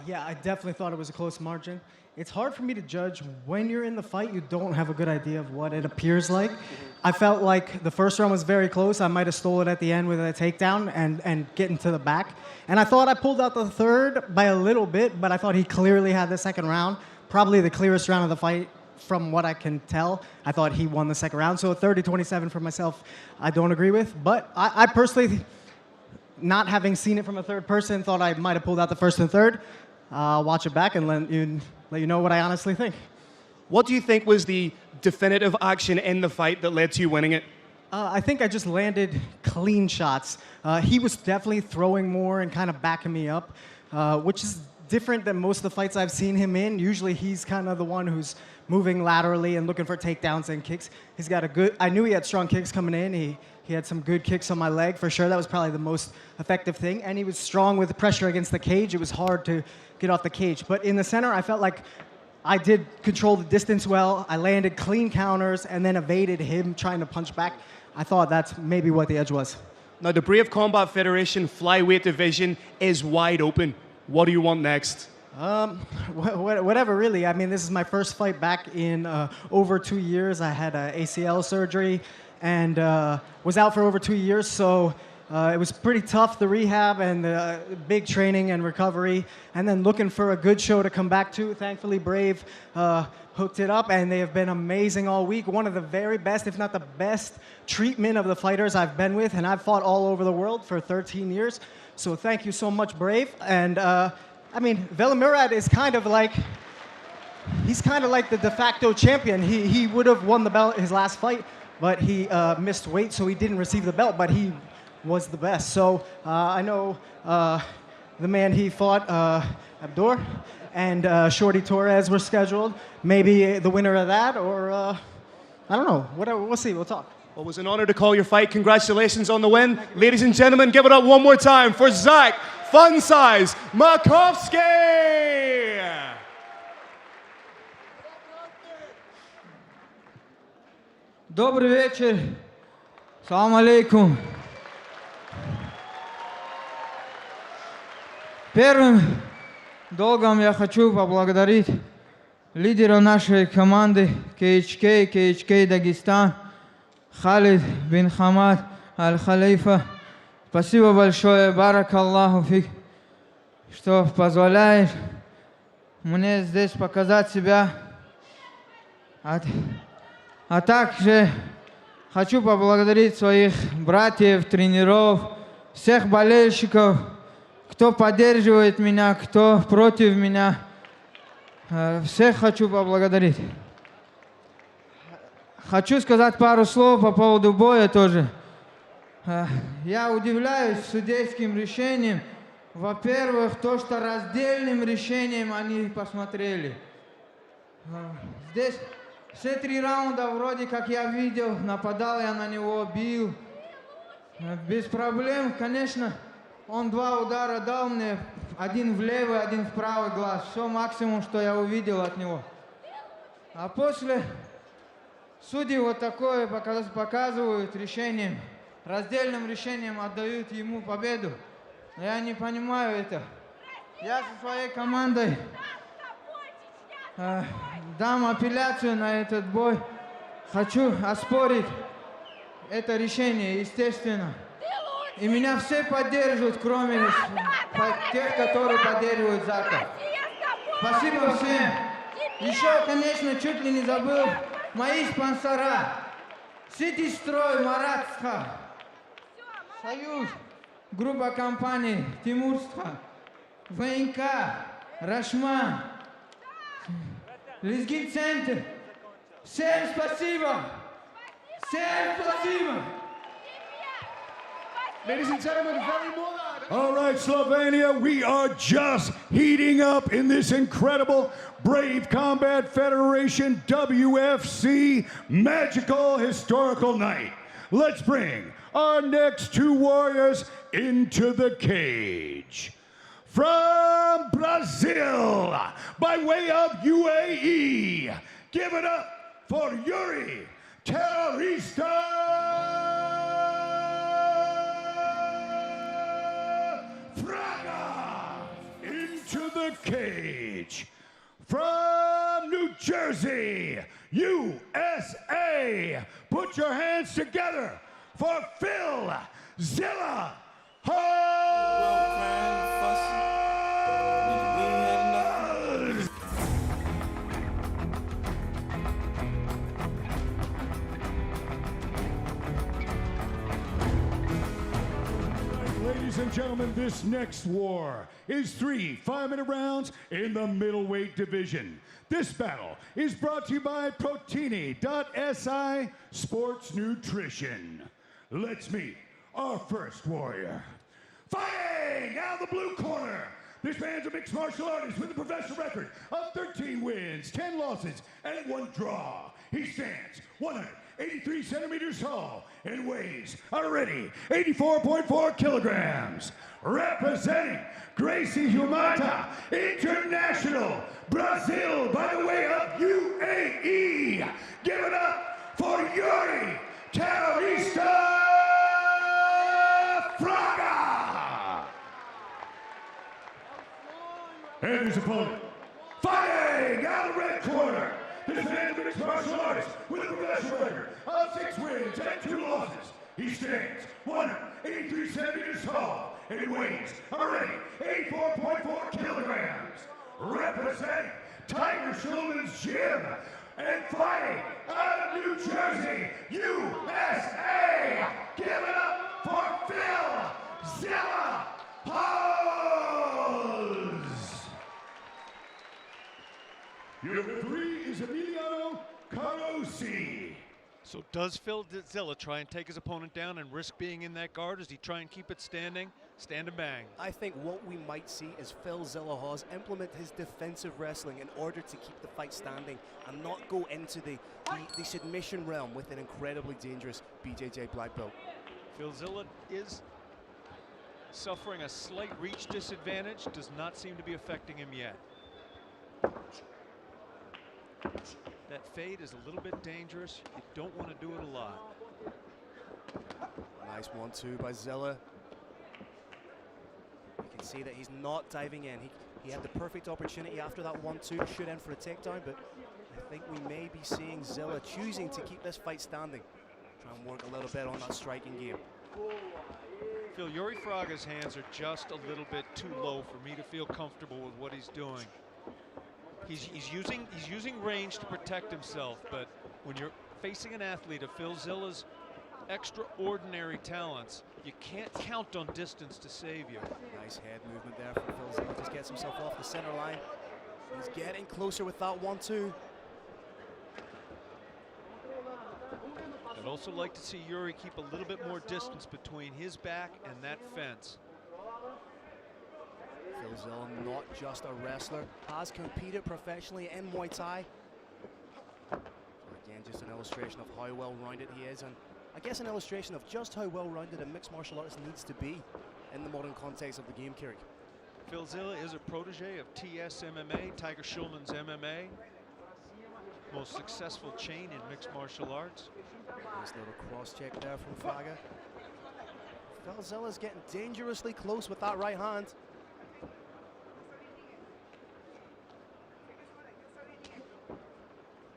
Yeah, I definitely thought it was a close margin. It's hard for me to judge. When you're in the fight, you don't have a good idea of what it appears like. I felt like the first round was very close. I might have stole it at the end with a takedown and getting to the back. And I thought I pulled out the third by a little bit, but I thought he clearly had the second round. Probably the clearest round of the fight from what I can tell. I thought he won the second round. So a 30-27 for myself, I don't agree with. But I personally, not having seen it from a third person, thought I might have pulled out the first and third. I'll watch it back and let you know what I honestly think. What do you think was the definitive action in the fight that led to you winning it? I think I just landed clean shots. He was definitely throwing more and kind of backing me up, which is different than most of the fights I've seen him in. Usually he's kind of the one who's moving laterally and looking for takedowns and kicks. He's got a good, I knew he had strong kicks coming in. He had some good kicks on my leg for sure. That was probably the most effective thing. And he was strong with the pressure against the cage. It was hard to get off the cage. But in the center, I felt like I did control the distance well. I landed clean counters and then evaded him trying to punch back. I thought that's maybe what the edge was. Now, the Brave Combat Federation flyweight division is wide open. What do you want next? Whatever, really. I mean, this is my first fight back in over 2 years. I had ACL surgery and was out for over 2 years, so it was pretty tough, the rehab and the big training and recovery, and then looking for a good show to come back to. Thankfully, Brave hooked it up, and they have been amazing all week. One of the very best, if not the best, treatment of the fighters I've been with, and I've fought all over the world for 13 years. So thank you so much, Brave. And I mean, Veli Murad is kind of like, he's kind of like the de facto champion. He would have won the belt his last fight, but he missed weight, so he didn't receive the belt, but he was the best. So I know the man he fought, Abdur, and Shorty Torres were scheduled. Maybe the winner of that, or I don't know. Whatever. We'll see. We'll talk. Well, it was an honor to call your fight. Congratulations on the win. Ladies and gentlemen, give it up one more time for Zach Fun Size Makowski. Добрый вечер. Салам алейкум. Первым долгом я хочу поблагодарить лидера нашей команды KHK Дагестан, Халид бин Хамад Аль-Халифа. Спасибо большое, баракаллаху фик, что позволяешь мне здесь показать себя. А также хочу поблагодарить своих братьев, тренеров, всех болельщиков, кто поддерживает меня, кто против меня. Всех хочу поблагодарить. Хочу сказать пару слов по поводу боя тоже. Я удивляюсь судейским решением. Во-первых, то, что раздельным решением они посмотрели. Здесь все 3 раунда вроде как я видел, нападал я на него, бил. Без проблем, конечно, он 2 удара дал мне, один в левый, один в правый глаз. Все максимум, что я увидел от него. А после судьи вот такое показывают решением, раздельным решением отдают ему победу. Я не понимаю это. Я со своей командой дам апелляцию на этот бой. Хочу оспорить это решение, естественно. И меня все поддерживают, кроме тех, которые поддерживают Зака. Спасибо всем. Еще, конечно, чуть ли не забыл мои спонсора. Сити Строй, Маратска, Союз, группа компаний Тимурска, ВНК, Рашман, Лезгин Центр. Всем спасибо! Всем спасибо! Ladies and gentlemen, very much. All right, Slovenia, we are just heating up in this incredible Brave Combat Federation WFC magical historical night. Let's bring our next 2 warriors into the cage. From Brazil, by way of UAE, give it up for Yuri Terrorista Fraga into the cage. From New Jersey, USA, put your hands together for Phil Zilla Ladies and gentlemen, this next war is 3 5-minute rounds in the middleweight division. This battle is brought to you by Protini.si Sports Nutrition. Let's meet our first warrior. Fighting out of the blue corner, this man's a mixed martial artist with a professional record of 13 wins, 10 losses, and 1 draw. He stands 183 centimeters tall and weighs already 84.4 kilograms. Representing Gracie Humata International, Brazil, by the way of UAE. Give it up for Yuri Terrorista Fraga. And his opponent, fighting out of the red corner, this man is a mixed martial artist with a professional record of 6 wins and 2 losses. He stands 183 centimeters tall and he weighs already 84.4 kilograms. Representing Tiger Schulman's Gym and fighting out of New Jersey, USA. Give it up for Phil Zilla Pose. Your referee is Emiliano Carosi. So does Phil Zilla try and take his opponent down and risk being in that guard? Does he try and keep it standing? Stand and bang. I think what we might see is Phil Zilla-Hawes implement his defensive wrestling in order to keep the fight standing and not go into the submission realm with an incredibly dangerous BJJ black belt. Phil Zilla is suffering a slight reach disadvantage, does not seem to be affecting him yet. That fade is a little bit dangerous. You don't want to do it a lot. Nice 1-2 by Zilla. You can see that he's not diving in. He had the perfect opportunity after that 1-2 to shoot in for a takedown, but I think we may be seeing Zilla choosing to keep this fight standing. Try and work a little bit on that striking game. Phil, Yuri Fraga's hands are just a little bit too low for me to feel comfortable with what he's doing. He's using range to protect himself, but when you're facing an athlete of Phil Zilla's extraordinary talents, you can't count on distance to save you. Nice head movement there from Phil Zilla. Just gets himself off the center line. He's getting closer with that 1-2. I'd also like to see Yuri keep a little bit more distance between his back and that fence. Phil Zilla, not just a wrestler, has competed professionally in Muay Thai. Again, just an illustration of how well-rounded he is, and I guess an illustration of just how well-rounded a mixed martial artist needs to be in the modern context of the game, Kerry. Phil Zilla is a protege of TS MMA, Tiger Schulman's MMA. Most successful chain in mixed martial arts. Nice little cross check there from Fraga. Phil Zilla's getting dangerously close with that right hand.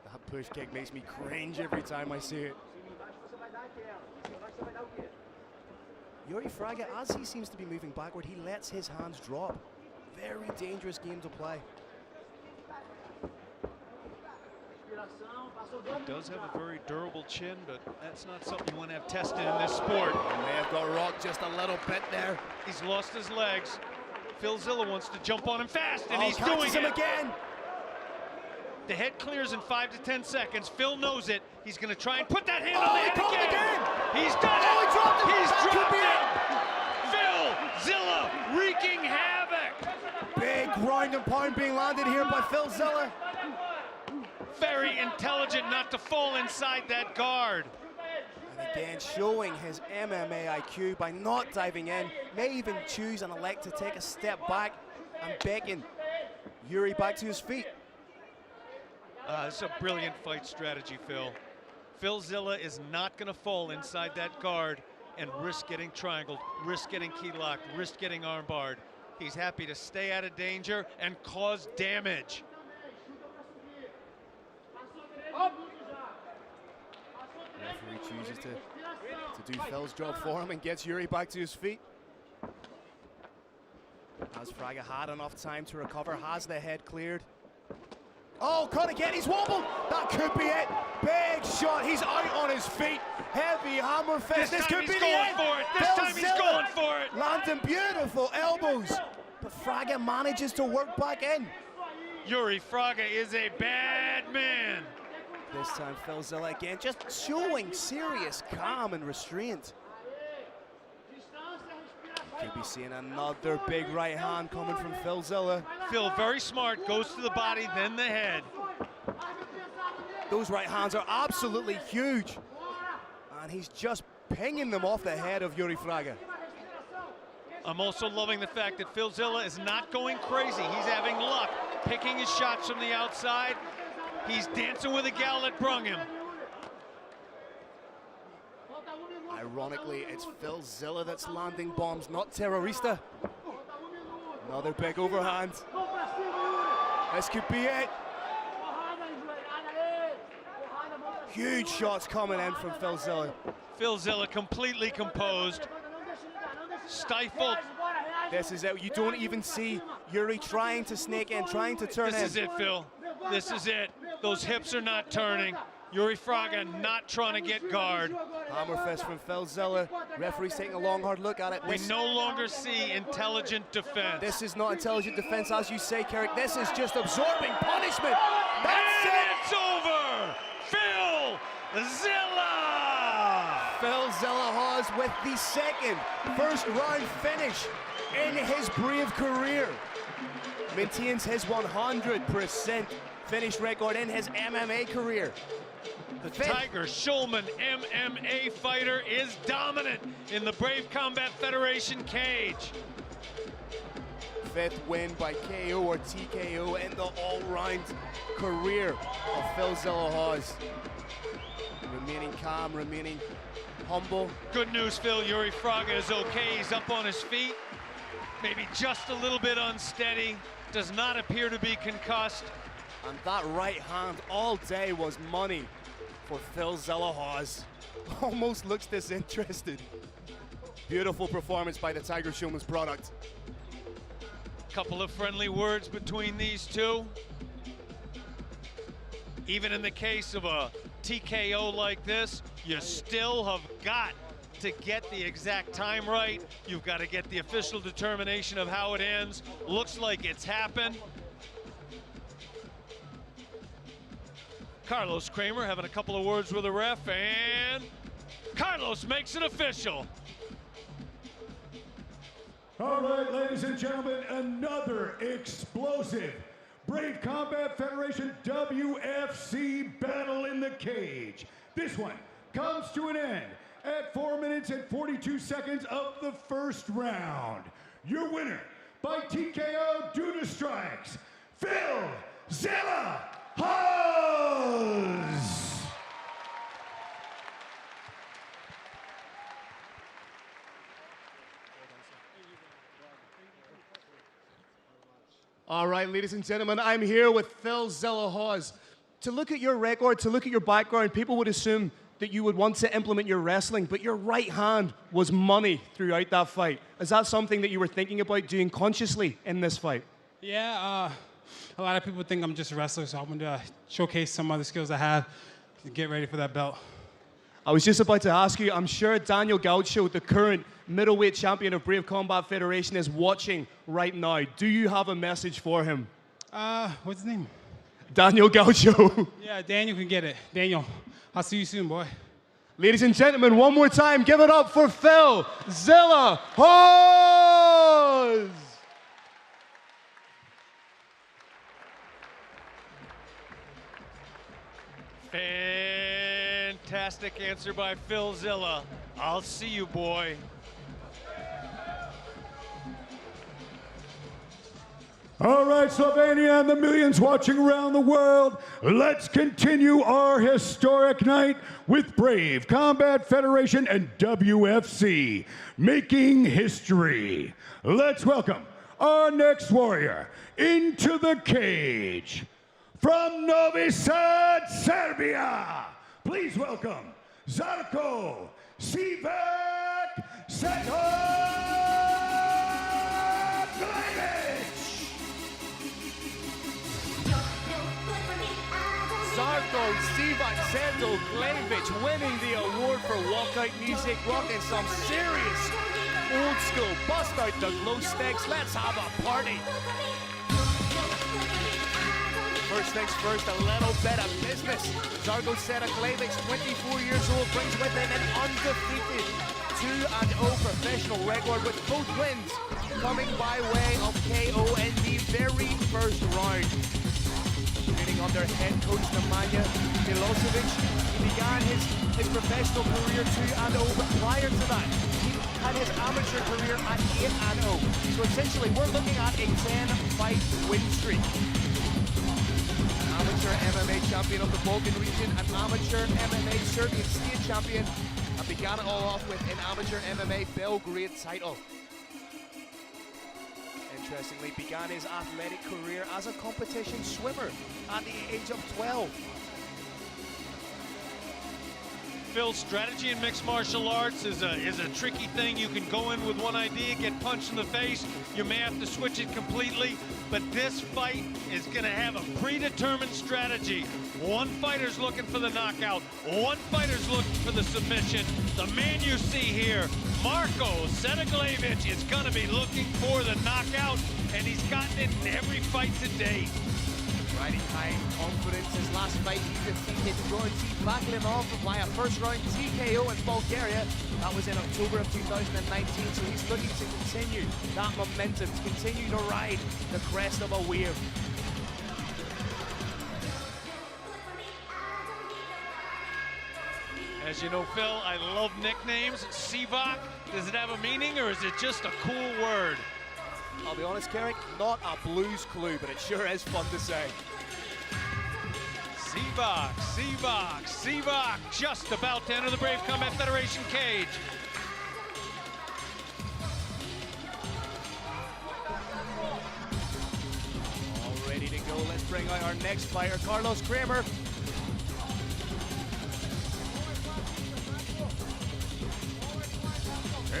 That push kick makes me cringe every time I see it. Yuri Fraga, as he seems to be moving backward, he lets his hands drop. Very dangerous game to play. He does have a very durable chin, but that's not something you want to have tested in this sport. He may have got rocked just a little bit there. He's lost his legs. Phil Zilla wants to jump on him fast, and he's catches doing him it again. The head clears in 5 to 10 seconds. Phil knows it. He's going to try and put that hand on the head he again. He's done he it. dropped it. He's That could dropped be it. Phil Zilla wreaking havoc. Big ground and pound being landed here by Phil Zilla. Very intelligent not to fall inside that guard. And again, showing his MMA IQ by not diving in. May even choose and elect to take a step back and beckon Yuri back to his feet. It's a brilliant fight strategy, Phil. Phil Zilla is not going to fall inside that guard and risk getting triangled, risk getting key locked, risk getting armbarred. He's happy to stay out of danger and cause damage. The referee chooses to do Phil's job for him and gets Yuri back to his feet. Has Fraga had enough time to recover? Has the head cleared? Oh, caught again, he's wobbled! That could be it! Big shot, he's out on his feet! Heavy hammer fist, this could be the end! This time he's going for it! Landing beautiful elbows, but Fraga manages to work back in. Yuri Fraga is a bad man. This time Phil Zilla again, just showing serious calm and restraint. Could be seeing another big right hand coming from Phil Zilla. Phil, very smart, goes to the body, then the head. Those right hands are absolutely huge. And he's just pinging them off the head of Yuri Fraga. I'm also loving the fact that Phil Zilla is not going crazy. He's having luck, picking his shots from the outside. He's dancing with a gal that brung him. Ironically, it's Phil Zilla that's landing bombs, not Terrorista. Another big overhand. This could be it. Huge shots coming in from Phil Zilla. Phil Zilla completely composed, stifled. This is it. You don't even see Yuri trying to snake in, trying to turn in. This is it, Phil. This is it. Those hips are not turning. Yuri Fraga not trying to get guard. Hammer fist from Phil Zilla. Referee's taking a long, hard look at it. We no longer see intelligent defense. This is not intelligent defense, as you say, Carrick. This is just absorbing punishment. That's and it. It's over. Phil Zilla. Phil Zilla Zellahaz with the second first-round finish in his Brave career. Maintains his 100% finish record in his MMA career. The Tiger Schulman MMA fighter is dominant in the Brave Combat Federation cage. Fifth win by KO or TKO in the all-round career of Phil Zellahaz. Remaining calm, remaining humble. Good news, Phil. Yuri Fraga is okay. He's up on his feet. Maybe just a little bit unsteady. Does not appear to be concussed. And that right hand all day was money for Phil Zellahaz. Almost looks disinterested. Beautiful performance by the Tiger Schulman's product. Couple of friendly words between these two. Even in the case of a TKO like this, you still have got to get the exact time right. You've got to get the official determination of how it ends. Looks like it's happened. Carlos Kramer having a couple of words with the ref, and Carlos makes it official. All right, ladies and gentlemen, another explosive Brave Combat Federation WFC battle in the cage. This one comes to an end at 4 minutes and 42 seconds of the first round. Your winner by TKO due to strikes, Phil Zellahaz. All right, ladies and gentlemen, I'm here with Phil Zellahaz. To look at your record, to look at your background, people would assume that you would want to implement your wrestling, but your right hand was money throughout that fight. Is that something that you were thinking about doing consciously in this fight? Yeah, a lot of people think I'm just a wrestler, so I'm going to showcase some of the skills I have to get ready for that belt. I was just about to ask you, I'm sure Daniel Gaucho, the current middleweight champion of Brave Combat Federation, is watching right now. Do you have a message for him? What's his name? Daniel Gaucho. Yeah, Daniel can get it. Daniel, I'll see you soon, boy. Ladies and gentlemen, one more time, give it up for Phil Zellahaz. Fantastic answer by Phil Zellahaz. I'll see you, boy. All right, Slovenia and the millions watching around the world, let's continue our historic night with Brave Combat Federation and WFC, making history. Let's welcome our next warrior into the cage. From Novi Sad, Serbia, please welcome Zarko Sivak Zarko Sivak winning the award for walkout music, rocking some serious old school. Bust out the glow sticks, let's have a party. First things first, a little bit of business. Zarko Seraklevich, 24 years old, brings with him an undefeated 2-0 professional record with both wins coming by way of KO in the very first round. Training under head coach Nemanja Milosevic, he began his professional career 2-0, but prior to that, he had his amateur career at 8-0. So essentially, we're looking at a 10-fight win streak. Amateur MMA champion of the Balkan region, an amateur MMA Serbian state champion, and began it all off with an amateur MMA Belgrade title. Interestingly, began his athletic career as a competition swimmer at the age of 12. Phil, strategy in mixed martial arts is a tricky thing. You can go in with one idea, get punched in the face. You may have to switch it completely, but this fight is going to have a predetermined strategy. One fighter's looking for the knockout. One fighter's looking for the submission. The man you see here, Marko Seraklevich, is going to be looking for the knockout, and he's gotten it in every fight to date. Riding high confidence, his last fight he defeated Georgi Baklinov via first round TKO in Bulgaria. That was in October of 2019, so he's looking to continue that momentum, to continue to ride the crest of a wave. As you know, Phil, I love nicknames. Sivak, does it have a meaning or is it just a cool word? I'll be honest, Carrick, not a Blues clue, but it sure is fun to say. Sivak, Sivak, Sivak, just about to enter the Brave Combat Federation cage. All ready to go. Let's bring out our next fighter, Carlos Kramer.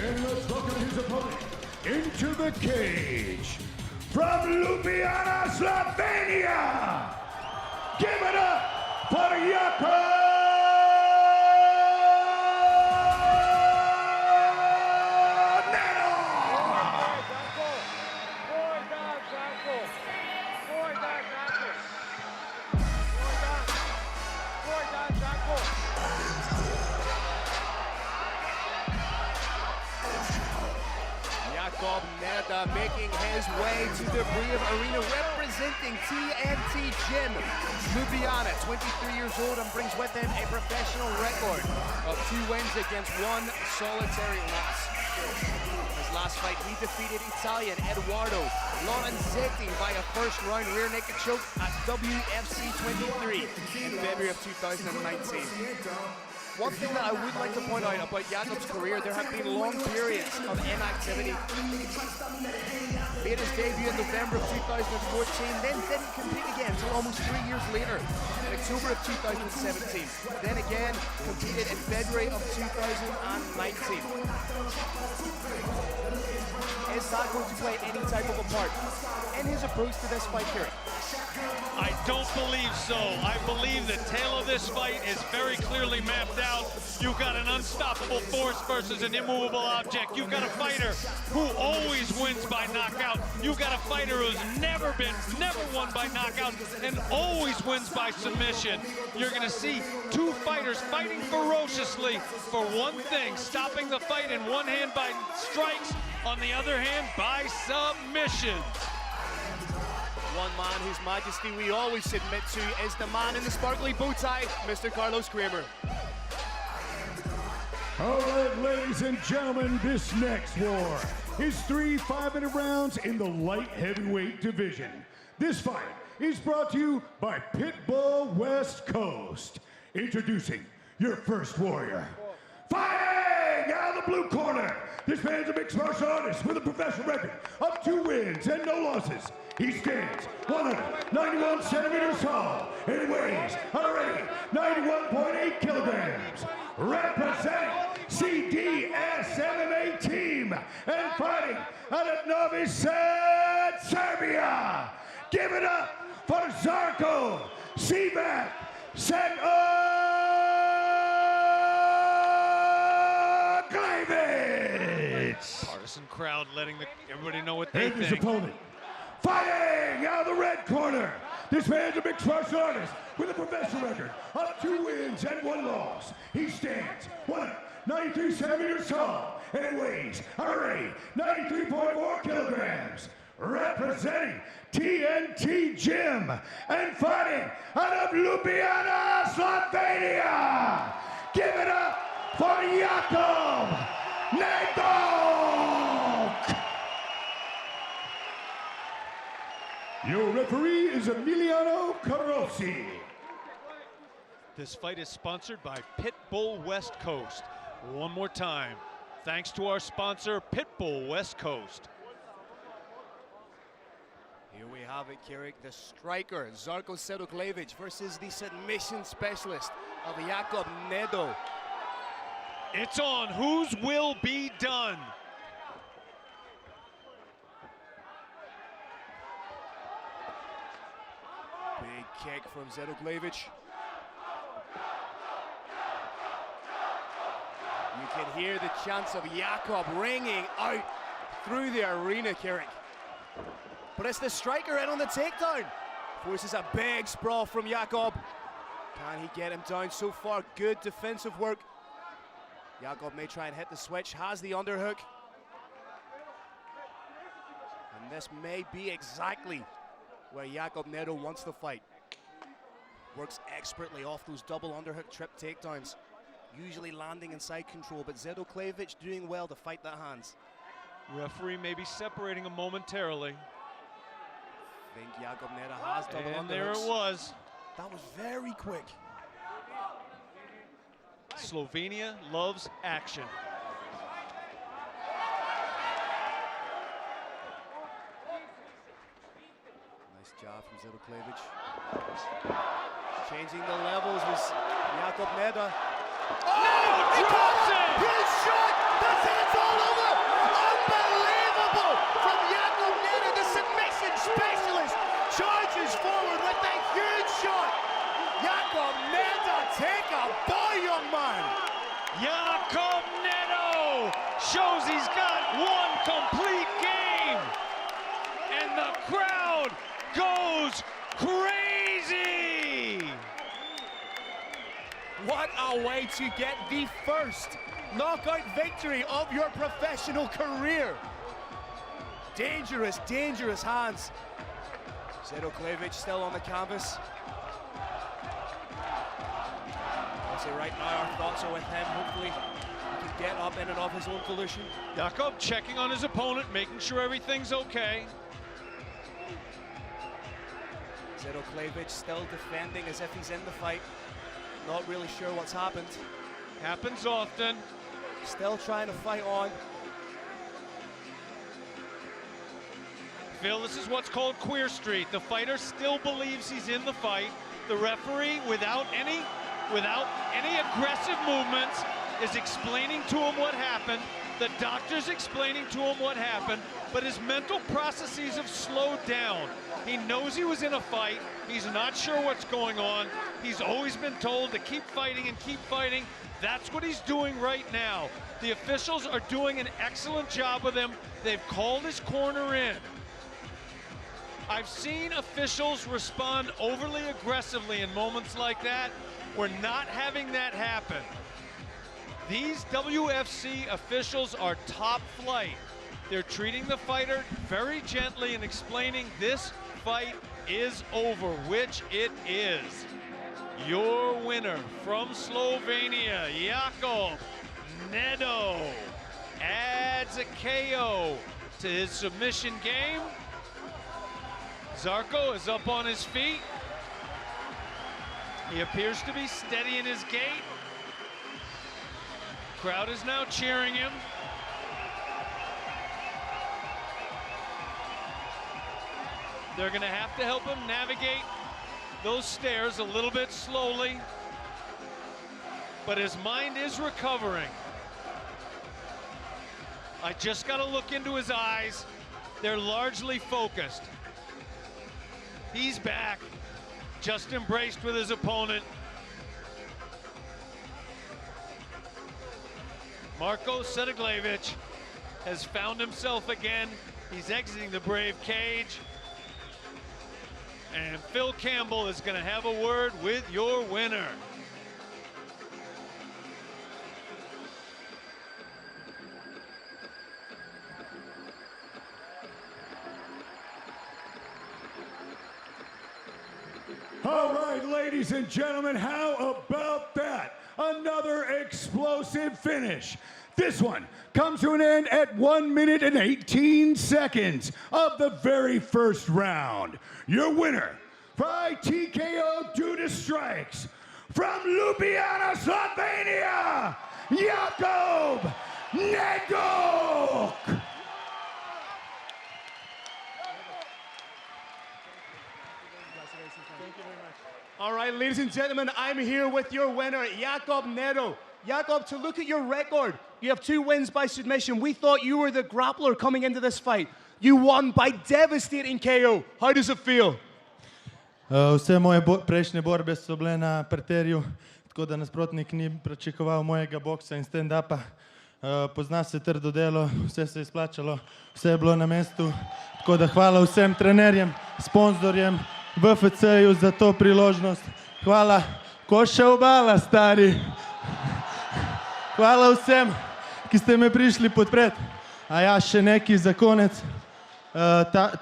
And let's welcome his opponent into the cage. From Ljubljana, Slovenia, give it up for Jakub Jakub Neda making his way to the Brave Arena, representing TNT Gym. Ljubljana, 23 years old, and brings with him a professional record of 2 wins against 1 solitary loss. His last fight, he defeated Italian Eduardo Lorenzetti via first round rear naked choke at WFC 23 in February of 2019. One thing that I would like to point out about Jakub's career, there have been long periods of inactivity. Made his debut in November of 2014, then didn't compete again until almost 3 years later, in October of 2017. Then again, competed in February of 2019. Is that going to play any type of a part in his approach to this fight here? I don't believe so. I believe the tail of this fight is very clearly mapped out. You've got an unstoppable force versus an immovable object. You've got a fighter who always wins by knockout. You've got a fighter who's never won by knockout and always wins by submission. You're going to see 2 fighters fighting ferociously for one thing, stopping the fight in one hand by strikes, on the other hand by submissions. One man whose majesty we always submit to is the man in the sparkly bow tie, Mr. Carlos Kramer. All right, ladies and gentlemen, this next war is 3 5-minute rounds in the light heavyweight division. This fight is brought to you by Pitbull West Coast. Introducing your first warrior. Fighting out of the blue corner, this man's a mixed martial artist with a professional record of 2 wins and no losses. He stands 191 centimeters tall and weighs already 91.8 kilograms. Representing CDS MMA team and fighting out of Novi Sad, Serbia. Give it up for Zarko Sivak Sedoglavich. Partisan crowd letting everybody know what they And his think. opponent, fighting out of the red corner, this man's a mixed martial artist with a professional record of 2 wins and 1 loss. He stands 193 centimeters tall and weighs already 93.4 kilograms. Representing TNT Gym and fighting out of Ljubljana, Slovenia. Give it up for Jakub Neda. Your referee is Emiliano Carosi. This fight is sponsored by Pitbull West Coast. One more time, thanks to our sponsor, Pitbull West Coast. Here we have it, Carrick, the striker, Zarko Sedoglavich versus the submission specialist of Jakub Neda. It's on. Whose will be done? Big kick from Sedoglavich. You can hear the chants of Jakub ringing out through the arena, Carrick. But it's the striker in on the takedown. Forces a big sprawl from Jakob. Can he get him down? So far, good defensive work. Jakob may try and hit the switch, has the underhook. And this may be exactly where Jakob Nedo wants the fight. Works expertly off those double underhook trip takedowns. Usually landing in side control, but Zedoklevich doing well to fight that hands. Referee may be separating him momentarily. I think Jakob Nedo has double underhooks. And there it was. That was very quick. Slovenia loves action. Nice job from Zedoklevich. Changing the levels was Jakob Nedo. Oh, he drops it! Huge shot! That's it, it's all over! Unbelievable from Jakob Nedo, the submission specialist, charges forward with a huge shot. Jakob Nedo, take a ball, young man. Jakob Nedo shows he's got one complete game. And the crowd goes crazy. What a way to get the first knockout victory of your professional career. Dangerous, dangerous hands. Zedoklevich still on the canvas. Obviously right now our thoughts are with him. Hopefully he can get up in and of his own volition. Jakob checking on his opponent, making sure everything's okay. Zedoklevich still defending as if he's in the fight. Not really sure what's happened. Happens often. Still trying to fight on. Phil, this is what's called Queer Street. The fighter still believes he's in the fight. The referee, without any aggressive movements, is explaining to him what happened. The doctor's explaining to him what happened, but his mental processes have slowed down. He knows he was in a fight. He's not sure what's going on. He's always been told to keep fighting and keep fighting. That's what he's doing right now. The officials are doing an excellent job with him. They've called his corner in. I've seen officials respond overly aggressively in moments like that. We're not having that happen. These WFC officials are top flight. They're treating the fighter very gently and explaining this fight is over, which it is. Your winner from Slovenia, Jakob Nedo, adds a KO to his submission game. Zarko is up on his feet. He appears to be steady in his gait. Crowd is now cheering him. They're going to have to help him navigate those stairs a little bit slowly, but his mind is recovering. I just got to look into his eyes. They're largely focused. He's back, just embraced with his opponent. Marko Zedoklevich has found himself again. He's exiting the Brave cage. And Phil Campbell is going to have a word with your winner. All right, ladies and gentlemen, how about that? Another explosive finish. This one comes to an end at 1 minute and 18 seconds of the very first round. Your winner by TKO due to strikes from Ljubljana, Slovenia, Jakob Nedo. All right, ladies and gentlemen, I'm here with your winner, Jakob Nedo. Jakob, to look at your record, you have 2 wins by submission. We thought you were the grappler coming into this fight. You won by devastating KO. How does it feel? Vse moje prejšnje borbe so bile na parterju, tako da nasprotnik ni pričakoval mojega boksa in stand-upa. Pozna se trdo delo, vse se je izplačalo, vse je bilo na mestu. Tako da hvala vsem trenerjem, sponzorjem, VFC-ju za to priložnost. Hvala. Koša obala, stari. Hvala vsem, ki ste me prišli podpret. A ja, še neki za konec.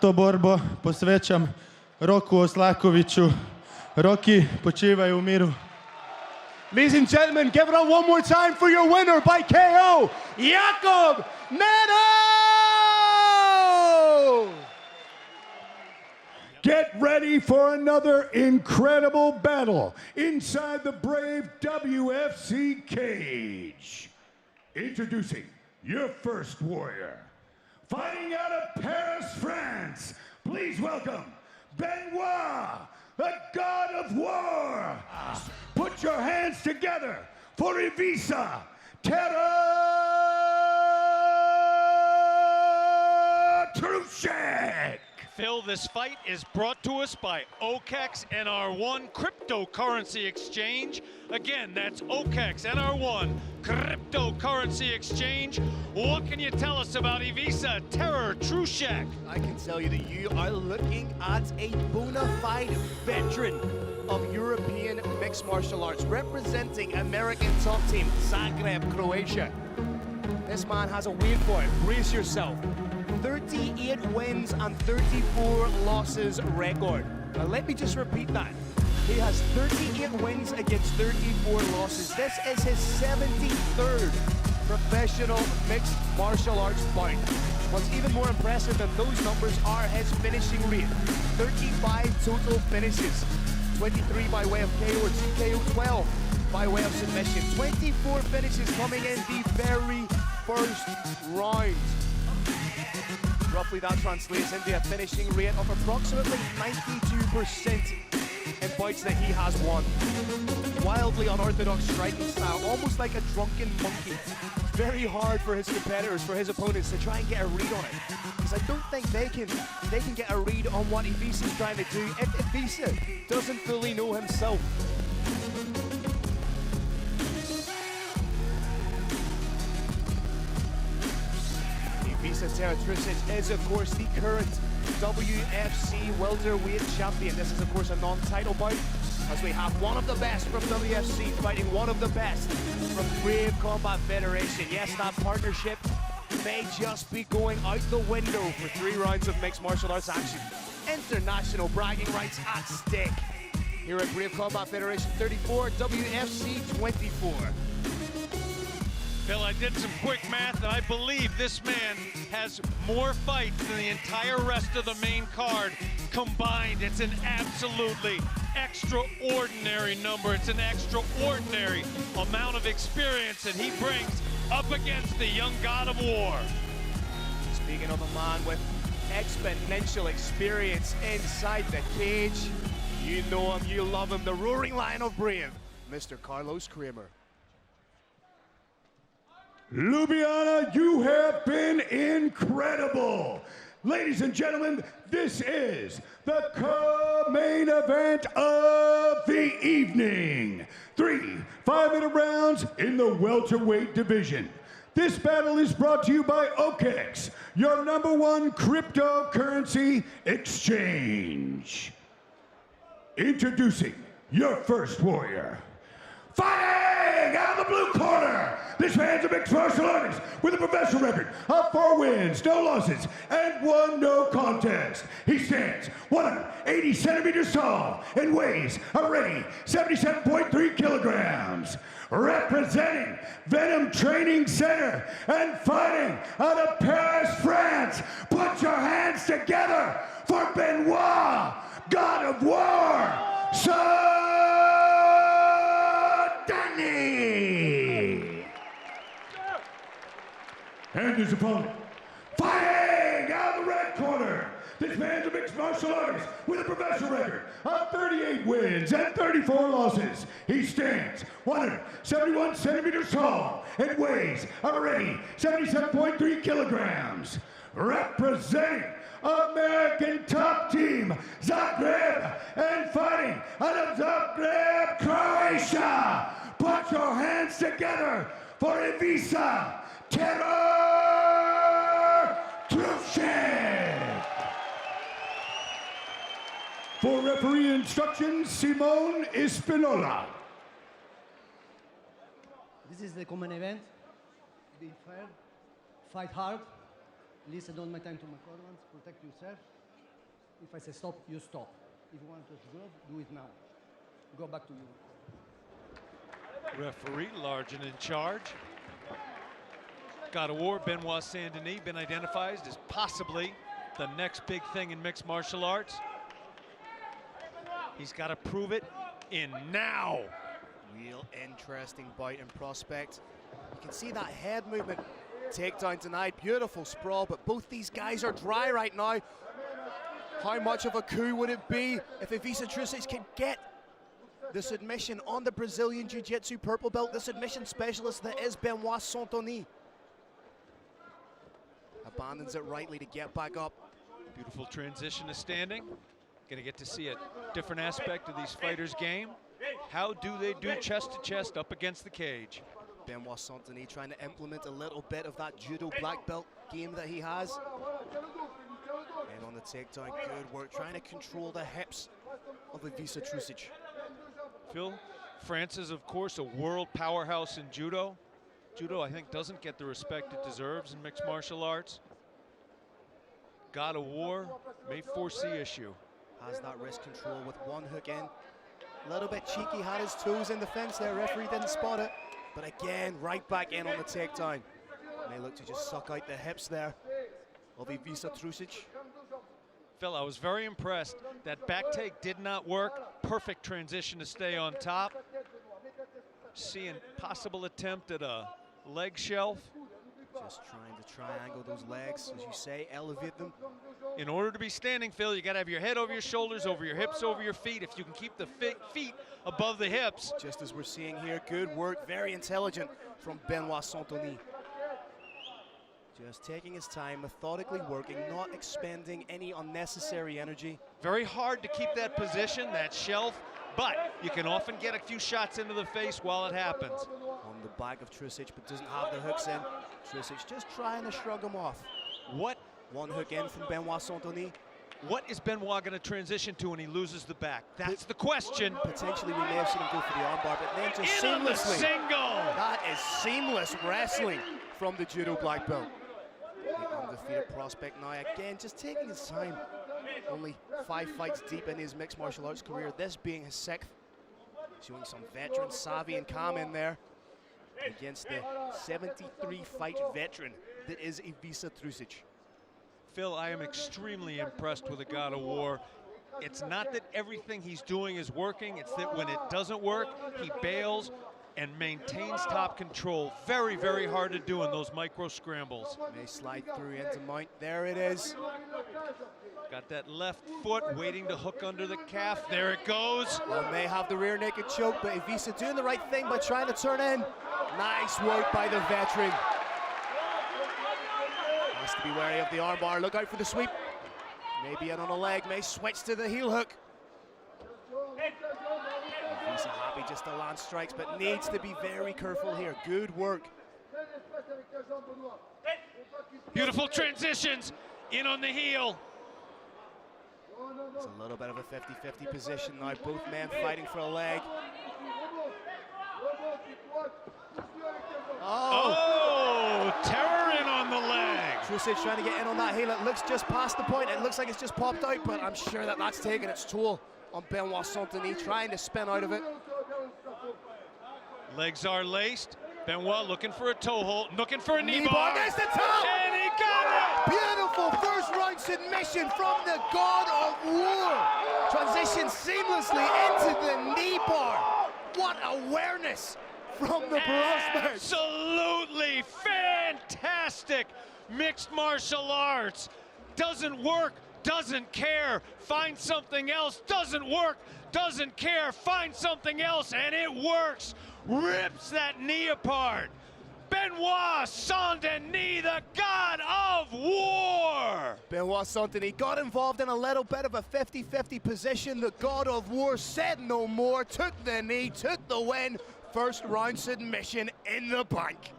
To borbo posvečam Roku Oslakoviću. Roki, počivaj v miru. Ladies and gentlemen, give it up one more time for your winner by KO, Jakub Neto! Get ready for another incredible battle inside the Brave WFC cage. Introducing your first warrior. Fighting out of Paris, France, please welcome Benoit, the God of War. Put your hands together for Ivica Trushek. Phil, this fight is brought to us by OKEX NR1 Cryptocurrency Exchange. Again, that's OKEX NR1 Cryptocurrency Exchange. What can you tell us about Ivica Trushek? I can tell you that you are looking at a bona fide veteran of European mixed martial arts, representing American top team, Zagreb, Croatia. This man has a wait for it. Brace yourself. 38 wins and 34 losses record. Now let me just repeat that. He has 38 wins against 34 losses. This is his 73rd professional mixed martial arts bout. What's even more impressive than those numbers are his finishing rate. 35 total finishes. 23 by way of KO or TKO, 12 by way of submission. 24 finishes coming in the very first round. Roughly that translates into a finishing rate of approximately 92% in bouts that he has won. Wildly unorthodox striking style, almost like a drunken monkey. Very hard for his competitors, for his opponents to try and get a read on it. Because I don't think they can get a read on what Ivica's trying to do if Ivica doesn't fully know himself. Ivica Trushek is, of course, the current WFC welterweight champion. This is, of course, a non-title bout, as we have one of the best from WFC fighting one of the best from Brave Combat Federation. Yes, that partnership may just be going out the window for 3 rounds of mixed martial arts action. International bragging rights at stake here at Brave Combat Federation 34, WFC 24. Phil, I did some quick math, and I believe this man has more fights than the entire rest of the main card combined. It's an absolutely extraordinary number. It's an extraordinary amount of experience that he brings up against the young God of War. Speaking of a man with exponential experience inside the cage, you know him, you love him, the roaring lion of Brave, Mr. Carlos Kramer. Ljubljana, you have been incredible. Ladies and gentlemen, this is the co-main event of the evening. 3 5-minute rounds in the welterweight division. This battle is brought to you by OKEX, your #1 cryptocurrency exchange. Introducing your first warrior. Fighting out of the blue corner, this man's a mixed martial artist with a professional record of 4 wins, no losses, and 1 no contest. He stands 180 centimeters tall and weighs already 77.3 kilograms. Representing Venom Training Center and fighting out of Paris, France, put your hands together for Benoit, God of War, and his opponent, fighting out of the red corner. This man's a mixed martial artist with a professional record of 38 wins and 34 losses. He stands 171 centimeters tall and weighs already 77.3 kilograms. Representing American top team, Zagreb, and fighting out of Zagreb, Croatia. Put your hands together for Ivica Trushek. For referee instructions, Simone Espinola. This is the common event. Be fair, fight hard, listen all my time to my corners, protect yourself. If I say stop, you stop. If you want to go, do it now. Go back to you. Referee Largent in charge. God of War, Benoit Saint-Denis, been identified as possibly the next big thing in mixed martial arts. He's got to prove it in now. Real interesting bout and prospect. You can see that head movement. Takedown denied, beautiful sprawl, but both these guys are dry right now. How much of a coup would it be if Ivica Trusic can get the submission on the Brazilian Jiu-Jitsu purple belt, the submission specialist that is Benoit Saint-Denis. Abandons it rightly to get back up. Beautiful transition to standing. Gonna get to see a different aspect of these fighters' game. How do they do chest to chest up against the cage? Benoit Saint-Denis trying to implement a little bit of that judo black belt game that he has. And on the takedown, good work, trying to control the hips of Ivica Trusic. Phil, France is, of course, a world powerhouse in judo. Judo, I think, doesn't get the respect it deserves in mixed martial arts. God of War may foresee issue. Has that wrist control with one hook in. A little bit cheeky, had his toes in the fence there. Referee didn't spot it. But again, right back in on the takedown. May look to just suck out the hips there of Ivica Trusic. Phil, I was very impressed. That back take did not work. Perfect transition to stay on top. Seeing possible attempt at a leg shelf. Just trying to triangle those legs, as you say, elevate them. In order to be standing, Phil, you got to have your head over your shoulders, over your hips, over your feet. If you can keep the feet above the hips. Just as we're seeing here, good work, very intelligent from Benoit Saint-Denis. Just taking his time, methodically working, not expending any unnecessary energy. Very hard to keep that position, that shelf, but you can often get a few shots into the face while it happens. On the back of Trusic, but doesn't have the hooks in. Trusic just trying to shrug him off. What? One hook in from Benoit Saint-Denis. What is Benoit going to transition to when he loses the back? That's the question. Potentially we may have seen him go for the armbar, but then just in seamlessly. On the single. That is seamless wrestling from the judo black belt. The undefeated prospect now, again, just taking his time. Only 5 fights deep in his mixed martial arts career, this being his 6th. Showing some veteran savvy and calm in there against the 73-fight veteran that is Ivica Trusic. Phil, I am extremely impressed with the God of War. It's not that everything he's doing is working, it's that when it doesn't work, he bails and maintains top control. Very, very hard to do in those micro scrambles. May slide through into mount. There it is. Got that left foot waiting to hook under the calf. There it goes. Well, may have the rear naked choke, but Ivica doing the right thing by trying to turn in. Nice work by the veteran. Has to be wary of the armbar. Look out for the sweep. Maybe in on a leg. May switch to the heel hook. Ivica happy just to land strikes, but needs to be very careful here. Good work. Beautiful transitions. In on the heel. It's a little bit of a 50-50 position now. Both men fighting for a leg. Oh, terror in on the leg. Trusic trying to get in on that heel. It looks just past the point. It looks like it's just popped out, but I'm sure that that's taken its toll on Benoit Saint-Denis, trying to spin out of it. Legs are laced. Benoit looking for a toe hold, looking for a knee bar. There's the top! And he got it! Beautiful first round submission from the God of War. Transitions seamlessly into the knee bar. What awareness from the prospect. Absolutely fantastic mixed martial arts. Doesn't work, doesn't care. Find something else, doesn't work, doesn't care. Find something else, and it works. Rips that knee apart. Benoit Saint-Denis, the God of War. Benoit Saint-Denis got involved in a little bit of a 50-50 position. The God of War said no more, took the knee, took the win. First round submission in the bank.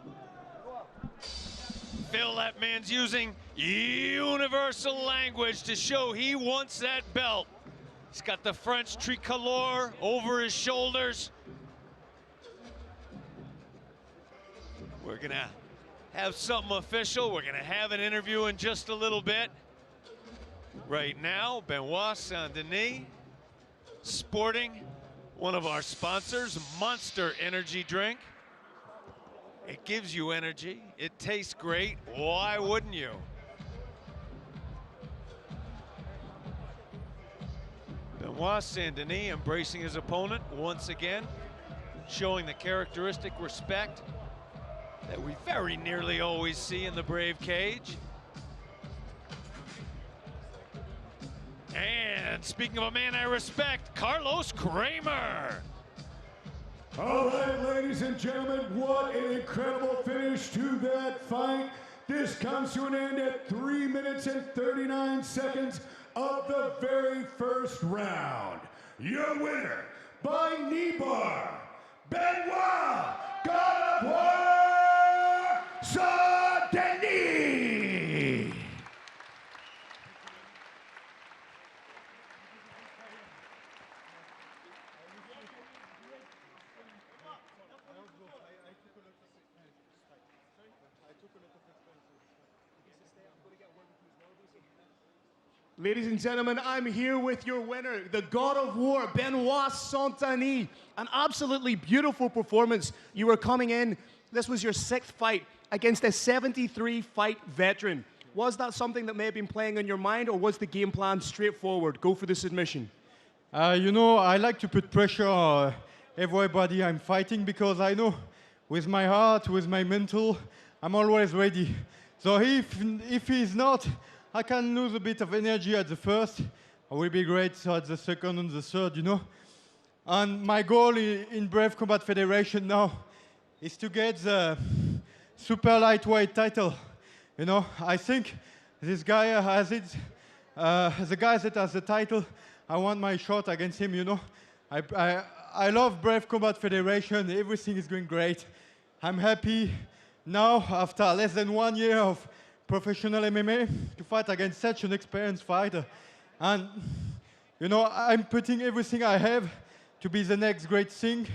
Phil, that man's using universal language to show he wants that belt. He's got the French tricolor over his shoulders. We're gonna have something official. We're gonna have an interview in just a little bit. Right now, Benoit Saint-Denis sporting one of our sponsors, Monster Energy Drink. It gives you energy. It tastes great. Why wouldn't you? Benoit Saint-Denis embracing his opponent once again, showing the characteristic respect that we very nearly always see in the Brave cage. And speaking of a man I respect, Carlos Kramer. All right, ladies and gentlemen, what an incredible finish to that fight. This comes to an end at 3 minutes and 39 seconds of the very first round. Your winner by knee bar, Benoit God of War Saint-Denis. Ladies and gentlemen, I'm here with your winner, the God of War, Benoit Saint-Denis. An absolutely beautiful performance. You were coming in, this was your 6th fight against a 73-fight veteran. Was that something that may have been playing on your mind, or was the game plan straightforward? Go for the submission. You know, I like to put pressure on everybody I'm fighting, because I know with my heart, with my mental, I'm always ready. So if he's not, I can lose a bit of energy at the first. I will be great at the second and the third, you know. And my goal in Brave Combat Federation now is to get the super lightweight title. You know, I think this guy has it. The guy that has the title, I want my shot against him, you know. I love Brave Combat Federation. Everything is going great. I'm happy now, after less than 1 year of professional MMA, to fight against such an experienced fighter. And, you know, I'm putting everything I have to be the next great thing.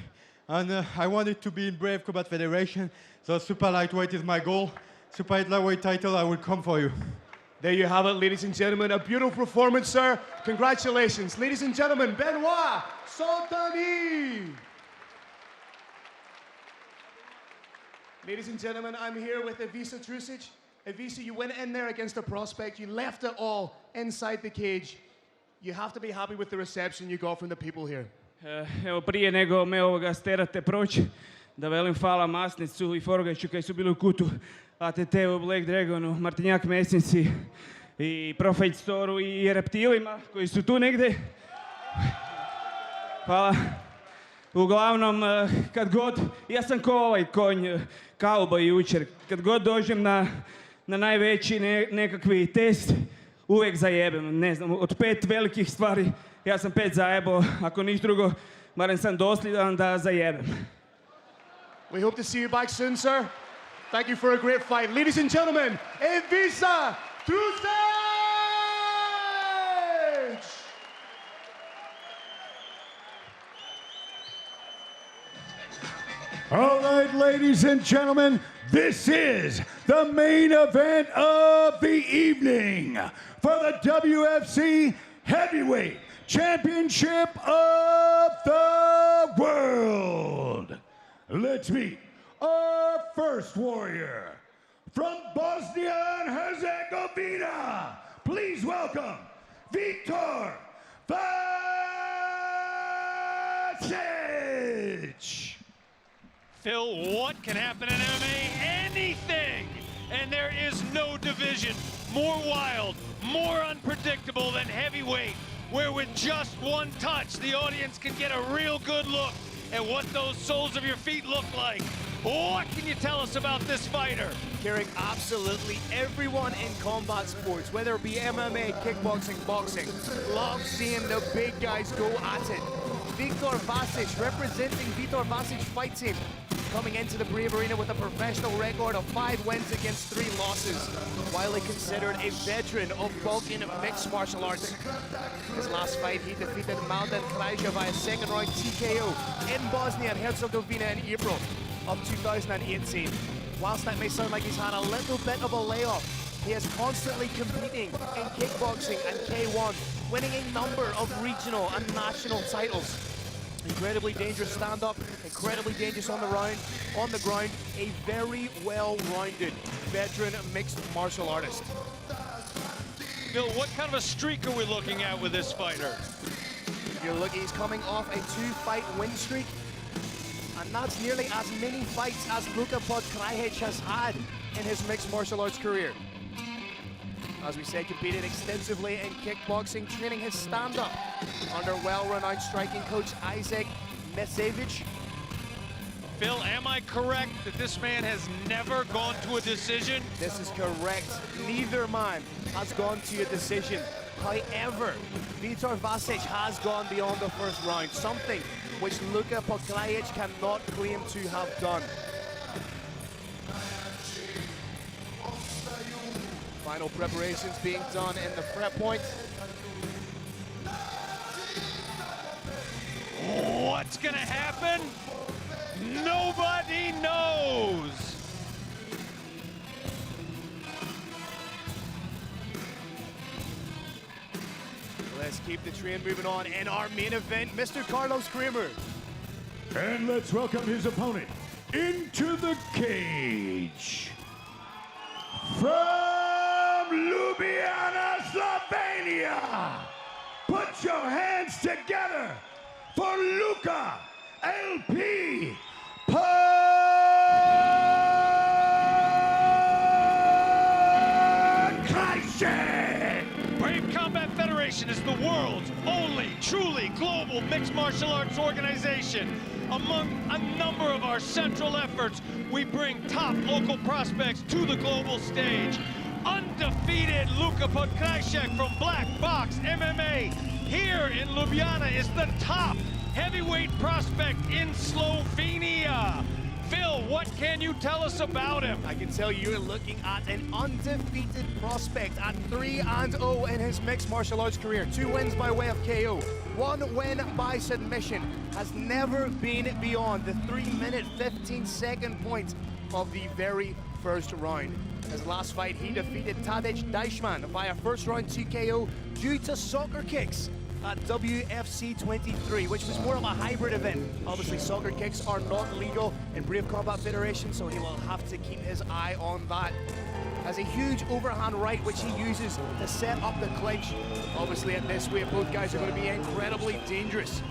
And I want it to be in Brave Combat Federation. So super lightweight is my goal. Super lightweight title, I will come for you. There you have it, ladies and gentlemen. A beautiful performance, sir. Congratulations. Ladies and gentlemen, Benoit Saint-Denis. Ladies and gentlemen, I'm here with Ivica Trusic. Ivica, you went in there against a prospect. You left it all inside the cage. You have to be happy with the reception you got from the people here. Evo, prije nego me ovoga sterate proći, da velim hvala Masnicu i Forgaću koji su bili u kutu, ATT-u, Black Dragonu, Martinjak Mesnici i Profit Store-u i Reptilima koji su tu negde. Hvala. Uglavnom, kad god, ja sam ko ovaj konj, kauboj jučer, kad god dođem na najveći nekakvi test, uvijek zajebem. Ne znam, od 5 velikih stvari, ja sam 5 zajebao, ako niš drugo, barem sam dosljedan da zajebem. We hope to see you back soon, sir. Thank you for a great fight. Ladies and gentlemen, Ivica Trusic! All right, ladies and gentlemen, this is the main event of the evening for the WFC Heavyweight Championship of the World. Let's meet our first warrior from Bosnia and Herzegovina. Please welcome Viktor Vasic. Phil, what can happen in MMA? Anything! And there is no division more wild, more unpredictable than heavyweight, where with just one touch, the audience can get a real good look at what those soles of your feet look like. What can you tell us about this fighter? Carrick, absolutely everyone in combat sports, whether it be MMA, kickboxing, boxing, loves seeing the big guys go at it. Viktor Vasic, representing Viktor Vasic Fight Team. coming into the Brave Arena with a professional record of 5 wins against 3 losses, widely considered a veteran of Balkan mixed martial arts. His last fight, he defeated Mladen Krajša via second round TKO in Bosnia and Herzegovina in April of 2018. Whilst that may sound like he's had a little bit of a layoff, he is constantly competing in kickboxing and K1, winning a number of regional and national titles. Incredibly dangerous stand-up, incredibly dangerous on the ground, a very well-rounded veteran mixed martial artist. Bill, what kind of a streak are we looking at with this fighter? You're looking, he's coming off a 2-fight win streak, and that's nearly as many fights as Luka Podkrajec has had in his mixed martial arts career. As we said, competed extensively in kickboxing, training his stand-up under well-renowned striking coach Isaac Mesevich. Phil, am I correct that this man has never gone to a decision? This is correct. Neither man has gone to a decision. However, Vitor Vasic has gone beyond the first round, something which Luka Podkrajec cannot claim to have done. Final preparations being done in the prep point. What's gonna happen? Nobody knows. Let's keep the train moving on in our main event, Mr. Carlos Kramer. And let's welcome his opponent into the cage. From Ljubljana, Slovenia, put your hands together for Luka LP Podkrajec. Brave Combat Federation is the world's only truly global mixed martial arts organization. Among a number of our central efforts, we bring top local prospects to the global stage. Undefeated Luka Podkrajec from Black Box MMA here in Ljubljana is the top heavyweight prospect in Slovenia. Phil, what can you tell us about him? I can tell you're looking at an undefeated prospect at 3-0 in his mixed martial arts career. 2 wins by way of KO, 1 win by submission. Has never been beyond the 3-minute 15-second point of the very first round. His last fight, he defeated Tadej Deichmann via first round TKO due to soccer kicks at WFC 23, which was more of a hybrid event. Obviously, soccer kicks are not legal in Brave Combat Federation, so he will have to keep his eye on that. Has a huge overhand right, which he uses to set up the clinch. Obviously, at this weight, both guys are going to be incredibly dangerous.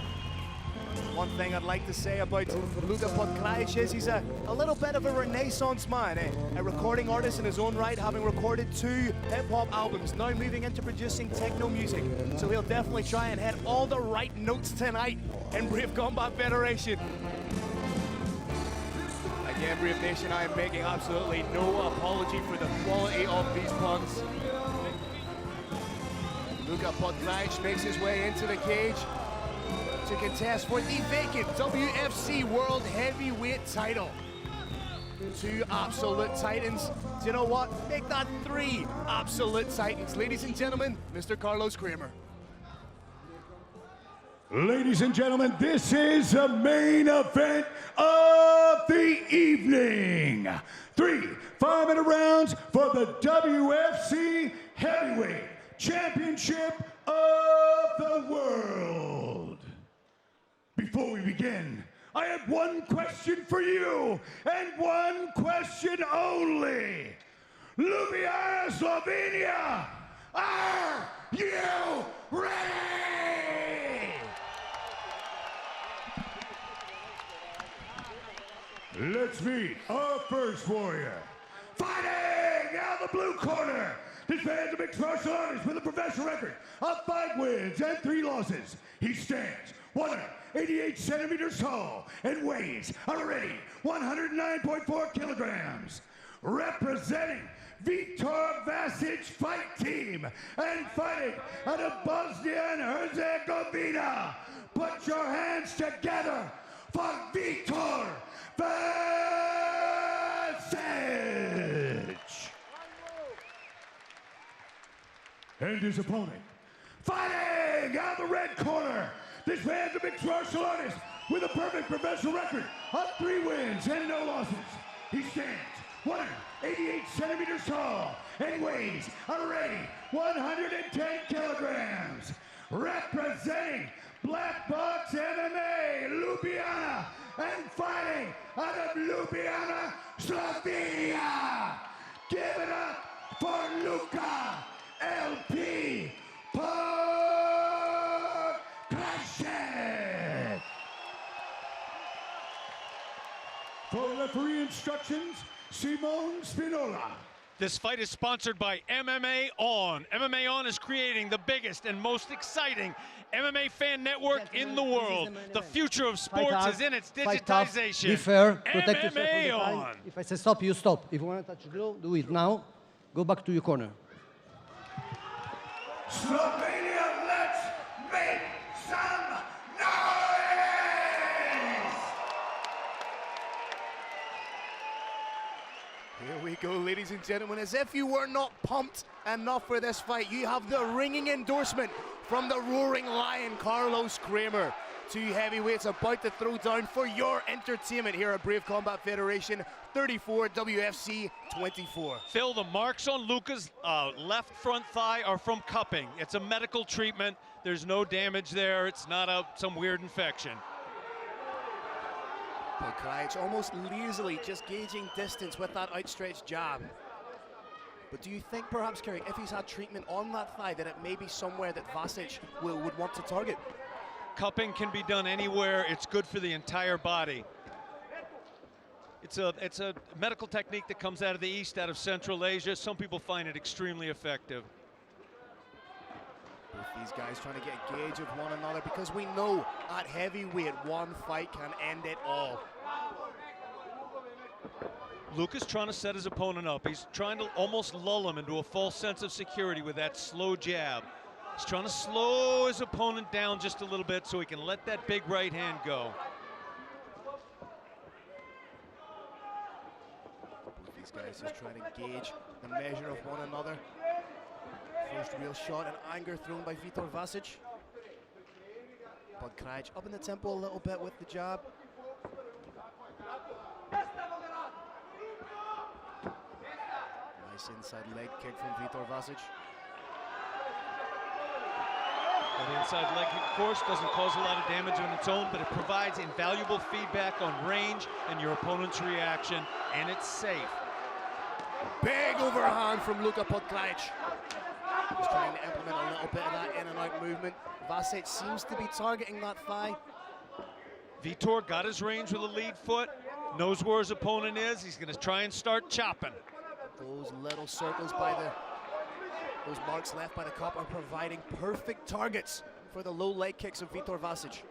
One thing I'd like to say about Luka Podkrajec is he's a little bit of a renaissance man, a recording artist in his own right, having recorded 2 hip-hop albums, now moving into producing techno music. So he'll definitely try and hit all the right notes tonight in Brave Combat Federation. Again, Brave Nation, I am making absolutely no apology for the quality of these puns. Luka Podkrajec makes his way into the cage to contest for the vacant WFC World Heavyweight title. 2 absolute titans. Do you know what? Make that 3 absolute titans. Ladies and gentlemen, Mr. Carlos Kramer. Ladies and gentlemen, this is the main event of the evening. 3 5-minute rounds for the WFC Heavyweight Championship of the World. Before we begin, I have one question for you, and one question only. Ljubljana, Slovenia, are you ready? Let's meet our first warrior. Fighting out of the blue corner. This man's a mixed martial artist with a professional record of 5 wins and 3 losses. He stands 188 centimeters tall and weighs already 109.4 kilograms. Representing Vitor Vasic fight team and fighting out of Bosnia and Herzegovina. Put your hands together for Vitor Vasich. And his opponent, fighting out of the red corner. This man's a mixed martial artist with a perfect professional record of 3 wins and no losses. He stands 188 centimeters tall and weighs already 110 kilograms. Representing Black Box MMA, Ljubljana, and fighting out of Ljubljana, Slovenia. Give it up for Luka LP Podkrasik. For referee instructions, Simone Spinola. This fight is sponsored by MMA On. MMA On is creating the biggest and most exciting MMA fan network in the world. The future of sports is in its digitization. Be fair, protect yourself MMA from the On. time. If I say stop, you stop. If you want to touch the grill, do it now. Go back to your corner. Slovenia, let's make some noise! Here we go, ladies and gentlemen. As if you were not pumped enough for this fight, you have the ringing endorsement from the roaring lion, Carlos Kramer. 2 heavyweights about to throw down for your entertainment here at Brave Combat Federation 34 WFC 24. Phil, the marks on Luka's left front thigh are from cupping. It's a medical treatment. There's no damage there. It's not some weird infection. Podkrasik almost lazily just gauging distance with that outstretched jab. But do you think perhaps, Kerry, if he's had treatment on that thigh, that it may be somewhere that Vasich would want to target? Cupping can be done anywhere. It's good for the entire body. It's a medical technique that comes out of the East, out of Central Asia. Some people find it extremely effective. Both these guys trying to get a gauge of one another, because we know at heavyweight one fight can end it all. Luka's trying to set his opponent up. He's trying to almost lull him into a false sense of security with that slow jab. He's trying to slow his opponent down just a little bit so he can let that big right hand go. Both these guys just trying to gauge the measure of one another. First real shot and anger thrown by Vitor Vasich. Podkrasik up in the tempo a little bit with the jab. Nice inside leg kick from Vitor Vasich. That inside leg, of course, doesn't cause a lot of damage on its own, but it provides invaluable feedback on range and your opponent's reaction, and it's safe. Big overhand from Luka Podkrasik. He's trying to implement a little bit of that in and out movement. Vasich seems to be targeting that thigh. Vitor got his range with a lead foot, knows where his opponent is. He's going to try and start chopping. Those little circles by those marks left by the cop are providing perfect targets for the low leg kicks of Vitor Vasich.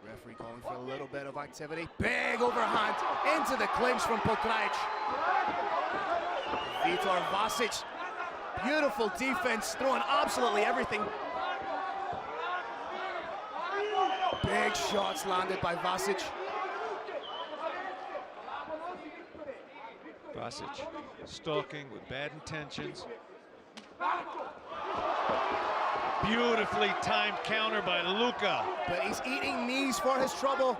Referee calling for a little bit of activity. Big overhand into the clinch from Podkrasik. Vitor Vasich, beautiful defense, throwing absolutely everything. Big shots landed by Vasich. Vasich stalking with bad intentions. Beautifully timed counter by Luka. But he's eating knees for his trouble.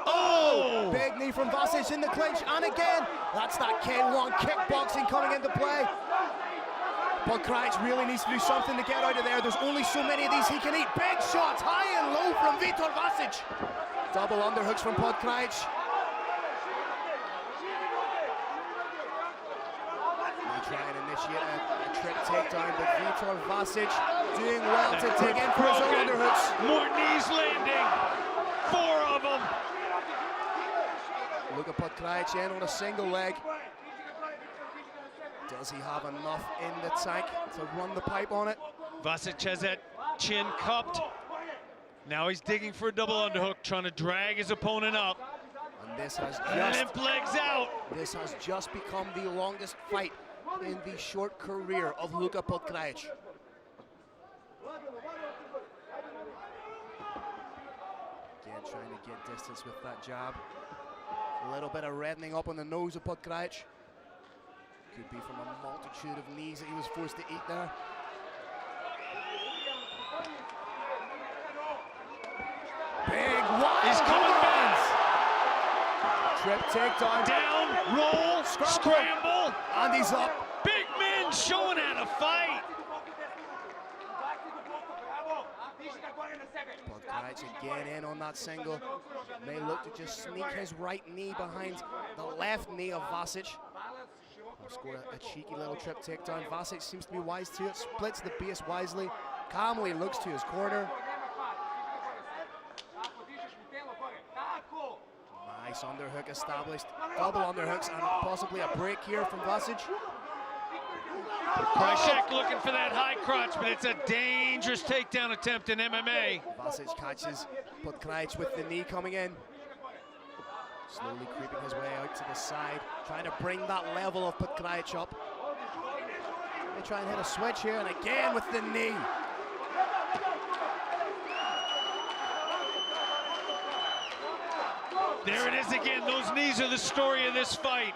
Oh! Big knee from Vasich in the clinch, and again, that's that K1 kickboxing coming into play. Podkrasik really needs to do something to get out of there. There's only so many of these he can eat. Big shots, high and low from Vitor Vasich. Double underhooks from Podkrasik. Try and initiate a trick takedown, but Vitor Vasich doing well to dig in for his own underhooks. More knees landing. 4 of them. Luka Podkrasik in on a single leg. Does he have enough in the tank to run the pipe on it? Vasich has that chin cupped. Now he's digging for a double underhook, trying to drag his opponent up. And this has Limp legs out. This has just become the longest fight in the short career of Luka Podkrasik. get distance with that jab. A little bit of reddening up on the nose of Podkrajc. Could be from a multitude of knees that he was forced to eat there. Big wide. He's coming back. Trip takedown. Down, roll, scramble. And he's up. Big men showing how to fight. Podkrajc again in on that single. May look to just sneak his right knee behind the left knee of Vasic. Score a cheeky little trip takedown. Vasic seems to be wise to it, splits the base wisely, calmly looks to his corner. Nice underhook established. Double underhooks and possibly a break here from Vasic. Krajcek looking for that high crotch, but it's a dangerous takedown attempt in MMA. Vasic catches Podkrajc with the knee coming in. Slowly creeping his way out to the side, trying to bring that level of Podkrajc up. They try and hit a switch here, and again with the knee. There it is again. Those knees are the story of this fight.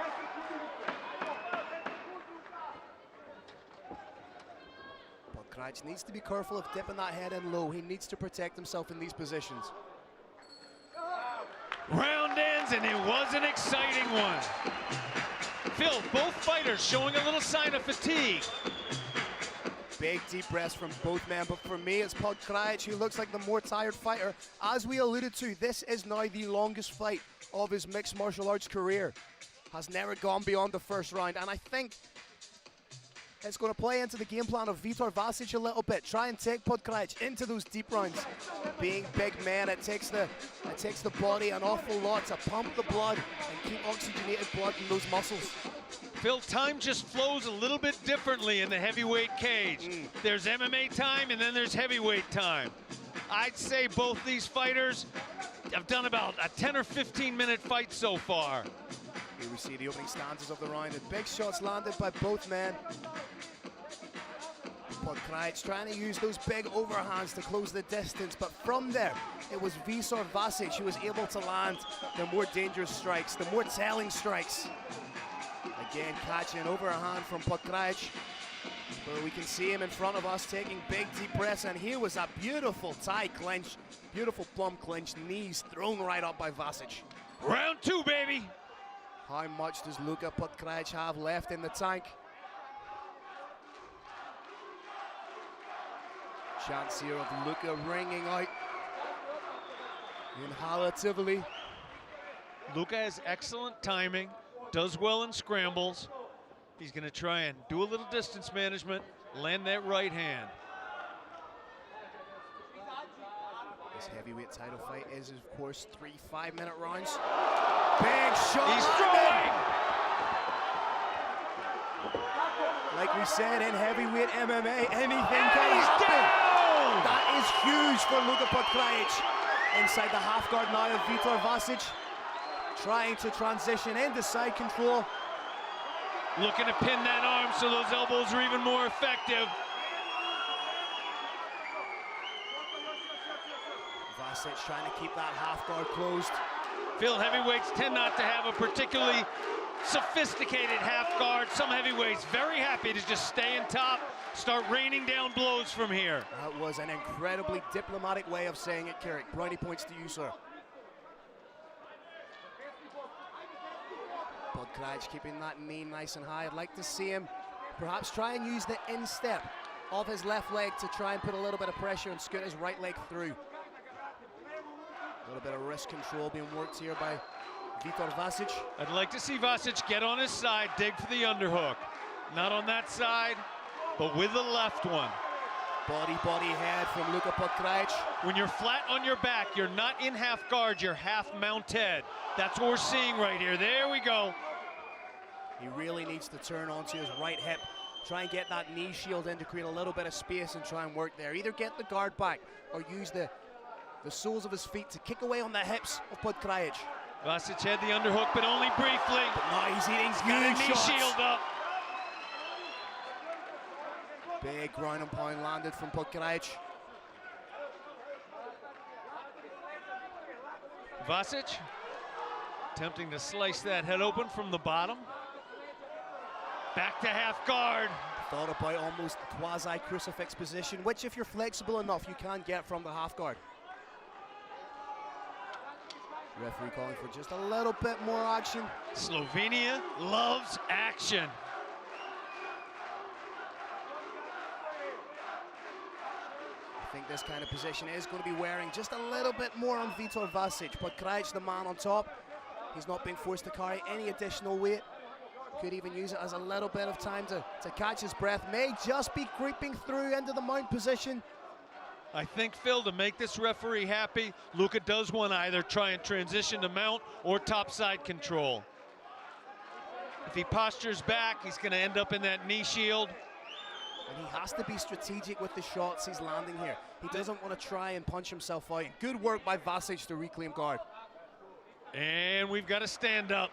Podkrajc needs to be careful of dipping that head in low. He needs to protect himself in these positions. Round ends, and it was an exciting one. Phil, both fighters showing a little sign of fatigue. Big deep breaths from both men, but for me, it's Podkrajc who looks like the more tired fighter. As we alluded to, this is now the longest fight of his mixed martial arts career. Has never gone beyond the first round, and I think it's going to play into the game plan of Vitor Vasic a little bit. Try and take Podkrajc into those deep rounds. Being big men, it takes the body an awful lot to pump the blood and keep oxygenated blood in those muscles. Phil, time just flows a little bit differently in the heavyweight cage. There's MMA time and then there's heavyweight time. I'd say both these fighters have done about a 10 or 15 minute fight so far. Here we see the opening stanzas of the round, and big shots landed by both men. Podkrajc trying to use those big overhands to close the distance, but from there, it was Vitor Vasic who was able to land the more dangerous strikes, the more telling strikes. Again, catching an overhand from Podkrajc, where we can see him in front of us taking big deep breaths, and here was a beautiful tie clinch, beautiful plum clinch, knees thrown right up by Vasic. Round two, baby. How much does Luka Podkrajc have left in the tank? Chance here of Luka ringing out inhalatively. Luka has excellent timing, does well in scrambles. He's going to try and do a little distance management, land that right hand. This heavyweight title fight is, of course, 3 5-minute rounds. Big shot! He's throwing! Like we said, in heavyweight MMA, anything can happen. That is huge for Luka Podkrajc. Inside the half guard now of Vitor Vasic, trying to transition into side control. Looking to pin that arm so those elbows are even more effective. Vasic trying to keep that half guard closed. Phil, heavyweights tend not to have a particularly sophisticated half guard. Some heavyweights very happy to just stay in top, start raining down blows from here. That was an incredibly diplomatic way of saying it, Carrick. Brownie points to you, sir. Podkrajc keeping that knee nice and high. I'd like to see him perhaps try and use the instep of his left leg to try and put a little bit of pressure and scoot his right leg through. A little bit of wrist control being worked here by Vitor Vasic. I'd like to see Vasic get on his side, dig for the underhook. Not on that side, but with the left one. Body, head from Luka Podkrajc. When you're flat on your back, you're not in half guard, you're half mounted. That's what we're seeing right here. There we go. He really needs to turn onto his right hip, try and get that knee shield in to create a little bit of space and try and work there. Either get the guard back or use the soles of his feet to kick away on the hips of Podkrajc. Vasic had the underhook, but only briefly. But now he's eating got a knee shots. shield up. Big ground and pound landed from Podkrajc. Vasic attempting to slice that head open from the bottom. Back to half guard. Thought about almost quasi-crucifix position, which if you're flexible enough, you can get from the half guard. Referee calling for just a little bit more action. Slovenia loves action. I think this kind of position is going to be wearing just a little bit more on Vitor Vasic, but Krajc, the man on top, he's not being forced to carry any additional weight. Could even use it as a little bit of time to catch his breath. May just be creeping through into the mount position. I think, Phil, to make this referee happy, Luka does want to either try and transition to mount or topside control. If he postures back, he's going to end up in that knee shield. And he has to be strategic with the shots he's landing here. He doesn't want to try and punch himself out. Good work by Vasic to reclaim guard. And we've got a stand up.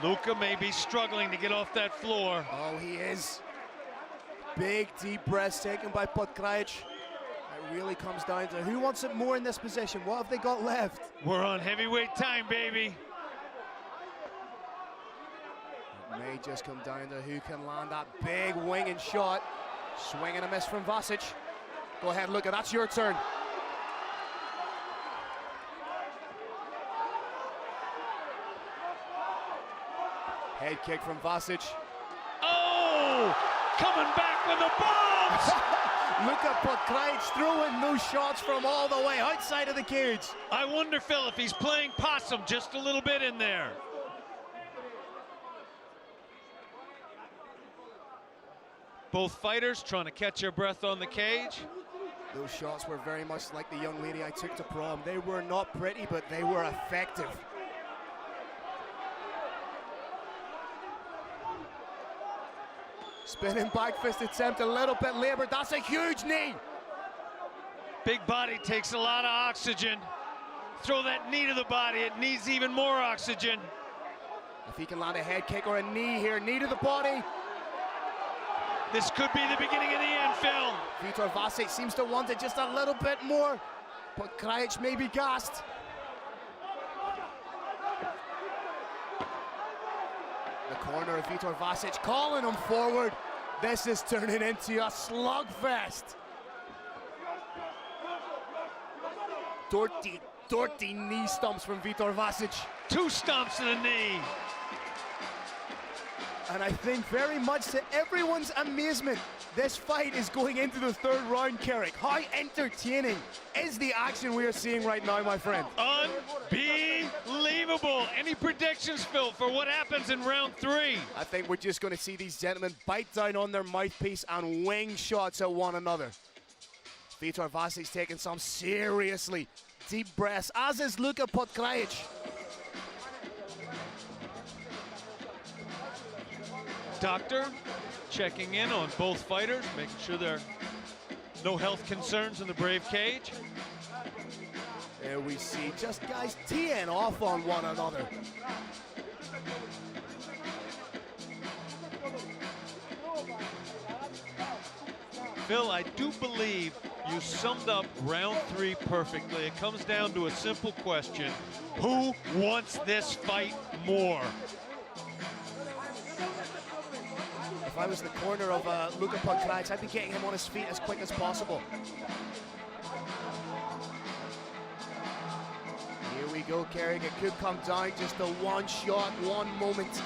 Luka may be struggling to get off that floor. Oh, he is. Big deep breaths taken by Krajc. It really comes down to who wants it more in this position. What have they got left? We're on heavyweight time, baby. It may just come down to who can land that big winging shot. Swing and a miss from Vasic. Go ahead, Luka, that's your turn. Head kick from Vasic. Oh! Coming back with the bombs! Look at Krajc throwing those shots from all the way outside of the cage. I wonder, Phil, if he's playing possum just a little bit in there. Both fighters trying to catch their breath on the cage. Those shots were very much like the young lady I took to prom. They were not pretty, but they were effective. Spinning back fist attempt, a little bit labored. That's a huge knee. Big body takes a lot of oxygen. Throw that knee to the body, it needs even more oxygen. If he can land a head kick or a knee here, knee to the body. This could be the beginning of the end, Phil. Vitor Vasic seems to want it just a little bit more, but Krajc may be gassed. The corner of Vitor Vasic calling him forward. This is turning into a slugfest. Dirty knee stumps from Vitor Vasic. 2 stumps and a knee. And I think very much to everyone's amazement, this fight is going into the 3rd round, Carrick. How entertaining is the action we are seeing right now, my friend? Unbelievable. Any predictions, Phil, for what happens in round 3? I think we're just going to see these gentlemen bite down on their mouthpiece and wing shots at one another. Vitor Vasic's taking some seriously deep breaths, as is Luka Krajc. Doctor checking in on both fighters, making sure there are no health concerns in the Brave cage. There we see just guys teeing off on one another. Phil, I do believe you summed up round 3 perfectly. It comes down to a simple question. Who wants this fight more? If I was the corner of Luka Krajc, I'd be getting him on his feet as quick as possible. Here we go, Carrick. It could come down just to one shot, one moment.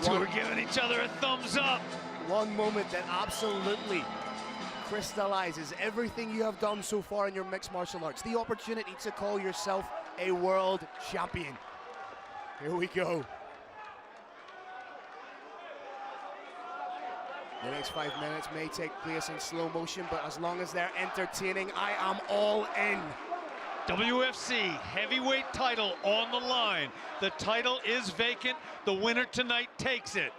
Two are giving each other a thumbs up. One moment that absolutely crystallizes everything you have done so far in your mixed martial arts. The opportunity to call yourself a world champion. Here we go. The next 5 minutes may take place in slow motion, but as long as they're entertaining, I am all in. WFC heavyweight title on the line. The title is vacant. The winner tonight takes it.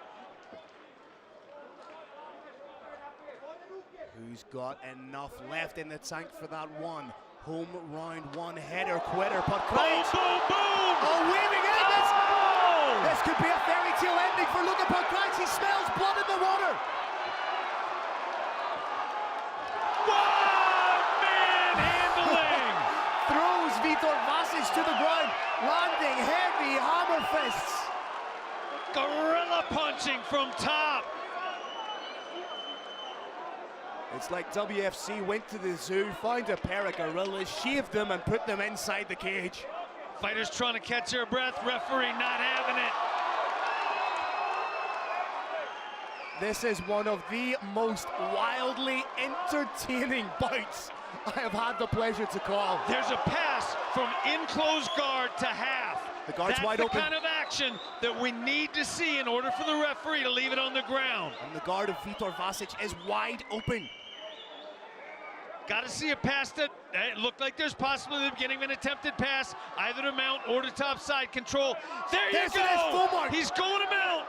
Who's got enough left in the tank for that one home round, one header quitter? But boom, boom, boom! Oh, weaving in this! Oh! This could be a fairy tale ending for Luka Krajc. He smells blood in the water. Wow! Vitor Vasic to the ground, landing heavy hammer fists. Gorilla punching from top. It's like WFC went to the zoo, found a pair of gorillas, shaved them and put them inside the cage. Fighters trying to catch their breath, referee not having it. This is one of the most wildly entertaining bouts I have had the pleasure to call. There's a pass from in-closed guard to half. The guard's That's wide the open. kind of action that we need to see in order for the referee to leave it on the ground. And the guard of Vitor Vasic is wide open. Got to see a pass that it looked like there's possibly the beginning of an attempted pass, either to mount or to top side control. There you go! He's going to mount!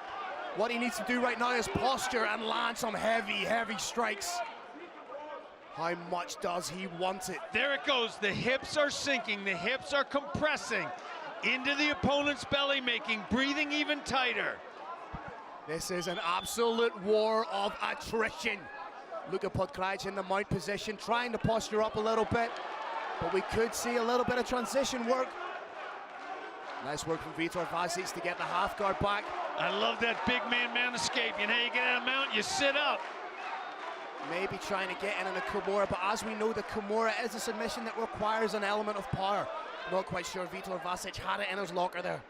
What he needs to do right now is posture and land some heavy, heavy strikes. How much does he want it? There it goes. The hips are sinking. The hips are compressing into the opponent's belly, making breathing even tighter. This is an absolute war of attrition. Luka Podkraj in the mount position, trying to posture up a little bit, but we could see a little bit of transition work. Nice work from Vitor Vasic to get the half guard back. I love that big man escape. You know, you get out of mount, you sit up. Maybe trying to get in a Kimura, but as we know, the Kimura is a submission that requires an element of power. Not quite sure Vitor Vasic had it in his locker there.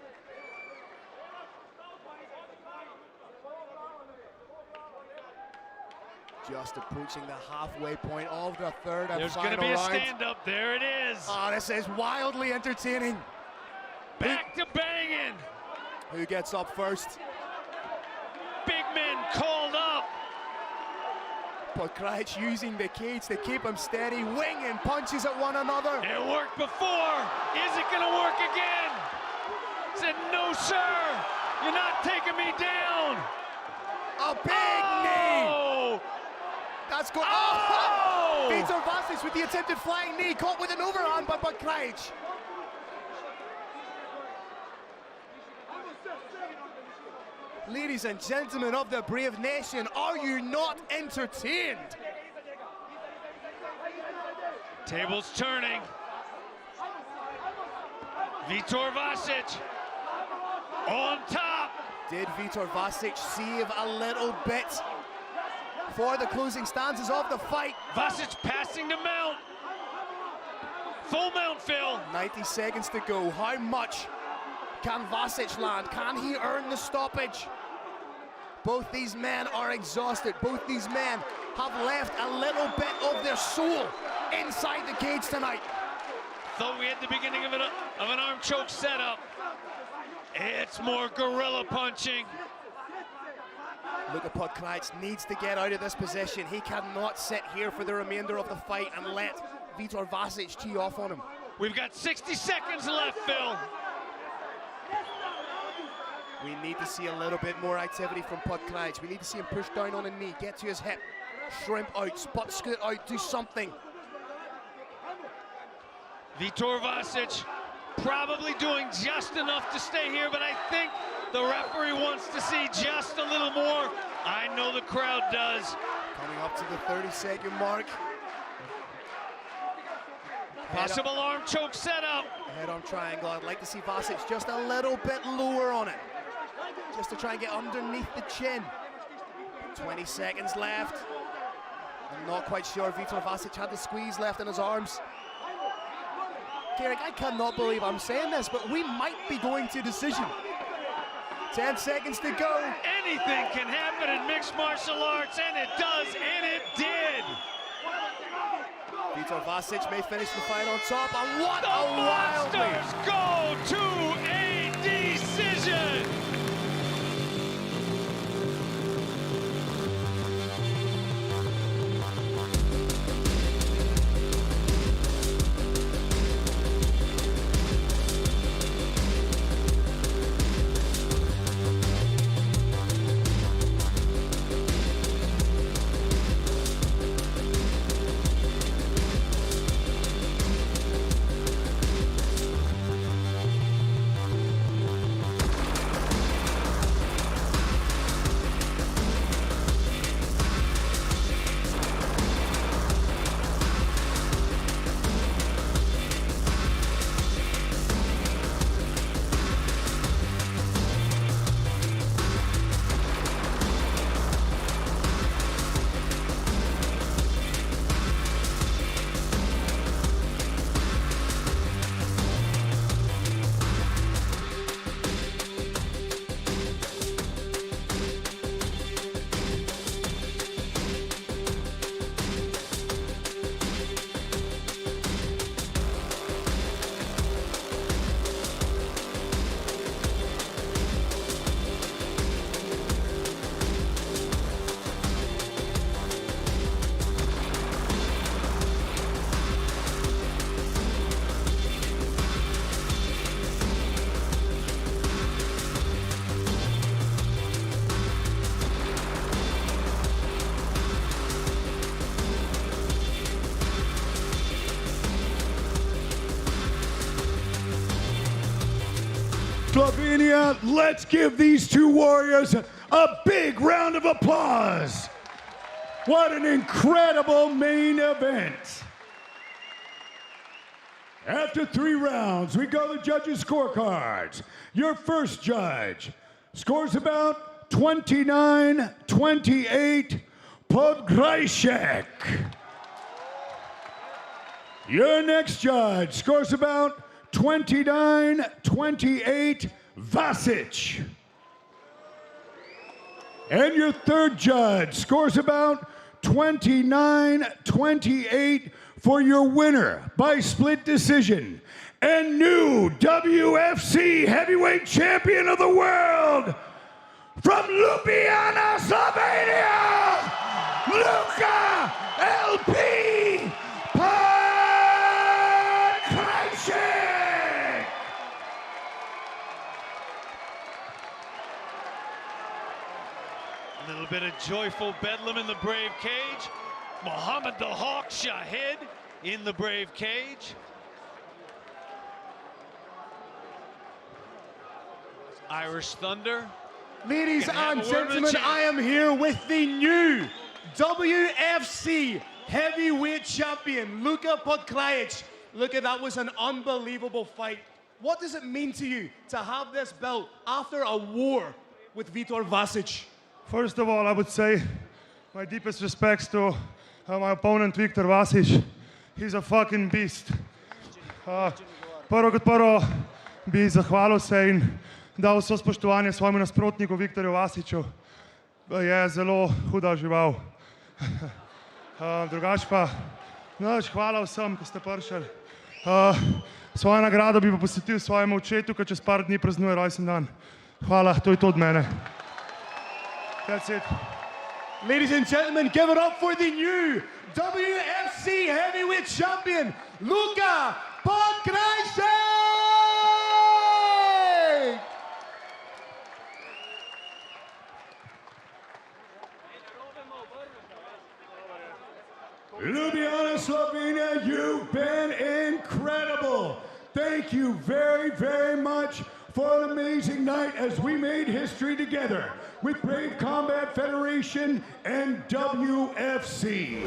Just approaching the halfway point of the third and There's final going to be a round. stand-up. There it is. Oh, this is wildly entertaining. Back to banging. Who gets up first? Big men called up. Podkraj using the cage to keep him steady, winging punches at one another. It worked before. Is it going to work again? Said, no, sir. You're not taking me down. A big knee. That's good. Oh! Vitor Vasic with the attempted flying knee, caught with an overhand by Podkraj. Ladies and gentlemen of the Brave Nation, are you not entertained? Tables turning. Vitor Vasic on top. Did Vitor Vasic save a little bit for the closing stanzas of the fight? Vasic passing to mount. Full mount, Phil. 90 seconds to go. How much can Vasic land? Can he earn the stoppage? Both these men are exhausted. Both these men have left a little bit of their soul inside the cage tonight. Thought we had the beginning of an arm choke setup. It's more gorilla punching. Luka Podkraj needs to get out of this position. He cannot sit here for the remainder of the fight and let Vitor Vasic tee off on him. We've got 60 seconds left, Phil. We need to see a little bit more activity from Podkraj. We need to see him push down on a knee, get to his hip, shrimp out, spot scoot out, do something. Vitor Vasic probably doing just enough to stay here, but I think the referee wants to see just a little more. I know the crowd does. Coming up to the 30-second mark. Possible arm choke setup. Head-on triangle. I'd like to see Vasic just a little bit lower on it, just to try and get underneath the chin. 20 seconds left. I'm not quite sure Vitor Vasic had the squeeze left in his arms. Derek, I cannot believe I'm saying this, but we might be going to decision. 10 seconds to go. Anything can happen in mixed martial arts, and it does, and it did. Vitor Vasic may finish the fight on top, and what the a wild Monsters go to a decision. Slovenia. Let's give these two warriors a big round of applause. What an incredible main event. After 3 rounds, we go to judges' scorecards. Your first judge scores about 29-28, Podgrajšek. Your next judge scores about 29-28, Vasic. And your third judge scores about 29-28 for your winner by split decision and new WFC heavyweight champion of the world from Ljubljana, Slovenia, Luka LP Podgrajšek. A little bit of joyful bedlam in the Brave cage. Mohammed the Hawk Shahed in the Brave cage. Irish Thunder. Ladies and gentlemen, I am here with the new WFC heavyweight champion, Luka Podgrajšek. Luka, that was an unbelievable fight. What does it mean to you to have this belt after a war with Vitor Vasic? First of all, I would say my deepest respects to my opponent, Viktor Vasic. He's a fucking beast. Prvo kot prvo bi zahvalil se in dal vso spoštovanje svojemu nasprotniku Viktorju Vasiću. Je zelo huda žival. Drugač pa, hvala vsem, ki ste prišli. Svojo nagrado bi pa posvetil svojemu očetu, ki čez par dni praznuje rojsten dan. Hvala, to je to od mene. That's it. Ladies and gentlemen, give it up for the new WFC heavyweight champion, Luka Podgrajšek! Ljubljana, Slovenia, you've been incredible. Thank you very, very much for an amazing night as we made history together with Brave Combat Federation and WFC.